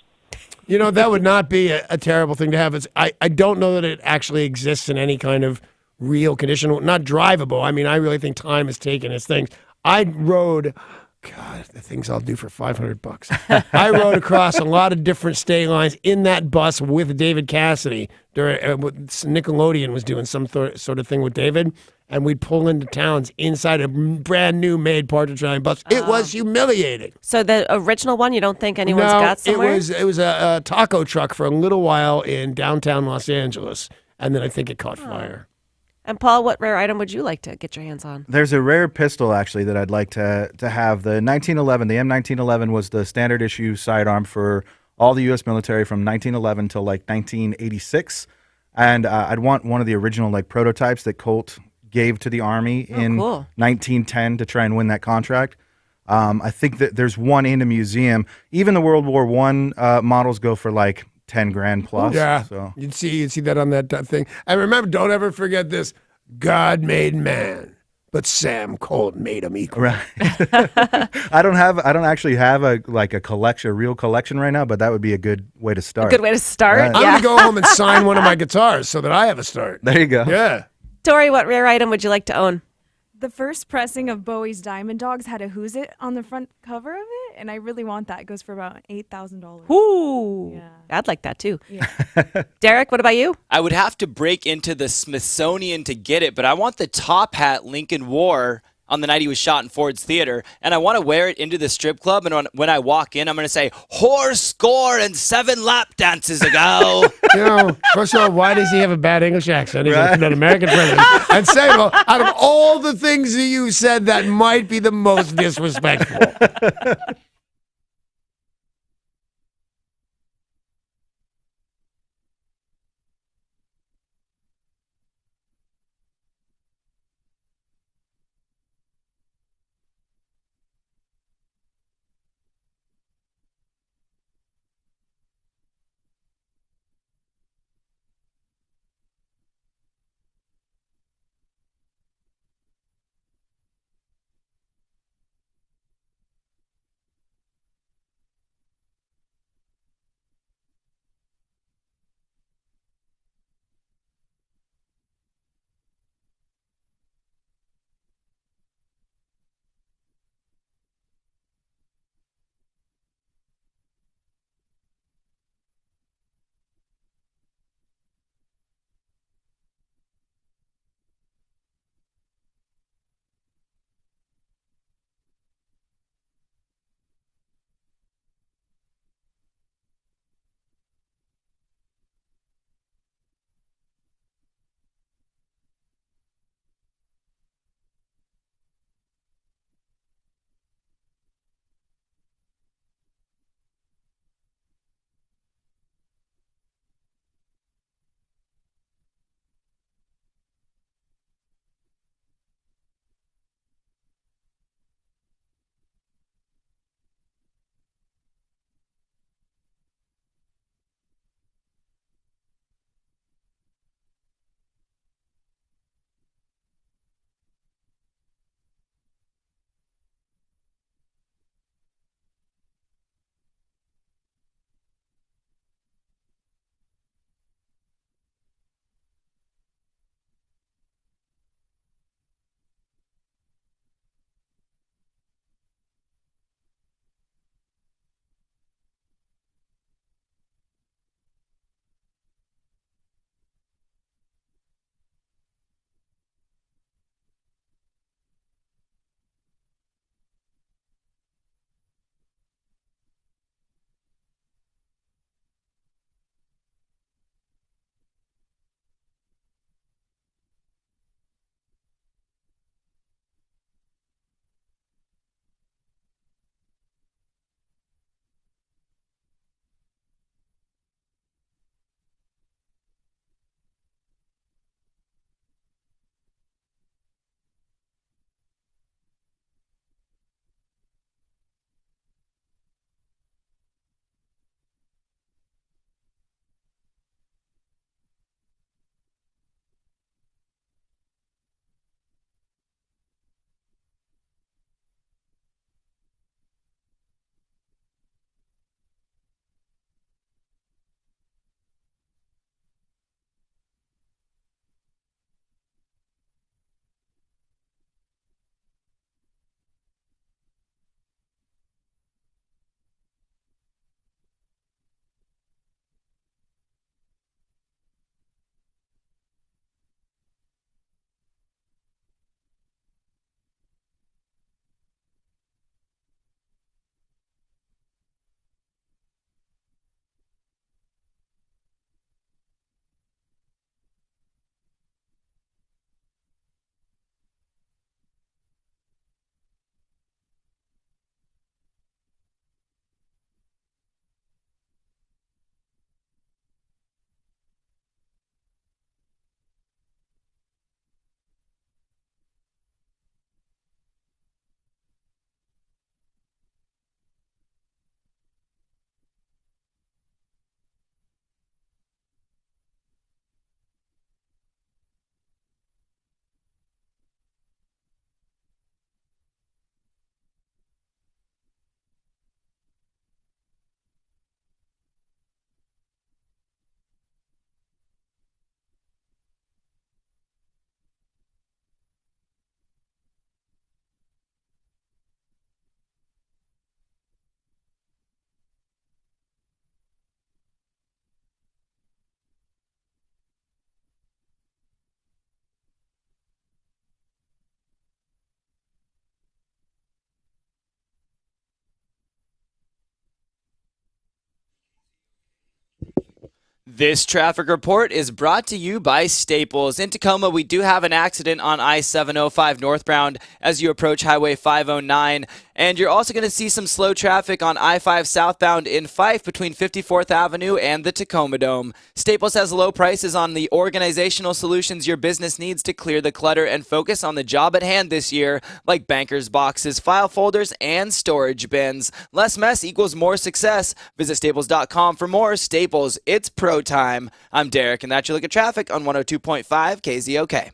You know, that would not be a terrible thing to have. I don't know that it actually exists in any kind of real condition. Not drivable. I mean, I really think time has taken its things. I rode, God, the things I'll do for $500. I rode across a lot of different state lines in that bus with David Cassidy. During Nickelodeon was doing some sort of thing with David, and we'd pull into towns inside a brand new made Partridge Family bus. It was humiliating. So the original one, you don't think anyone's got somewhere? It was a taco truck for a little while in downtown Los Angeles, and then I think it caught fire. And Paul, what rare item would you like to get your hands on? There's a rare pistol actually that I'd like to have. The 1911, the M1911 was the standard issue sidearm for all the U.S. military from 1911 till like 1986, and I'd want one of the original like prototypes that Colt gave to the Army in 1910 to try and win that contract. I think that there's one in a museum. Even the World War I models go for like 10 grand plus. Yeah, So you'd see that on that thing. And remember, don't ever forget this: God made man, but Sam Colt made him equal. right. I don't actually have a real collection right now, but that would be a good way to start. Good way to start. Right. I'm gonna go home and sign one of my guitars so that I have a start. There you go. Yeah. Tori, what rare item would you like to own? The first pressing of Bowie's Diamond Dogs had a Who's It on the front cover of it, and I really want that. It goes for about $8,000. Ooh. Yeah. I'd like that too. Yeah. Derek, what about you? I would have to break into the Smithsonian to get it, but I want the top hat Lincoln wore on the night he was shot in Ford's Theater, and I want to wear it into the strip club, and when I walk in, I'm going to say, "Whore score and 7 lap dances ago." You know, first of all, why does he have a bad English accent? He's an American president. And second of all, out of all the things that you said, that might be the most disrespectful. This traffic report is brought to you by Staples. In Tacoma, we do have an accident on I-705 northbound as you approach Highway 509. And you're also going to see some slow traffic on I-5 southbound in Fife between 54th Avenue and the Tacoma Dome. Staples has low prices on the organizational solutions your business needs to clear the clutter and focus on the job at hand this year, like bankers boxes, file folders, and storage bins. Less mess equals more success. Visit staples.com for more. Staples, it's pro time. I'm Derek, and that's your look at traffic on 102.5 KZOK.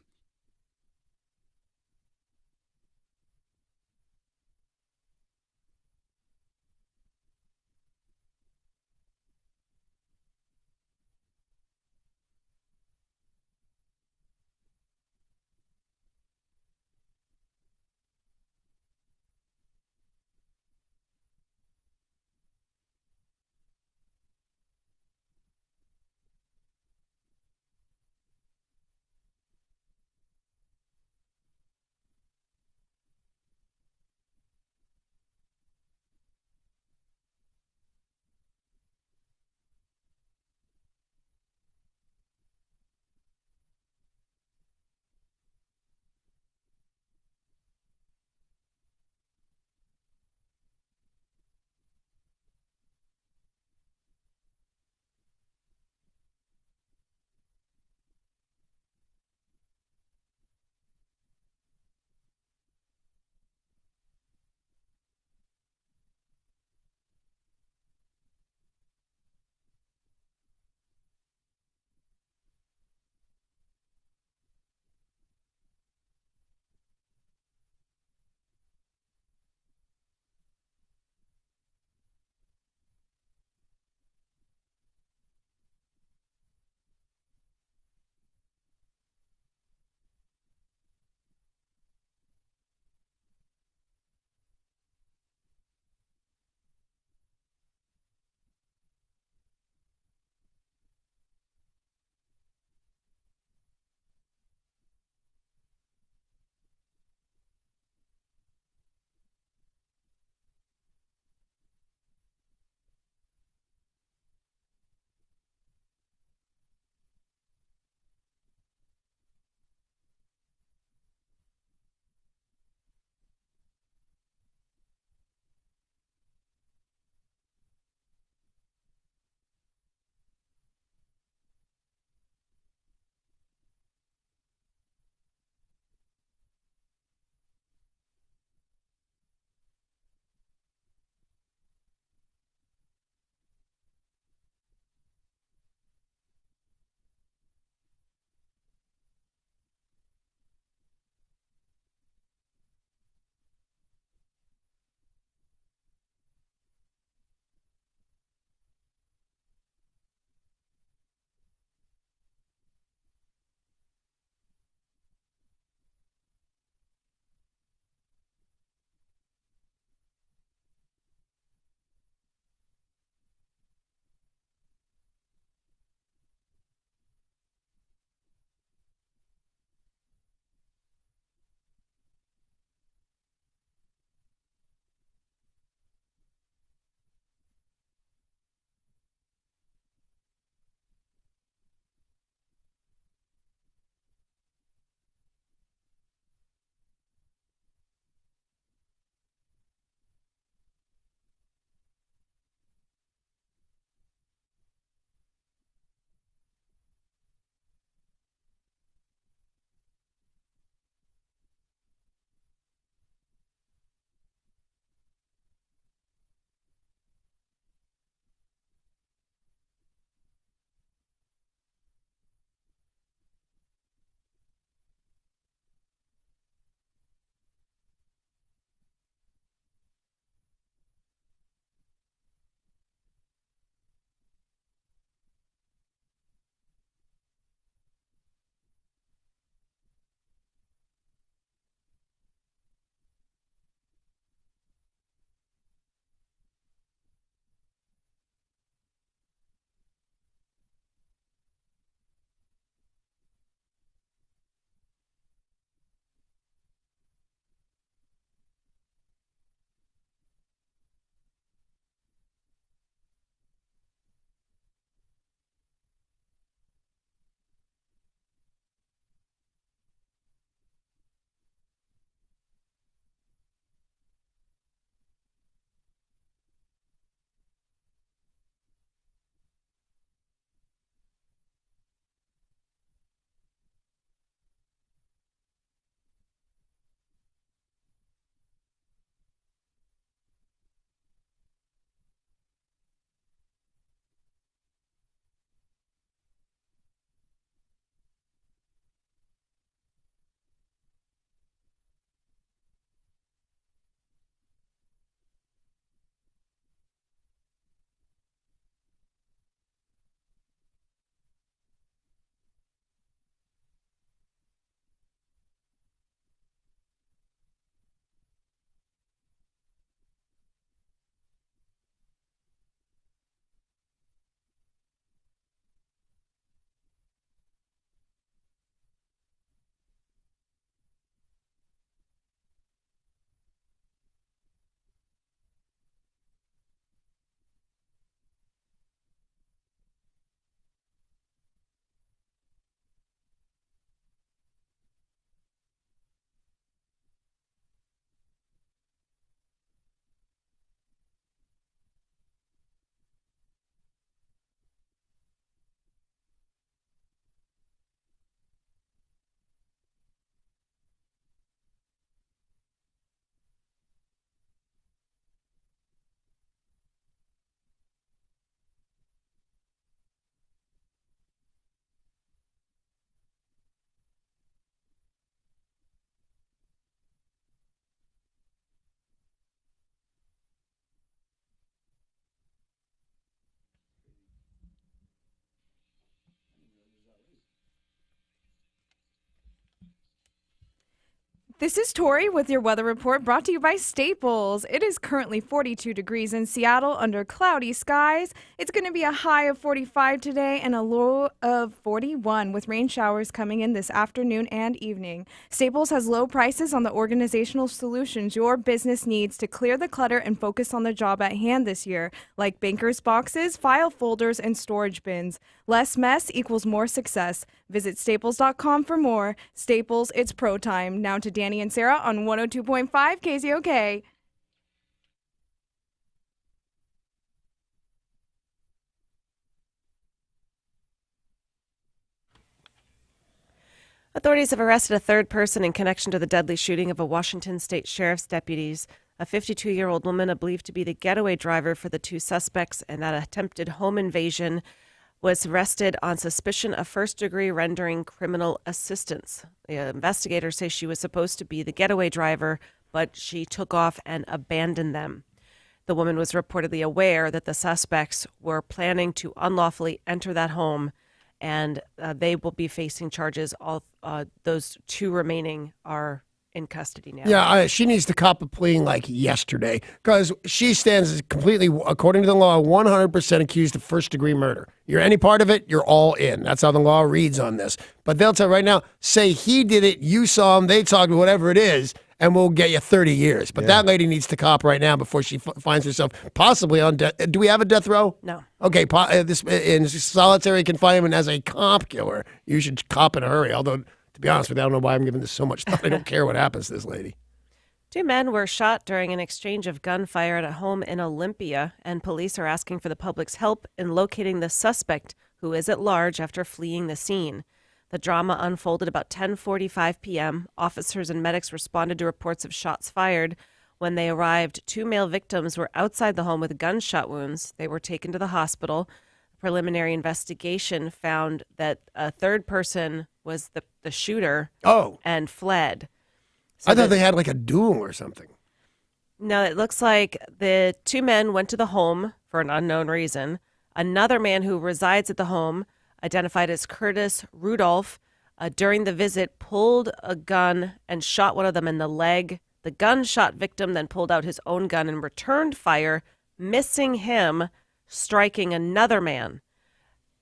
This is Tori with your weather report brought to you by Staples. It is currently 42 degrees in Seattle under cloudy skies. It's going to be a high of 45 today and a low of 41 with rain showers coming in this afternoon and evening. Staples has low prices on the organizational solutions your business needs to clear the clutter and focus on the job at hand this year, like banker's boxes, file folders, and storage bins. Less mess equals more success. Visit staples.com for more. Staples, it's pro time. Now to Danny and Sarah on 102.5 KZOK. Authorities have arrested a third person in connection to the deadly shooting of a Washington state sheriff's deputies. A 52-year-old woman believed to be the getaway driver for the two suspects in that attempted home invasion was arrested on suspicion of first-degree rendering criminal assistance. The investigators say she was supposed to be the getaway driver, but she took off and abandoned them. The woman was reportedly aware that the suspects were planning to unlawfully enter that home, and they will be facing charges. All those two remaining are in custody now. Yeah, she needs to cop a plea like yesterday because she stands as completely, according to the law, 100% accused of first-degree murder. You're any part of it, you're all in. That's how the law reads on this. But they'll tell right now, say he did it, you saw him, they talked, whatever it is, and we'll get you 30 years. But that lady needs to cop right now before she finds herself possibly on death. Do we have a death row? No. Okay, this in solitary confinement as a cop killer. You should cop in a hurry, although to be honest with you, I don't know why I'm giving this so much thought. I don't care what happens to this lady. Two men were shot during an exchange of gunfire at a home in Olympia, and police are asking for the public's help in locating the suspect, who is at large after fleeing the scene. The drama unfolded about 10:45 p.m. Officers and medics responded to reports of shots fired. When they arrived, two male victims were outside the home with gunshot wounds. They were taken to the hospital. Preliminary investigation found that a third person was the shooter and fled. So I thought they had like a duel or something. No, it looks like the two men went to the home for an unknown reason. Another man who resides at the home, identified as Curtis Rudolph, during the visit pulled a gun and shot one of them in the leg. The gunshot victim then pulled out his own gun and returned fire, missing him, striking another man.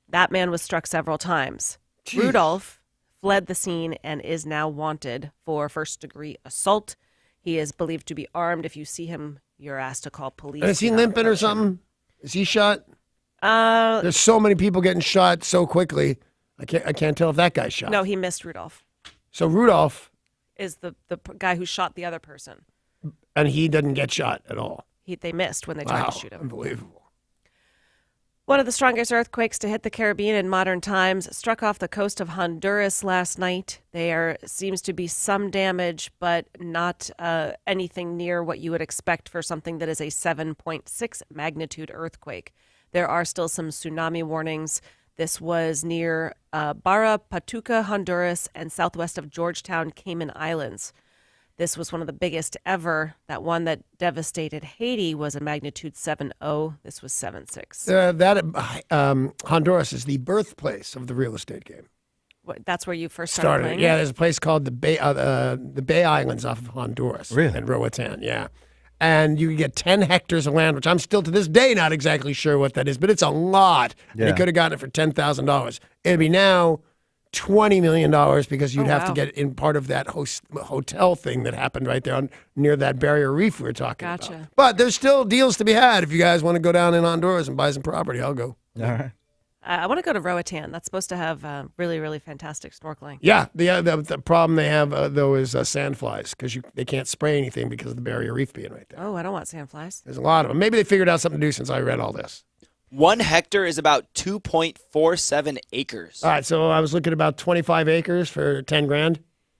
That man was struck several times. Jeez. Rudolph fled the scene and is now wanted for first-degree assault. He is believed to be armed. If you see him, you're asked to call police. And is he limping or something? Is he shot? There's so many people getting shot so quickly. I can't tell if that guy's shot. No, he missed Rudolph. So Rudolph is the guy who shot the other person. And he doesn't get shot at all. They missed when they tried to shoot him. Unbelievable. One of the strongest earthquakes to hit the Caribbean in modern times struck off the coast of Honduras last night. There seems to be some damage, but not anything near what you would expect for something that is a 7.6 magnitude earthquake. There are still some tsunami warnings. This was near Barra Patuca, Honduras, and southwest of Georgetown, Cayman Islands. This was one of the biggest ever. That one that devastated Haiti was a magnitude 7.0. This was 7.6. Honduras is the birthplace of the real estate game. That's where you first started playing? Yeah, there's a place called the Bay Islands off of Honduras. Really? In Roatan, yeah. And you get 10 hectares of land, which I'm still to this day not exactly sure what that is, but it's a lot. Yeah. And you could have gotten it for $10,000. It'd be now $20 million because you'd have to get in part of that hotel thing that happened right there near that barrier reef we were talking about. But there's still deals to be had. If you guys want to go down in Honduras and buy some property, I'll go. All right. I want to go to Roatan. That's supposed to have really, really fantastic snorkeling. Yeah. The problem they have, though, is sandflies because they can't spray anything because of the barrier reef being right there. Oh, I don't want sandflies. There's a lot of them. Maybe they figured out something to do since I read all this. 1 hectare is about 2.47 acres. All right, so I was looking at about 25 acres for $10,000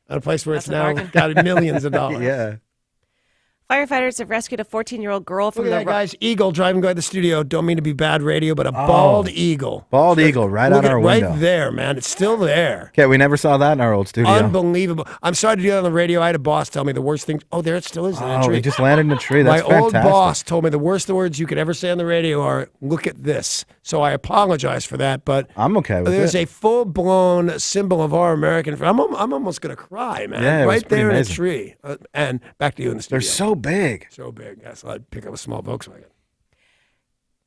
at a place where it's now got millions of dollars. Yeah. Firefighters have rescued a 14-year-old girl from Look at the that, guys. Eagle driving by the studio. Don't mean to be bad radio, but a bald eagle. Bald eagle right Look on at our it window. right there, man. It's still there. Okay, we never saw that in our old studio. Unbelievable. I'm sorry to do that on the radio. I had a boss tell me the worst thing. Oh, there it still is in that Oh, tree. it just landed in a tree. That's My fantastic. old boss told me the worst words you could ever say on the radio are, look at this. So I apologize for that, but I'm okay with there's it. a full-blown symbol of our American. I'm almost going to cry, man. Yeah, it was right pretty there amazing. in a tree. And back to you in the studio. They're so big. So big. Yes, I'd pick up a small Volkswagen.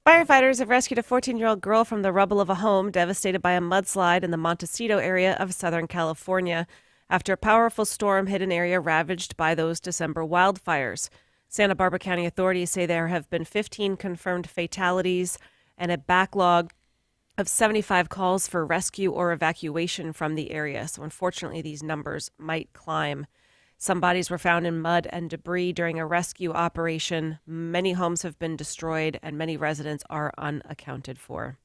Firefighters have rescued a 14-year-old girl from the rubble of a home devastated by a mudslide in the Montecito area of Southern California after a powerful storm hit an area ravaged by those December wildfires. Santa Barbara County authorities say there have been 15 confirmed fatalities and a backlog of 75 calls for rescue or evacuation from the area. So unfortunately, these numbers might climb. Some bodies were found in mud and debris during a rescue operation. Many homes have been destroyed and many residents are unaccounted for.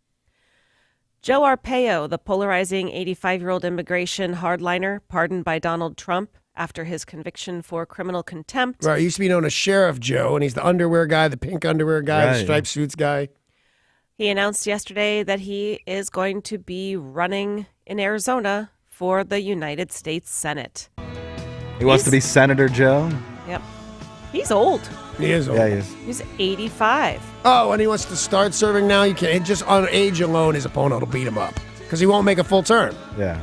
Joe Arpaio, the polarizing 85-year-old immigration hardliner, pardoned by Donald Trump after his conviction for criminal contempt. Right, he used to be known as Sheriff Joe, and he's the underwear guy, the pink underwear guy, the Right. striped suits guy. He announced yesterday that he is going to be running in Arizona for the United States Senate. He wants to be Senator Joe. Yep. He's old. He is old. Yeah, he is. He's 85. Oh, and he wants to start serving now. You can't. Just on age alone, his opponent will beat him up because he won't make a full term. Yeah.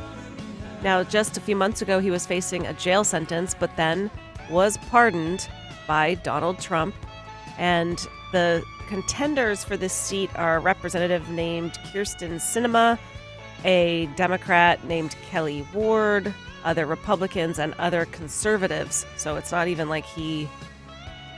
Now, just a few months ago, he was facing a jail sentence, but then was pardoned by Donald Trump. And the contenders for this seat are a representative named Kirsten Sinema, a Democrat named Kelly Ward, other Republicans, and other conservatives. So it's not even like he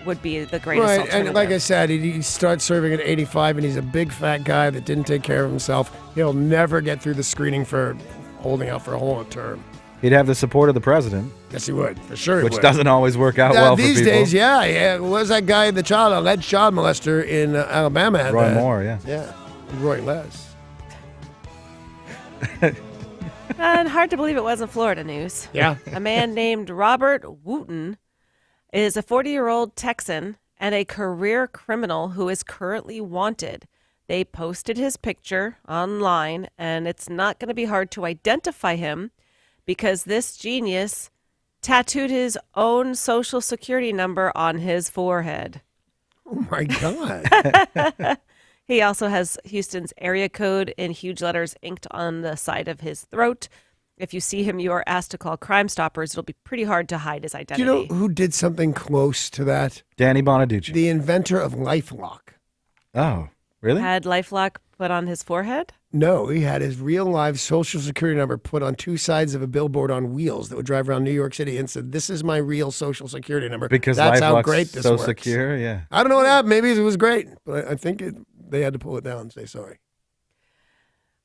would be the greatest Right, alternative. and like I said, he starts serving at 85, and he's a big fat guy that didn't take care of himself. He'll never get through the screening for holding out for a whole term. He'd have the support of the president. Yes, he would. For sure he Which would. doesn't always work out Yeah, well for these people. days, yeah. What was that guy, alleged child molester in Alabama? Had Roy that. Moore, yeah. Yeah, Roy Les. And hard to believe it wasn't Florida news. Yeah. A man named Robert Wooten is a 40-year-old Texan and a career criminal who is currently wanted. They posted his picture online, and it's not going to be hard to identify him because this genius tattooed his own social security number on his forehead. Oh, my God. He also has Houston's area code in huge letters inked on the side of his throat. If you see him, you are asked to call Crime Stoppers. It'll be pretty hard to hide his Do identity. you know who did something close to that? Danny Bonaducci. The inventor of LifeLock. Oh, really? Had LifeLock put on his forehead? No, he had his real live social security number put on two sides of a billboard on wheels that would drive around New York City and said, "This is my real social security number." Because that's how LifeLock's great this so works. secure, yeah. I don't know what happened. Maybe it was great, but I think they had to pull it down and say sorry.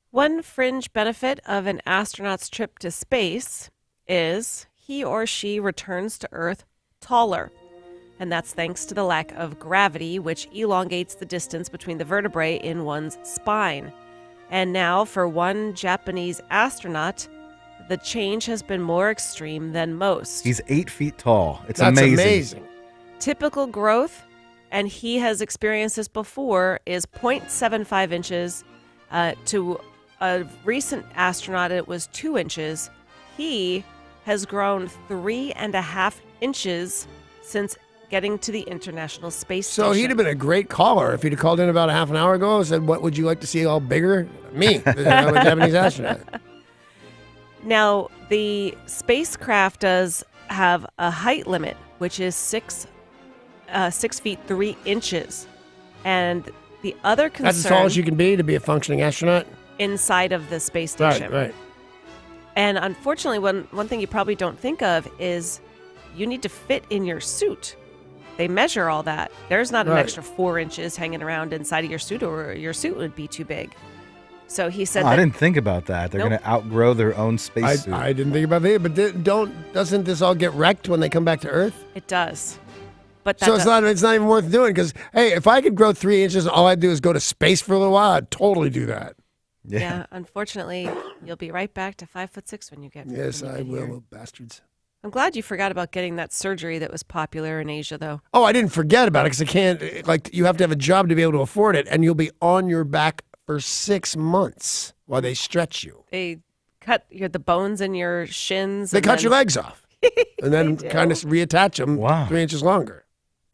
One fringe benefit of an astronaut's trip to space is he or she returns to Earth taller. And that's thanks to the lack of gravity, which elongates the distance between the vertebrae in one's spine. And now, for one Japanese astronaut, the change has been more extreme than most. He's 8 feet tall. It's That's amazing. amazing. Typical growth, and he has experienced this before, is 0.75 inches. To a recent astronaut, it was 2 inches. He has grown 3.5 inches since getting to the International Space Station. So he'd have been a great caller if he'd have called in about a half an hour ago and said, "What would you like to see all bigger?" Me, I'm a Japanese astronaut. Now, the spacecraft does have a height limit, which is 6 feet 3 inches. And the other concern... That's as tall as you can be to be a functioning astronaut? Inside of the space station. Right. And unfortunately, one thing you probably don't think of is you need to fit in your suit. They measure all that. There's not an Right. extra 4 inches hanging around inside of your suit, or your suit would be too big. So he said I that didn't think about that. They're Nope. going to outgrow their own spacesuit. I didn't think about that, but doesn't this all get wrecked when they come back to Earth? it does. But So it's not even worth doing because, hey, if I could grow 3 inches and all I'd do is go to space for a little while, I'd totally do that. Yeah, unfortunately, you'll be right back to 5'6" when you get Yes, when you I get will, here. little bastards. I'm glad you forgot about getting that surgery that was popular in Asia, though. Oh, I didn't forget about it because I can't, like, you have to have a job to be able to afford it, and you'll be on your back for 6 months while they stretch you. They cut the bones in your shins. They cut your legs off and then kind of reattach them 3 inches longer.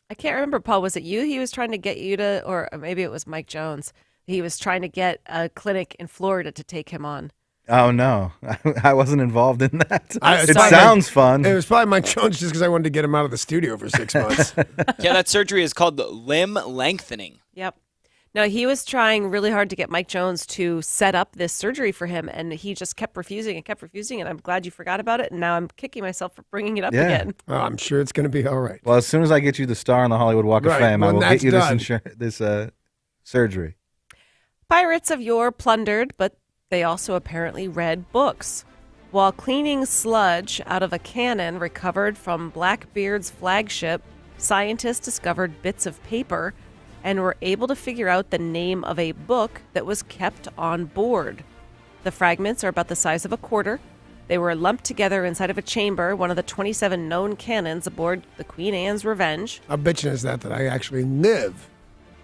I can't remember, Paul. Was it you? He was trying to get you to, or maybe it was Mike Jones. He was trying to get a clinic in Florida to take him on. Oh, no. I wasn't involved in that. It sounds fun. It was probably Mike Jones just because I wanted to get him out of the studio for 6 months. Yeah, that surgery is called limb lengthening. Yep. No, he was trying really hard to get Mike Jones to set up this surgery for him, and he just kept refusing, and I'm glad you forgot about it, and now I'm kicking myself for bringing it up again. Oh, I'm sure it's going to be all right. Well, as soon as I get you the star on the Hollywood Walk of Fame, I will get you this surgery. Pirates of yore plundered, but they also apparently read books. While cleaning sludge out of a cannon recovered from Blackbeard's flagship, scientists discovered bits of paper and were able to figure out the name of a book that was kept on board. The fragments are about the size of a quarter. They were lumped together inside of a chamber, one of the 27 known cannons aboard the Queen Anne's Revenge. How bitchin' is that I actually live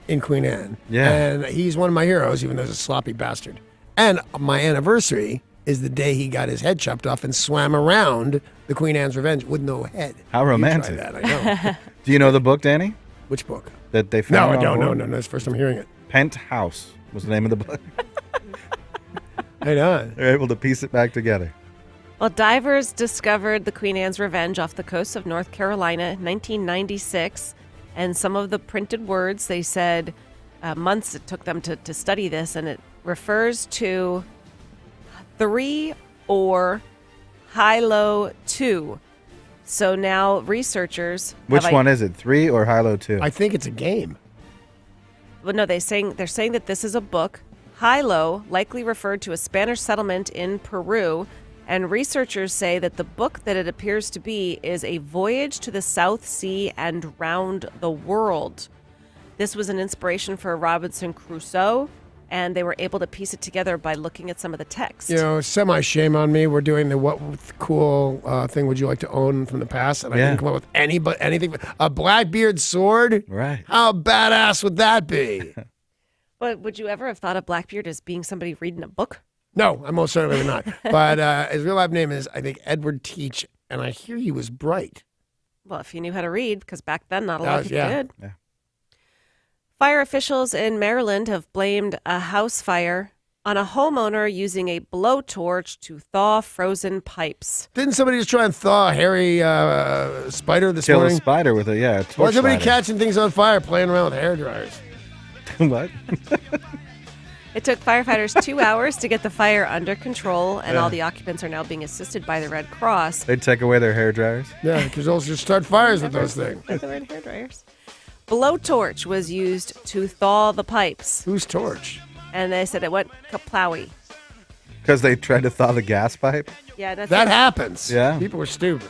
in Queen Anne? Yeah. And he's one of my heroes, even though he's a sloppy bastard. And my anniversary is the day he got his head chopped off and swam around the Queen Anne's Revenge with no head. How romantic. You try that, I know. Do you know the book, Danny? Which book? That they No, found I don't. on board? No. It's the first time hearing it. Penthouse was the name of the book. Right on. They're able to piece it back together. Well, divers discovered the Queen Anne's Revenge off the coast of North Carolina in 1996, and some of the printed words, they said months it took them to study this, and it refers to 3 or high-low 2. So now researchers... Which one is it, 3 or Hilo 2? I think it's a game. Well, no, they're saying that this is a book. Hilo likely referred to a Spanish settlement in Peru, and researchers say that the book that it appears to be is A Voyage to the South Sea and Round the World. This was an inspiration for Robinson Crusoe, and they were able to piece it together by looking at some of the text. You know, semi-shame on me. We're doing the what cool thing would you like to own from the past, and I didn't come up with anything. A Blackbeard sword? Right. How badass would that be? But would you ever have thought of Blackbeard as being somebody reading a book? No, I most certainly would not. But his real life name is, I think, Edward Teach, and I hear he was bright. Well, if you knew how to read, because back then not a lot of people did. Yeah. Fire officials in Maryland have blamed a house fire on a homeowner using a blowtorch to thaw frozen pipes. Didn't somebody just try and thaw a hairy spider this Kill morning? a spider with a torch. Why is everybody lighter? catching things on fire playing around with hair dryers? What? It took firefighters 2 hours to get the fire under control, and Yeah. all the occupants are now being assisted by the Red Cross. They'd take away their hair dryers. Yeah, because they'll just start fires with those things. That's the word, hair dryers. Blowtorch was used to thaw the pipes. Whose torch? And they said it went kaplowy. Because they tried to thaw the gas pipe? Yeah, that's That happens. Yeah. People are stupid.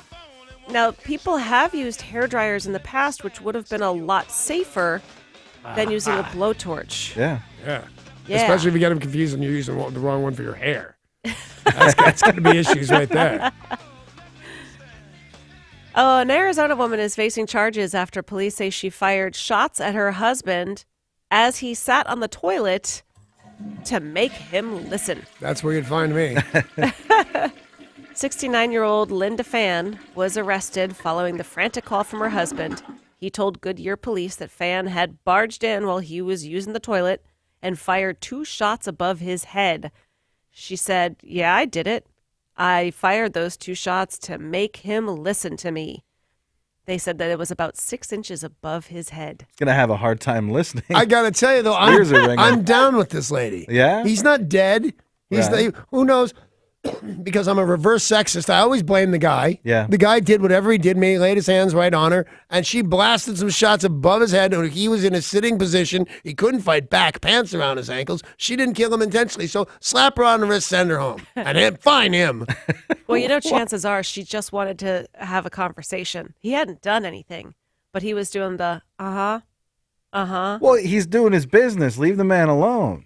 Now, people have used hair dryers in the past, which would have been a lot safer than using a blowtorch. Yeah. Yeah. Yeah. Especially if you get them confused and you're using the wrong one for your hair. That's going to be issues right there. Oh, an Arizona woman is facing charges after police say she fired shots at her husband as he sat on the toilet to make him listen. That's where you'd find me. 69-year-old Linda Fan was arrested following the frantic call from her husband. He told Goodyear police that Fan had barged in while he was using the toilet and fired 2 shots above his head. She said, "Yeah, I did it. I fired those 2 shots to make him listen to me." They said that it was about 6 inches above his head. He's going to have a hard time listening. I got to tell you, though, Ears are ringing. I'm down with this lady. Yeah? He's not dead. He's Right. who knows? Because I'm a reverse sexist, I always blame the guy. Yeah. The guy did whatever he did, he laid his hands right on her, and she blasted some shots above his head. He was in a sitting position. He couldn't fight back, pants around his ankles. She didn't kill him intentionally, so slap her on the wrist, send her home. And fine him. Well, you know, chances are she just wanted to have a conversation. He hadn't done anything, but he was doing the uh-huh. Well, he's doing his business. Leave the man alone.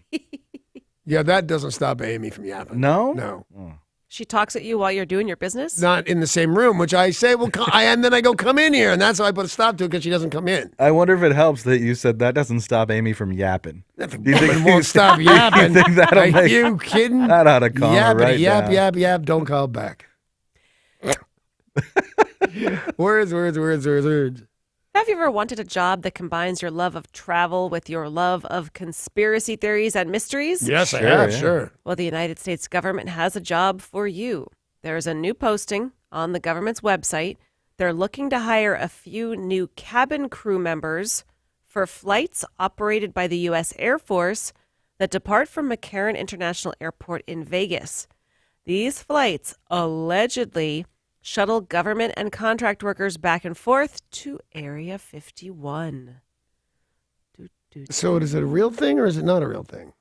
Yeah, that doesn't stop Amy from yapping. No? No. Oh. She talks at you while you're doing your business? Not in the same room, which I say, well, and then I go, come in here. And that's how I put a stop to it because she doesn't come in. I wonder if it helps that you said that doesn't stop Amy from yapping. If a woman won't stop yapping. You think that'll Are make, you kidding? That ought to calm her Yappity, right yap, down. yap, yap, don't call back. Words. Have you ever wanted a job that combines your love of travel with your love of conspiracy theories and mysteries? Yes, I have, sure. Well, the United States government has a job for you. There's a new posting on the government's website. They're looking to hire a few new cabin crew members for flights operated by the U.S. Air Force that depart from McCarran International Airport in Vegas. These flights allegedly shuttle government and contract workers back and forth to Area 51. So is it a real thing or is it not a real thing?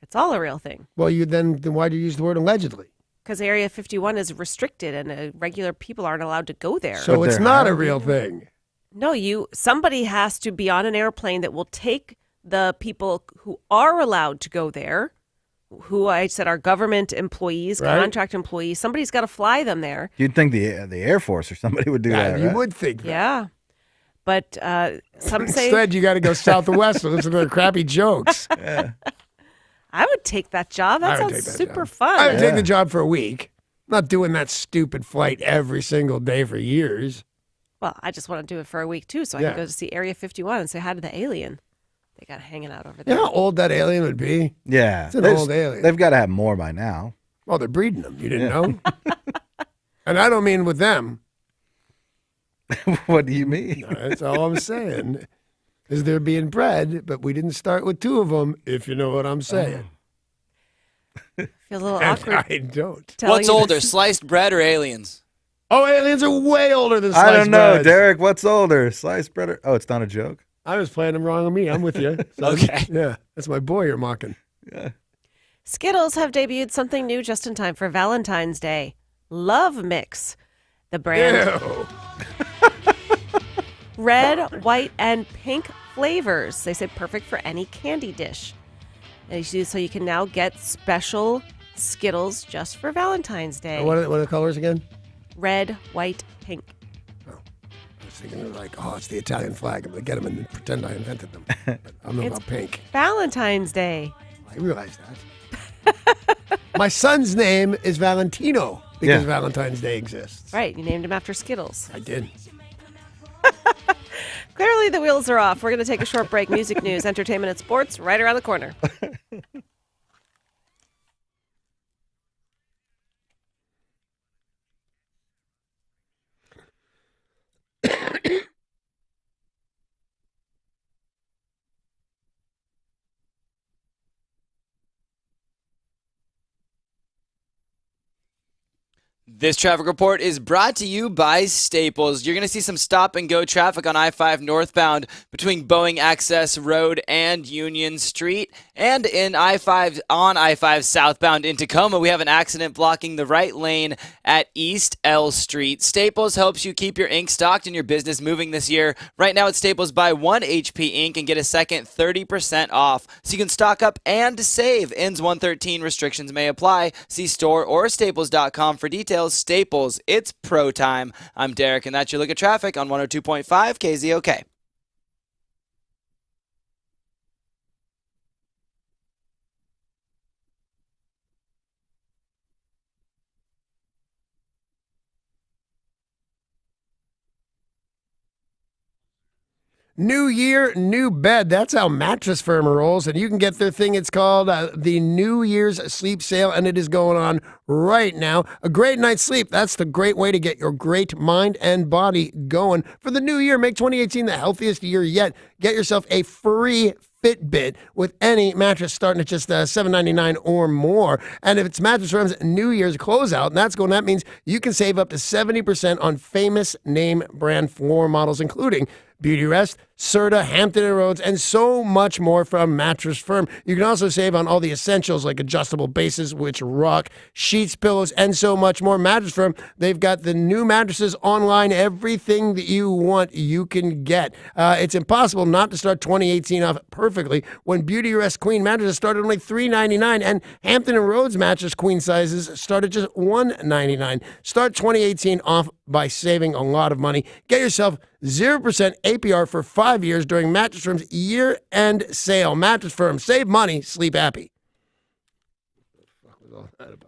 It's all a real thing. Well, then why do you use the word allegedly? Because Area 51 is restricted and regular people aren't allowed to go there. So it's not a real thing. No, somebody has to be on an airplane that will take the people who are allowed to go there, who I said are government employees, Right. contract employees. Somebody's got to fly them there. You'd think the Air Force or somebody would do that, You right? would think that. Yeah. But some say... Instead, you got to go southwest to listen to their crappy jokes. I would take that job. That I would sounds take that super job. fun. I would take the job for a week. I'm not doing that stupid flight every single day for years. Well, I just want to do it for a week, too, so I Yeah. can go to see Area 51 and say hi to the alien. They got hanging out over You there. know how old that alien would be? Yeah. It's an old alien. They've got to have more by now. Well, they're breeding them. You didn't know? And I don't mean with them. What do you mean? That's all I'm saying. Is they're being bred, but we didn't start with two of them, if you know what I'm saying. Feel a little And awkward. I don't. What's older, sliced bread or aliens? Oh, aliens are way older than sliced I don't know, bread. Derek. What's older, sliced bread or... Oh, it's not a joke? I was playing them wrong on me. I'm with you. son. Okay. Yeah, that's my boy you're mocking. Yeah. Skittles have debuted something new just in time for Valentine's Day. Love Mix. The brand Ew. red, white, and pink flavors. They say perfect for any candy dish. So you can now get special Skittles just for Valentine's Day. What are the colors again? Red, white, pink. I was thinking like, oh, it's the Italian flag. I'm going to get them and pretend I invented them. But I'm It's about pink. Valentine's Day. I realize that. My son's name is Valentino because Yeah. Valentine's Day exists. Right, you named him after Skittles. I did. Clearly the wheels are off. We're going to take a short break. Music news, entertainment, and sports right around the corner. This traffic report is brought to you by Staples. You're going to see some stop and go traffic on I-5 northbound between Boeing Access Road and Union Street. And in I-5 southbound in Tacoma, we have an accident blocking the right lane at East L Street. Staples helps you keep your ink stocked and your business moving this year. Right now at Staples, buy 1 HP ink and get a second 30% off. So you can stock up and save. Ends 113. Restrictions may apply. See store or staples.com for details. Staples, it's pro time. I'm Derek, and that's your look at traffic on 102.5 KZOK. New year, new bed. That's how Mattress Firm rolls. And you can get their thing. It's called the New Year's Sleep Sale, and it is going on right now. A great night's sleep. That's the great way to get your great mind and body going. For the new year, make 2018 the healthiest year yet. Get yourself a free Fitbit with any mattress starting at just $7.99 or more. And if it's Mattress Firm's New Year's closeout, and that means you can save up to 70% on famous name brand floor models, including Beauty Rest, Serta, Hampton and Rhodes, and so much more from Mattress Firm. You can also save on all the essentials like adjustable bases, which rock, sheets, pillows, and so much more. Mattress Firm, they've got the new mattresses online, everything that you want, you can get. It's impossible not to start 2018 off perfectly when Beauty Rest Queen mattresses start at only $3.99 and Hampton and Rhodes mattress queen sizes start at just $1.99. Start 2018 off by saving a lot of money. Get yourself 0% APR for 5 years during Mattress Firm's year-end sale. Mattress Firm, save money, sleep happy. What the fuck was all that about?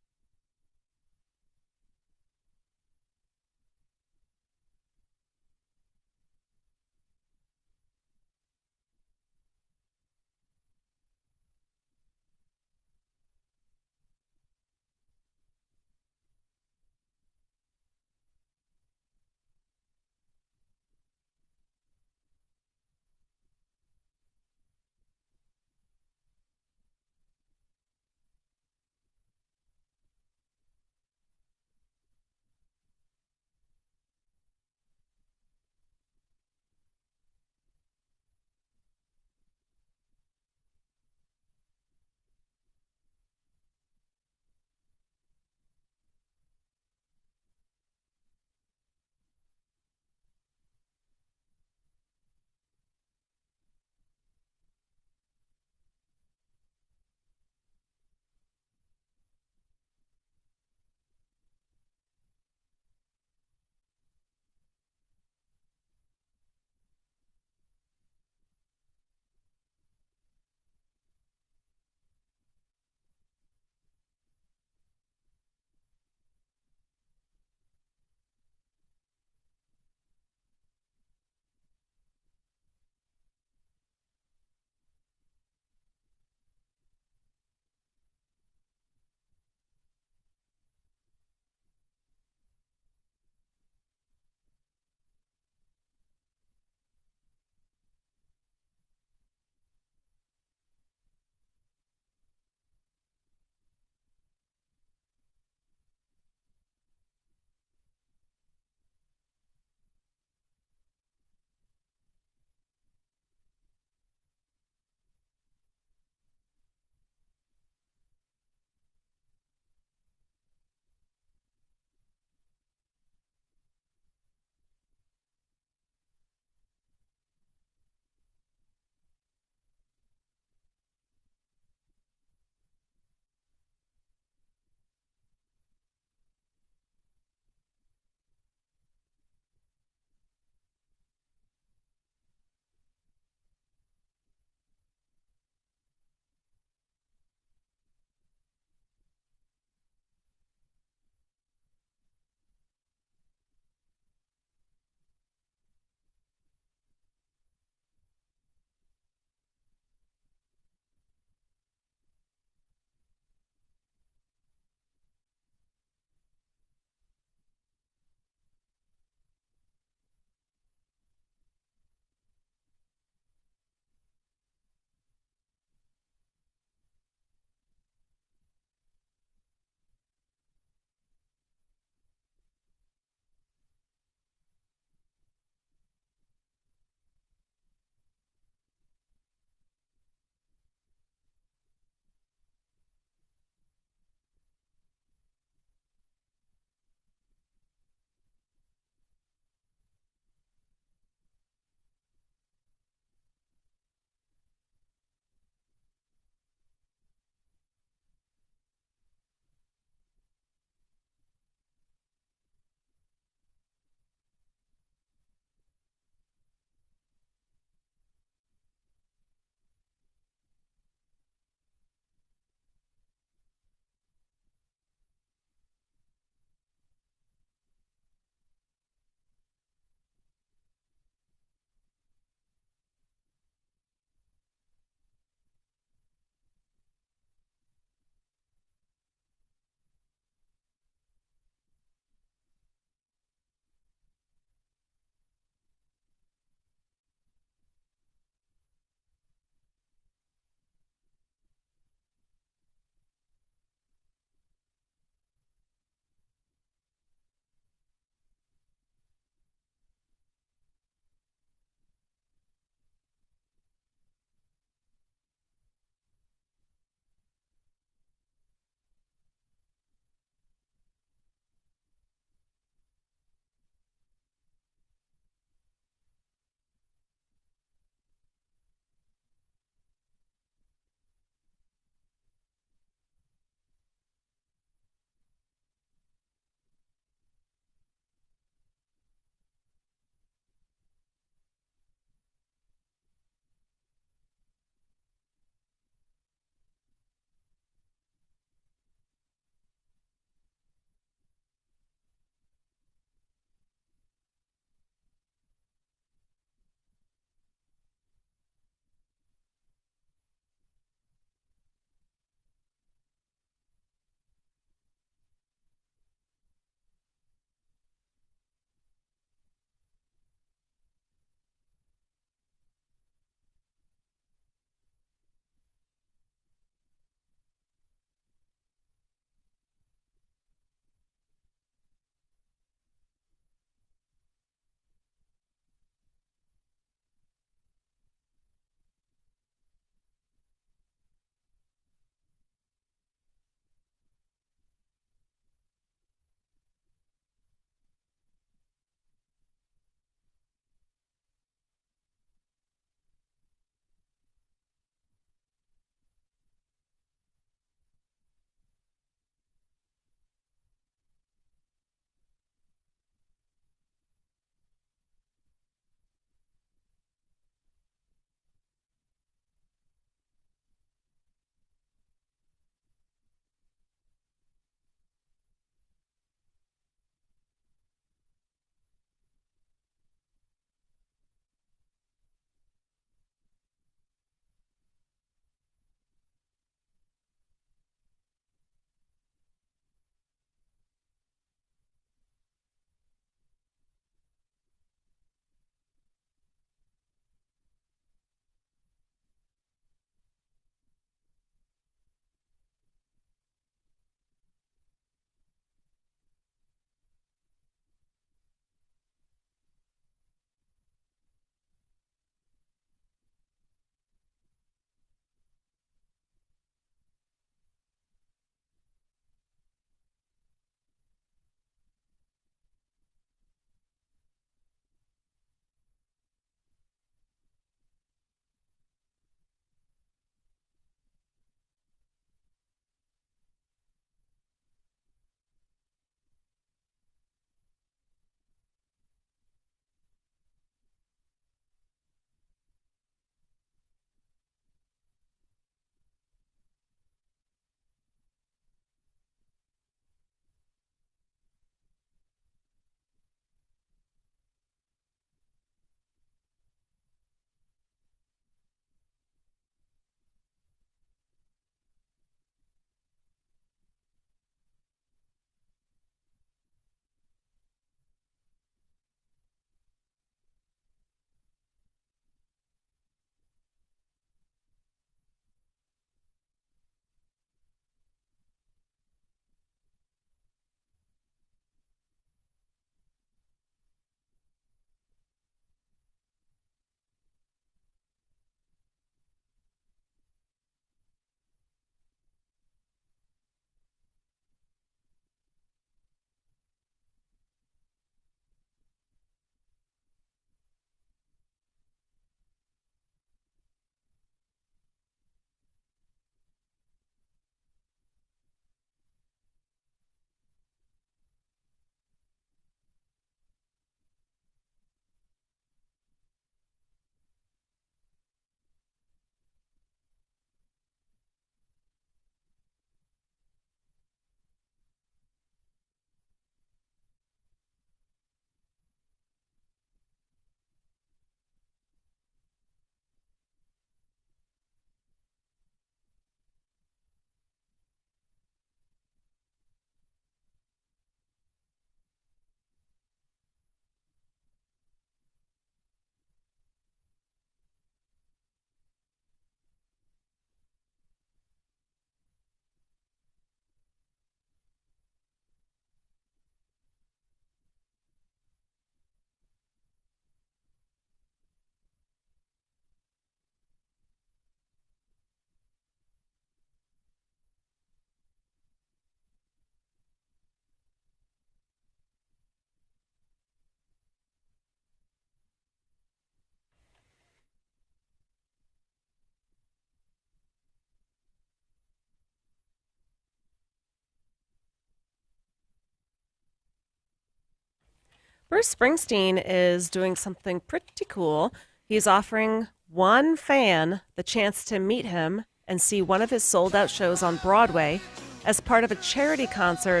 Bruce Springsteen is doing something pretty cool. He's offering one fan the chance to meet him and see one of his sold-out shows on Broadway as part of a charity contest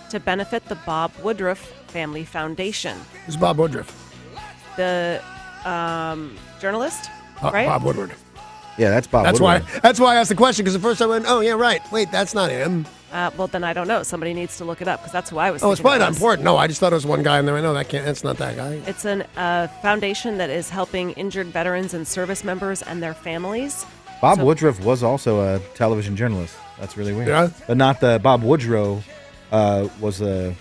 to benefit the Bob Woodruff Family Foundation. Who's Bob Woodruff? The journalist, right? Bob Woodward. Yeah, that's Bob That's Woodward. why. That's why I asked the question, because at first I went, "Oh yeah, right. Wait, that's not him." Well, then I don't know. Somebody needs to look it up because that's who I was. Oh, it's thinking probably it not was. important. No, I just thought it was one guy, and then I know that's not that guy. It's a foundation that is helping injured veterans and service members and their families. Bob Woodruff was also a television journalist. That's really weird. Yeah? But not the Bob Woodrow was a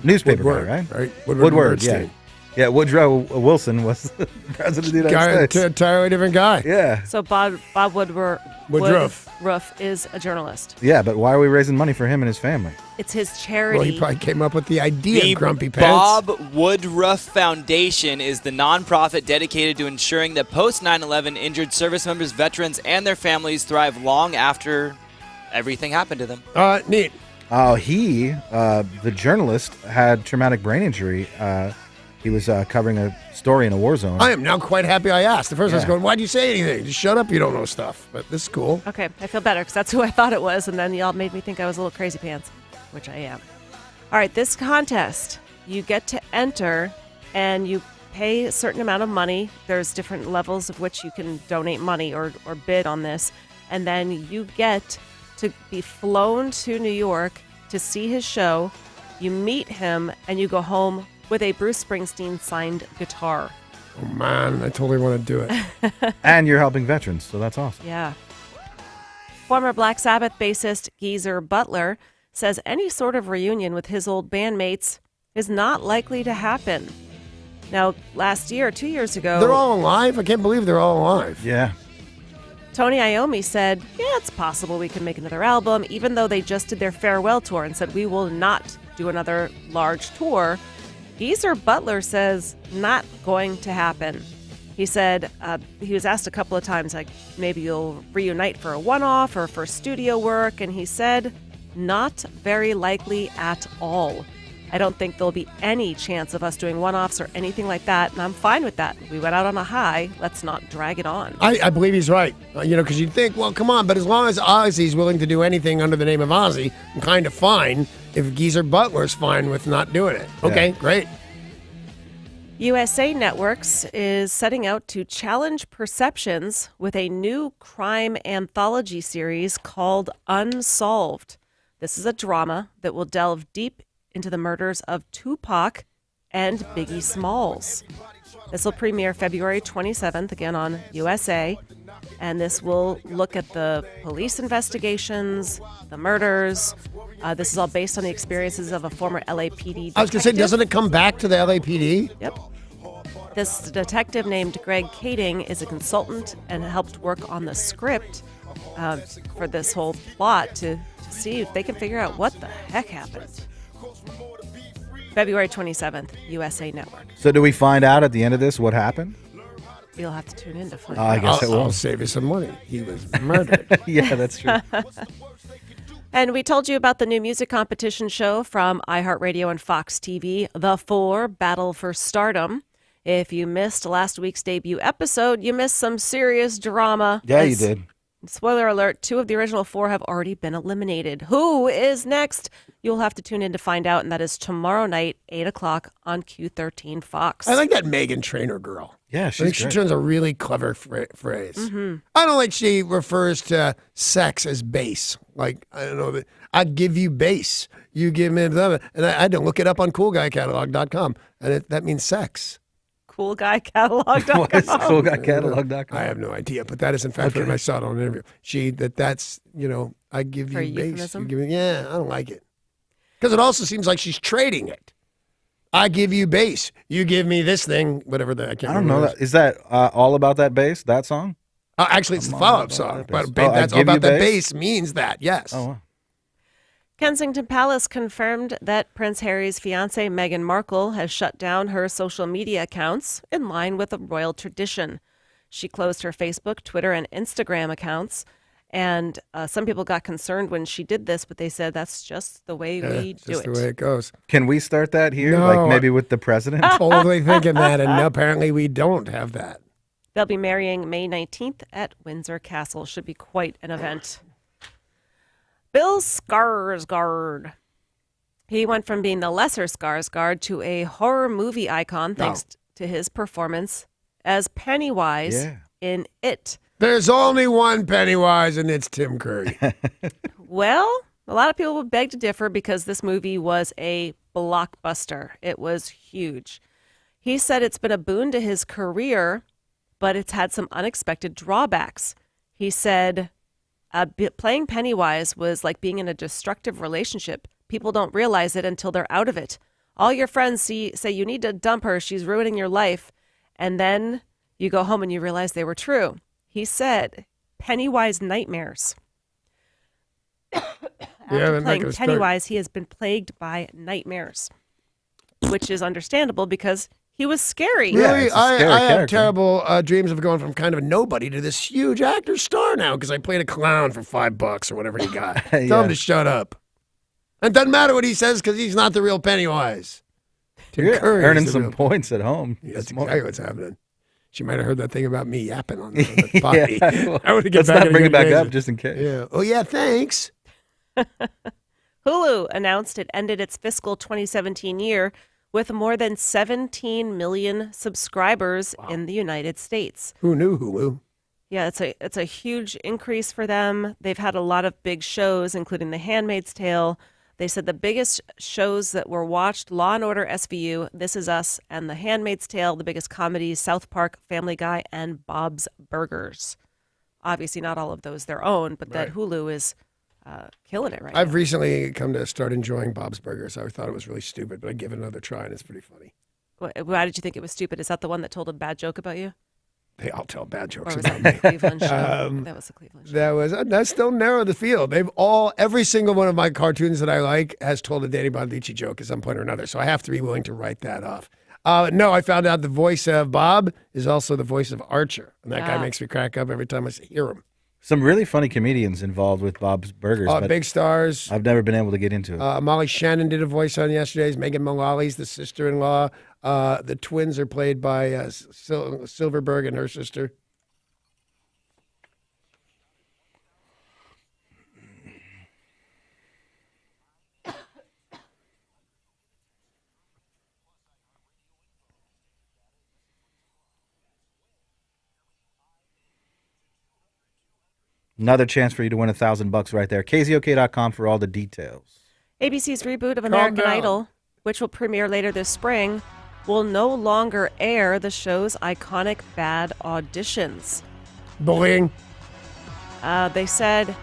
newspaper Woodward, guy, right? right? Woodward, yeah. Bernstein. Yeah, Woodrow Wilson was the president of the United States. Entirely different guy. Yeah. So Bob Woodruff. Woodruff is a journalist. Yeah, but why are we raising money for him and his family? It's his charity. Well, he probably came up with the idea, The Grumpy Pants. Bob Woodruff Foundation is the nonprofit dedicated to ensuring that post 9/11 injured service members, veterans, and their families thrive long after everything happened to them. Neat. He, the journalist, had traumatic brain injury. He was covering a story in a war zone. I am now quite happy I asked. At first I was Yeah. going, "Why'd you say anything? Just shut up, you don't know stuff." But this is cool. Okay, I feel better because that's who I thought it was, and then y'all made me think I was a little crazy pants, which I am. All right, this contest, you get to enter, and you pay a certain amount of money. There's different levels of which you can donate money or bid on this, and then you get to be flown to New York to see his show. You meet him, and you go home with a Bruce Springsteen signed guitar. Oh man, I totally want to do it. And you're helping veterans, so that's awesome. Yeah. Former Black Sabbath bassist Geezer Butler says any sort of reunion with his old bandmates is not likely to happen. Now, last year, 2 years ago, They're all alive? I can't believe they're all alive. Yeah. Tony Iommi said, yeah, it's possible we can make another album, even though they just did their farewell tour and said we will not do another large tour. Geezer Butler says not going to happen. He said he was asked a couple of times, like, maybe you'll reunite for a one-off or for studio work, and he said not very likely at all. I don't think there'll be any chance of us doing one-offs or anything like that, and I'm fine with that. We went out on a high. Let's not drag it on. I believe he's right. Because you'd think, well, come on, but as long as Ozzy's willing to do anything under the name of Ozzy, I'm kind of fine if Geezer Butler's fine with not doing it. Okay, great. USA Networks is setting out to challenge perceptions with a new crime anthology series called Unsolved. This is a drama that will delve deep into the murders of Tupac and Biggie Smalls. This will premiere February 27th, again on USA, and this will look at the police investigations, the murders. This is all based on the experiences of a former LAPD detective. I was going to say, doesn't it come back to the LAPD? Yep. This detective named Greg Kading is a consultant and helped work on the script for this whole plot to see if they can figure out what the heck happened. February 27th, USA Network. So do we find out at the end of this what happened? You'll have to tune in to find I out. guess it will. I'll save you some money. He was murdered. Yeah, that's true. And we told you about the new music competition show from iHeartRadio and Fox TV, The Four Battle for Stardom. If you missed last week's debut episode, you missed some serious drama. Yeah, you did. Spoiler alert, 2 of the original 4 have already been eliminated. Who is next? You'll have to tune in to find out, and that is tomorrow night, 8 o'clock on Q13 Fox. I like that Meghan Trainor girl. Yeah, I think she great. turns a really clever phrase. Mm-hmm. I don't like she refers to sex as base. Like, I don't know, I give you base. You give me the, and I had to look it up on coolguycatalog.com, and that means sex. CoolGuyCatalog.com. What is CoolGuyCatalog.com? I have no idea, but that is in fact what I saw it on an interview. That's I give For a you base. euphemism? You give me, yeah, I don't like it. Because it also seems like she's trading it. I give you base. You give me this thing, whatever that. I can't I don't remember. know. Is that all about that bass, that song? Actually, it's the follow-up song. But that's all Give You about that Bass? bass means that, yes. Oh, wow. Kensington Palace confirmed that Prince Harry's fiancée Meghan Markle has shut down her social media accounts in line with a royal tradition. She closed her Facebook, Twitter, and Instagram accounts, And some people got concerned when she did this, but they said that's just the way we do just it. the way it goes. Can we start that here? No. Like maybe with the president? Totally thinking that, and apparently we don't have that. They'll be marrying May 19th at Windsor Castle. Should be quite an event. Bill Skarsgård. He went from being the lesser Skarsgård to a horror movie icon thanks to his performance as Pennywise in It. There's only one Pennywise, and it's Tim Curry. Well, a lot of people would beg to differ because this movie was a blockbuster. It was huge. He said it's been a boon to his career, but it's had some unexpected drawbacks. He said playing Pennywise was like being in a destructive relationship. People don't realize it until they're out of it. All your friends say you need to dump her, she's ruining your life, and then you go home and you realize they were true. He said Pennywise nightmares. After playing Pennywise, he has been plagued by nightmares, which is understandable because he was scary. Really, I have terrible dreams of going from kind of a nobody to this huge actor star now because I played a clown for $5 or whatever he got. Tell him to shut up. It doesn't matter what he says because he's not the real Pennywise. You're earning some points at home. Yeah, that's exactly what's happening. She might have heard that thing about me yapping on the potty. Well, let's not bring it back up just in case. Yeah. Oh, yeah, thanks. Hulu announced it ended its fiscal 2017 year with more than 17 million subscribers in the United States. Who knew Hulu? Yeah, it's a huge increase for them. They've had a lot of big shows, including The Handmaid's Tale. They said the biggest shows that were watched, Law & Order SVU, This Is Us, and The Handmaid's Tale. The biggest comedies, South Park, Family Guy, and Bob's Burgers. Obviously not all of those their own, but that Hulu is killing it right now. I've recently come to start enjoying Bob's Burgers. I thought it was really stupid, but I give it another try, and it's pretty funny. Why did you think it was stupid? Is that the one that told a bad joke about you? They all tell bad jokes Or was about that me. the Cleveland show? That was the Cleveland show. That still narrowed the field. Every single one of my cartoons that I like has told a Danny Bondici joke at some point or another. So I have to be willing to write that off. No, I found out the voice of Bob is also the voice of Archer, and that guy makes me crack up every time I hear him. Some really funny comedians involved with Bob's Burgers. But big stars. I've never been able to get into it. Molly Shannon did a voice on yesterday's. Megan Mullally's the sister-in-law. The twins are played by Silverberg and her sister. Another chance for you to win $1,000 right there. KZOK.com for all the details. ABC's reboot of American Idol, which will premiere later this spring, will no longer air the show's iconic bad auditions. Bullying. They said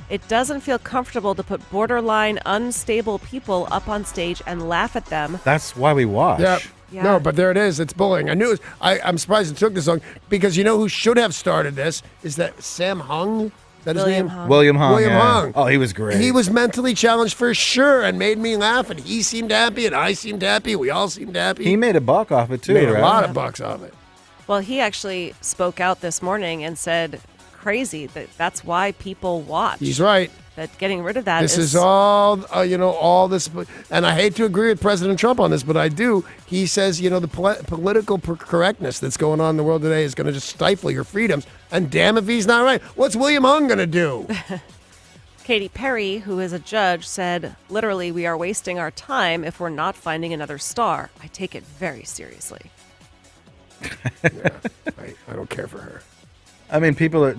it doesn't feel comfortable to put borderline unstable people up on stage and laugh at them. That's why we watch. Yep. Yeah. No, but there it is. It's bullying. I knew it was, I'm surprised it took this long because you know who should have started this is that Sam Hung. Is that his name? William Hung. William Hung. Oh, he was great. He was mentally challenged for sure and made me laugh, and he seemed happy, and I seemed happy. We all seemed happy. He made a buck off it, too, Made right? a lot of bucks off it. Well, he actually spoke out this morning and said, crazy, that's why people watch. He's right. That getting rid of that This is all, all this. And I hate to agree with President Trump on this, but I do. He says, the political correctness that's going on in the world today is going to just stifle your freedoms. And damn if he's not right. What's William Hung going to do? Katy Perry, who is a judge, said, literally, we are wasting our time if we're not finding another star. I take it very seriously. I don't care for her. I mean, people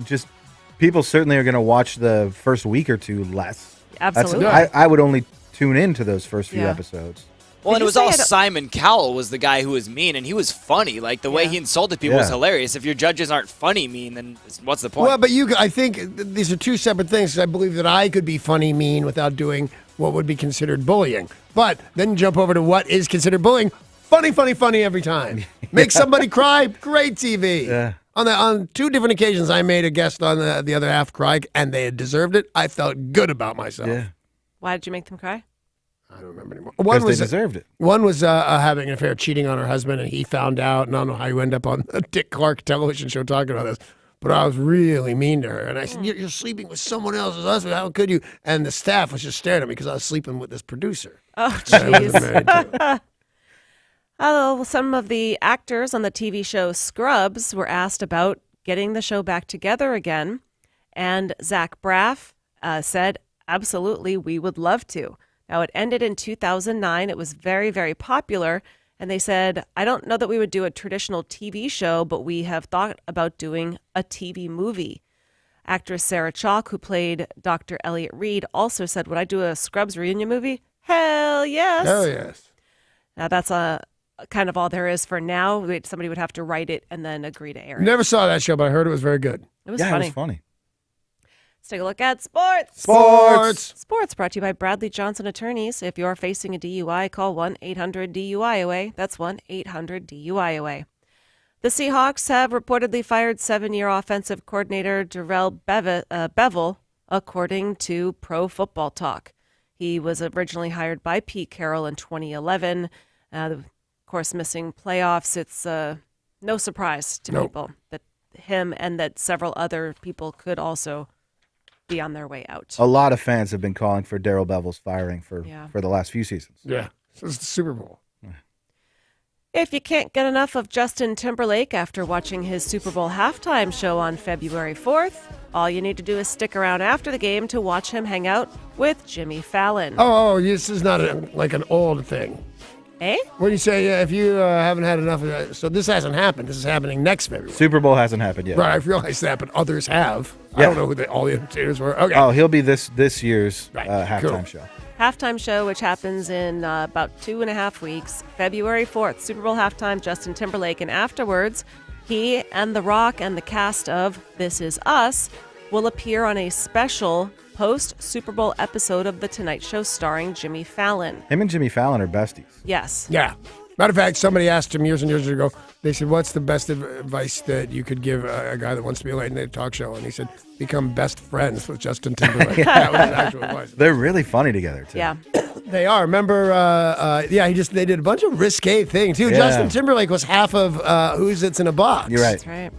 certainly are going to watch the first week or two less. Absolutely. I would only tune into those first few episodes. Well, and it was all Simon Cowell was the guy who was mean, and he was funny. Like, the way he insulted people was hilarious. If your judges aren't funny mean, then what's the point? Well, but I think these are two separate things. 'Cause I believe that I could be funny mean without doing what would be considered bullying. But then jump over to what is considered bullying. Funny every time. Make somebody cry. Great TV. Yeah. On two different occasions, I made a guest on the other half cry, and they had deserved it. I felt good about myself. Yeah. Why did you make them cry? I don't remember anymore. Because they deserved it. One was having an affair, cheating on her husband, and he found out, and I don't know how you end up on a Dick Clark television show talking about this. but I was really mean to her. And I said, you're sleeping with someone else's husband. How could you? And the staff was just staring at me because I was sleeping with this producer. Oh, that I wasn't married to. jeez. Oh, some of the actors on the TV show Scrubs were asked about getting the show back together again. And Zach Braff said, absolutely, we would love to. Now, it ended in 2009. It was very, very popular. And they said, I don't know that we would do a traditional TV show, but we have thought about doing a TV movie. Actress Sarah Chalk, who played Dr. Elliot Reed, also said, would I do a Scrubs reunion movie? Hell yes. Hell yes. Now, that's kind of all there is for now. Somebody would have to write it and then agree to air it. Never saw that show, but I heard it was very good. It was funny. It was funny. Let's take a look at sports. Sports brought to you by Bradley Johnson Attorneys. If you're facing a DUI, call 1-800-DUI-AWAY. That's 1-800-DUI-AWAY. The Seahawks have reportedly fired 7-year offensive coordinator Darrell Bevel, according to Pro Football Talk. He was originally hired by Pete Carroll in 2011. Of course, missing playoffs, it's no surprise to people that him and that several other people could also be on their way out. A lot of fans have been calling for Darrell Bevel's firing for the last few seasons. Yeah. So it's the Super Bowl. If you can't get enough of Justin Timberlake after watching his Super Bowl halftime show on February 4th, all you need to do is stick around after the game to watch him hang out with Jimmy Fallon. Oh, this is not like an old thing. Eh? When you say, if you haven't had enough of that, so this hasn't happened. This is happening next February. Super Bowl hasn't happened yet. Right, I realize that, but others have. I Yeah. don't know who all the entertainers were. Okay. Oh, he'll be this year's halftime Cool. show. Halftime show, which happens in about 2.5 weeks, February 4th, Super Bowl halftime, Justin Timberlake. And afterwards, he and The Rock and the cast of This Is Us will appear on a special post-Super Bowl episode of The Tonight Show starring Jimmy Fallon. Him and Jimmy Fallon are besties. Yes. Yeah. Matter of fact, somebody asked him years and years ago, they said, what's the best advice that you could give a guy that wants to be a late night talk show? And he said, become best friends with Justin Timberlake. That was his actual advice. They're really funny together, too. Yeah. They are. Remember, they did a bunch of risque things, too. Yeah. Justin Timberlake was half of Who's It's in a Box. You're right. That's right.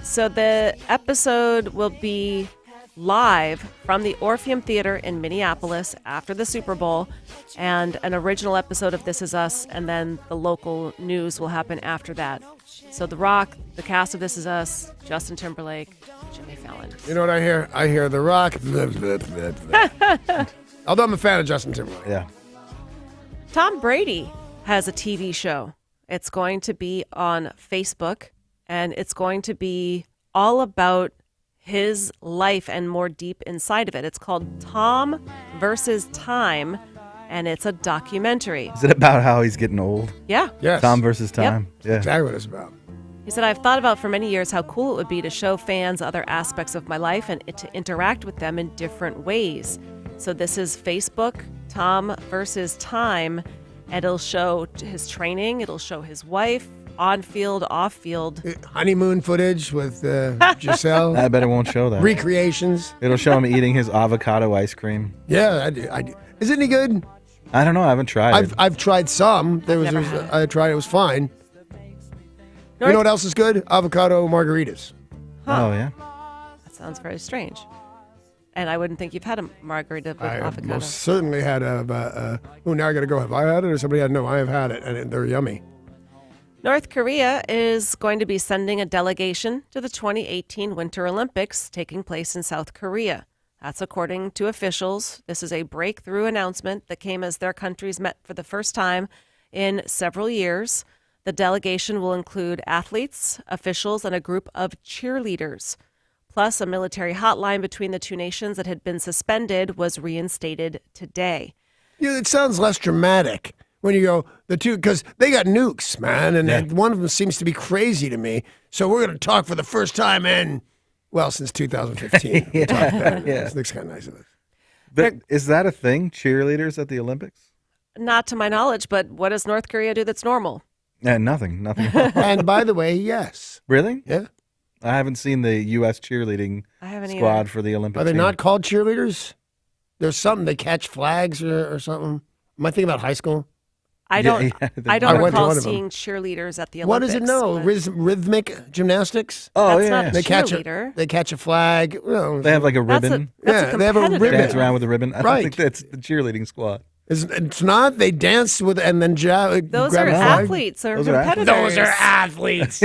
So the episode will be live from the Orpheum Theater in Minneapolis after the Super Bowl, and an original episode of This Is Us, and then the local news will happen after that. So The Rock, the cast of This Is Us, Justin Timberlake, Jimmy Fallon. You know what I hear? I hear The Rock. Blah, blah, blah, blah. Although I'm a fan of Justin Timberlake. Yeah. Tom Brady has a TV show. It's going to be on Facebook, and it's going to be all about his life and more deep inside of it. It's called Tom versus Time, and it's a documentary. Is it about how he's getting old? Yeah. Yes. Tom versus Time. Yeah. Exactly what it's about. He said, I've thought about for many years how cool it would be to show fans other aspects of my life and to interact with them in different ways. So this is Facebook, Tom versus Time, and it'll show his training, it'll show his wife, on-field, off-field. Honeymoon footage with Giselle. I bet it won't show that. Recreations. It'll show him eating his avocado ice cream. Yeah, I do. Is it any good? I don't know. I haven't tried it. I've tried some. I tried. It was fine. You know what else is good? Avocado margaritas. Oh, yeah. That sounds very strange. And I wouldn't think you've had a margarita with I have avocado. most certainly had a. Now I got to go. Have I had it or somebody had? No, I have had it, and they're yummy. North Korea is going to be sending a delegation to the 2018 Winter Olympics taking place in South Korea. That's according to officials. This is a breakthrough announcement that came as their countries met for the first time in several years. The delegation will include athletes, officials, and a group of cheerleaders. Plus, a military hotline between the two nations that had been suspended was reinstated today. Yeah, it sounds less dramatic when you go the two, because they got nukes, man, and one of them seems to be crazy to me. So we're going to talk for the first time since 2015. This looks kind of nice of us. But is that a thing? Cheerleaders at the Olympics? Not to my knowledge, but what does North Korea do that's normal? Nothing. And by the way, yes. Really? Yeah. I haven't seen the U.S. cheerleading squad either. for the Olympics. Are they team. not called cheerleaders? There's something, they catch flags or something. Am I thinking about high school? I don't. Yeah, I I don't went to recall one of them. seeing cheerleaders at the What Olympics. does it know? but Rhythmic gymnastics? Oh, That's yeah. not yeah. a They catch cheerleader. They catch a flag. They have like a That's a- ribbon. that's a They have a competitor. ribbon. Dance around with a ribbon. I don't Right. think that's the cheerleading squad. It's not. They dance with and then Those grab are a flag. athletes or Those are competitors. Those are athletes.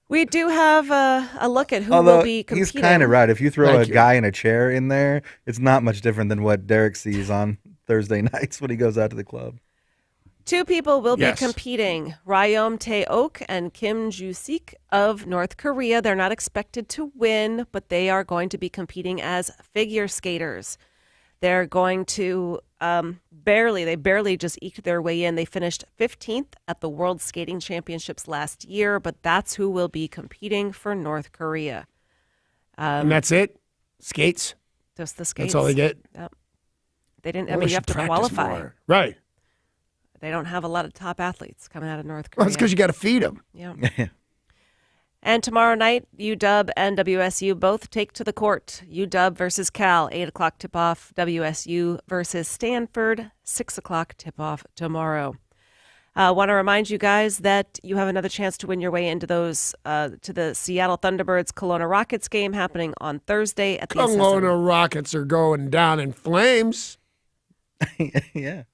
We do have a look at who Although will be competing. he's kind of right. If you throw Thank a you. guy in a chair in there, it's not much different than what Derek sees on Thursday nights when he goes out to the club. Two people will Yes. be competing, Ryom Tae-ok and Kim Joo-sik of North Korea. They're not expected to win, but they are going to be competing as figure skaters. They're going to they barely just eked their way in. They finished 15th at the World Skating Championships last year, but that's who will be competing for North Korea. And that's it? Skates? Just the skates. That's all they get? Yep. They didn't, Well, I mean, they you have should to practice qualify. more. Right. They don't have a lot of top athletes coming out of North Well, Korea. that's because you got to feed them. Yeah. And tomorrow night, UW and WSU both take to the court. UW versus Cal, 8 o'clock tip-off. WSU versus Stanford, 6 o'clock tip-off tomorrow. I want to remind you guys that you have another chance to win your way into those to the Seattle Thunderbirds Kelowna Rockets game happening on Thursday at the Kelowna Rockets are going down in flames. Yeah.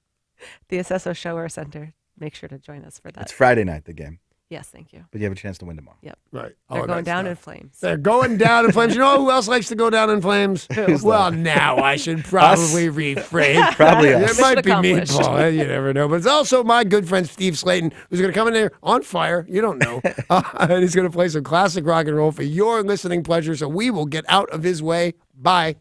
the Acesso Shower Center. Make sure to join us for that. It's Friday night, the game. Yes, thank you. But you have a chance to win tomorrow. Yep. Right. They're Oh, going that's down tough. in flames. They're going down in flames. You know who else likes to go down in flames? Who's Well, that? now I should probably rephrase. Probably us. It might be me, accomplished. Paul. You never know. But it's also my good friend Steve Slayton, who's going to come in there on fire. You don't know. And he's going to play some classic rock and roll for your listening pleasure. So we will get out of his way. Bye.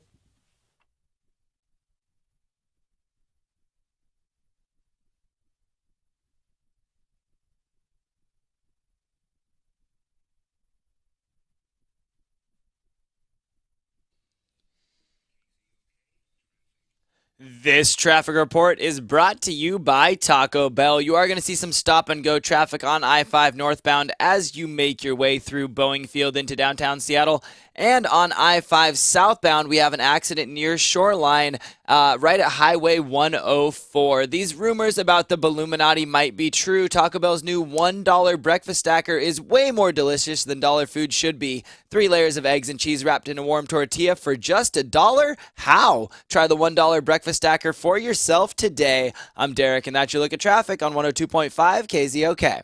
This traffic report is brought to you by Taco Bell. You are going to see some stop and go traffic on I-5 northbound as you make your way through Boeing Field into downtown Seattle. And on I-5 southbound, we have an accident near Shoreline, right at Highway 104. These rumors about the Balluminati might be true. Taco Bell's new $1 breakfast stacker is way more delicious than dollar food should be. 3 layers of eggs and cheese wrapped in a warm tortilla for just $1? How? Try the $1 breakfast stacker for yourself today. I'm Derek, and that's your look at traffic on 102.5 KZOK.